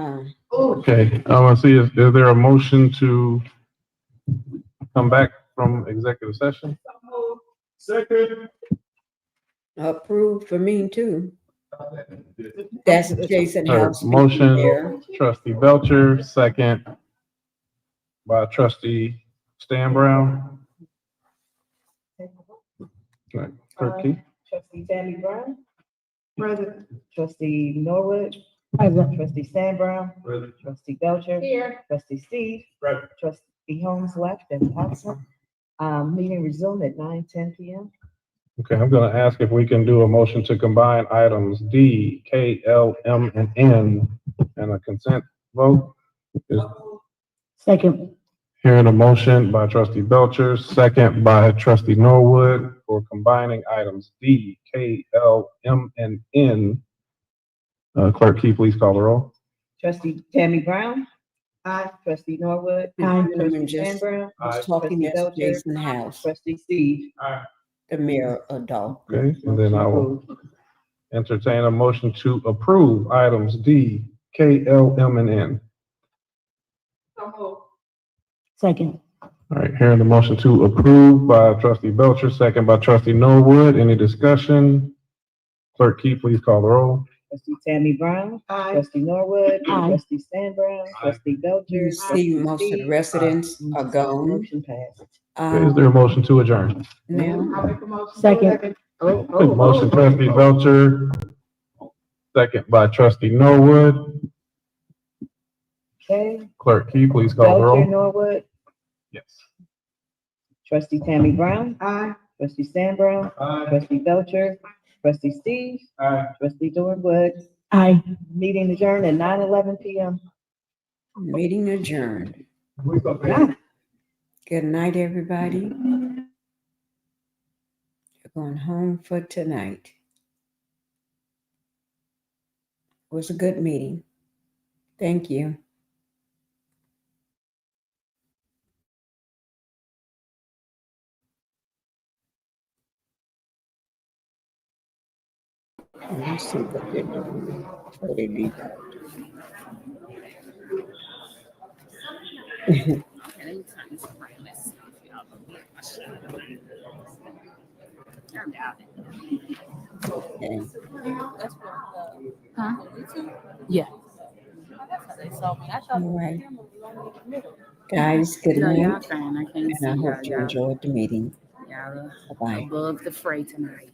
Okay, I want to see, is there a motion to come back from executive session? Second. Approved for me too. That's Jason All right, House speaking there. motion, trustee Belcher, second by trustee Stan Brown. All right, clerk Key. Trustee Tammy Brown. Present. Trustee Norwood. Present. Trustee Stan Brown. Present. Trustee Belcher. Here. Trustee Steve. Present. Trustee Holmes left and absent. Meeting resumed at 9:10 p.m. Okay, I'm gonna ask if we can do a motion to combine items D, K, L, M, and N in a consent vote. Is Second. hearing a motion by trustee Belcher, second by trustee Norwood for combining items D, K, L, M, and N. Clerk Key, please call the roll. Trustee Tammy Brown. Aye. Trustee Norwood. Aye. Trustee Just- Stan Brown. Aye. Talking Trustee as Belcher. Jason House, Trustee Steve. Aye. the mayor adult. Okay, and then I will entertain a motion to approve items D, K, L, M, and N. Second. All right, hearing the motion to approve by trustee Belcher, second by trustee Norwood. Any discussion? Clerk Key, please call the roll. Trustee Tammy Brown. Aye. Trustee Norwood. Aye. Trustee Stan Brown. Trustee Belcher. You see, Trustee most of the Steve. residents are gone. Motion passed. Okay, is there a motion to adjourn? Now, Second. Motion trustee Belcher, second by trustee Norwood. Okay. Clerk Key, please call the Belcher, roll. Norwood. Yes. Trustee Tammy Brown. Aye. Trustee Stan Brown. Aye. Trustee Belcher. Trustee Steve. Aye. Trustee Norwood. Aye. Meeting adjourned at 9:11 p.m. meeting adjourned. Good night, everybody. You're going home for tonight. It was a good meeting. Thank you. Let's see what they're doing. What they do. Okay. Huh? Yeah. All right. Guys, good No, y'all night. fine. I can't And I see hope you y'all. enjoyed the meeting. Y'all Bye-bye. above the fray tonight.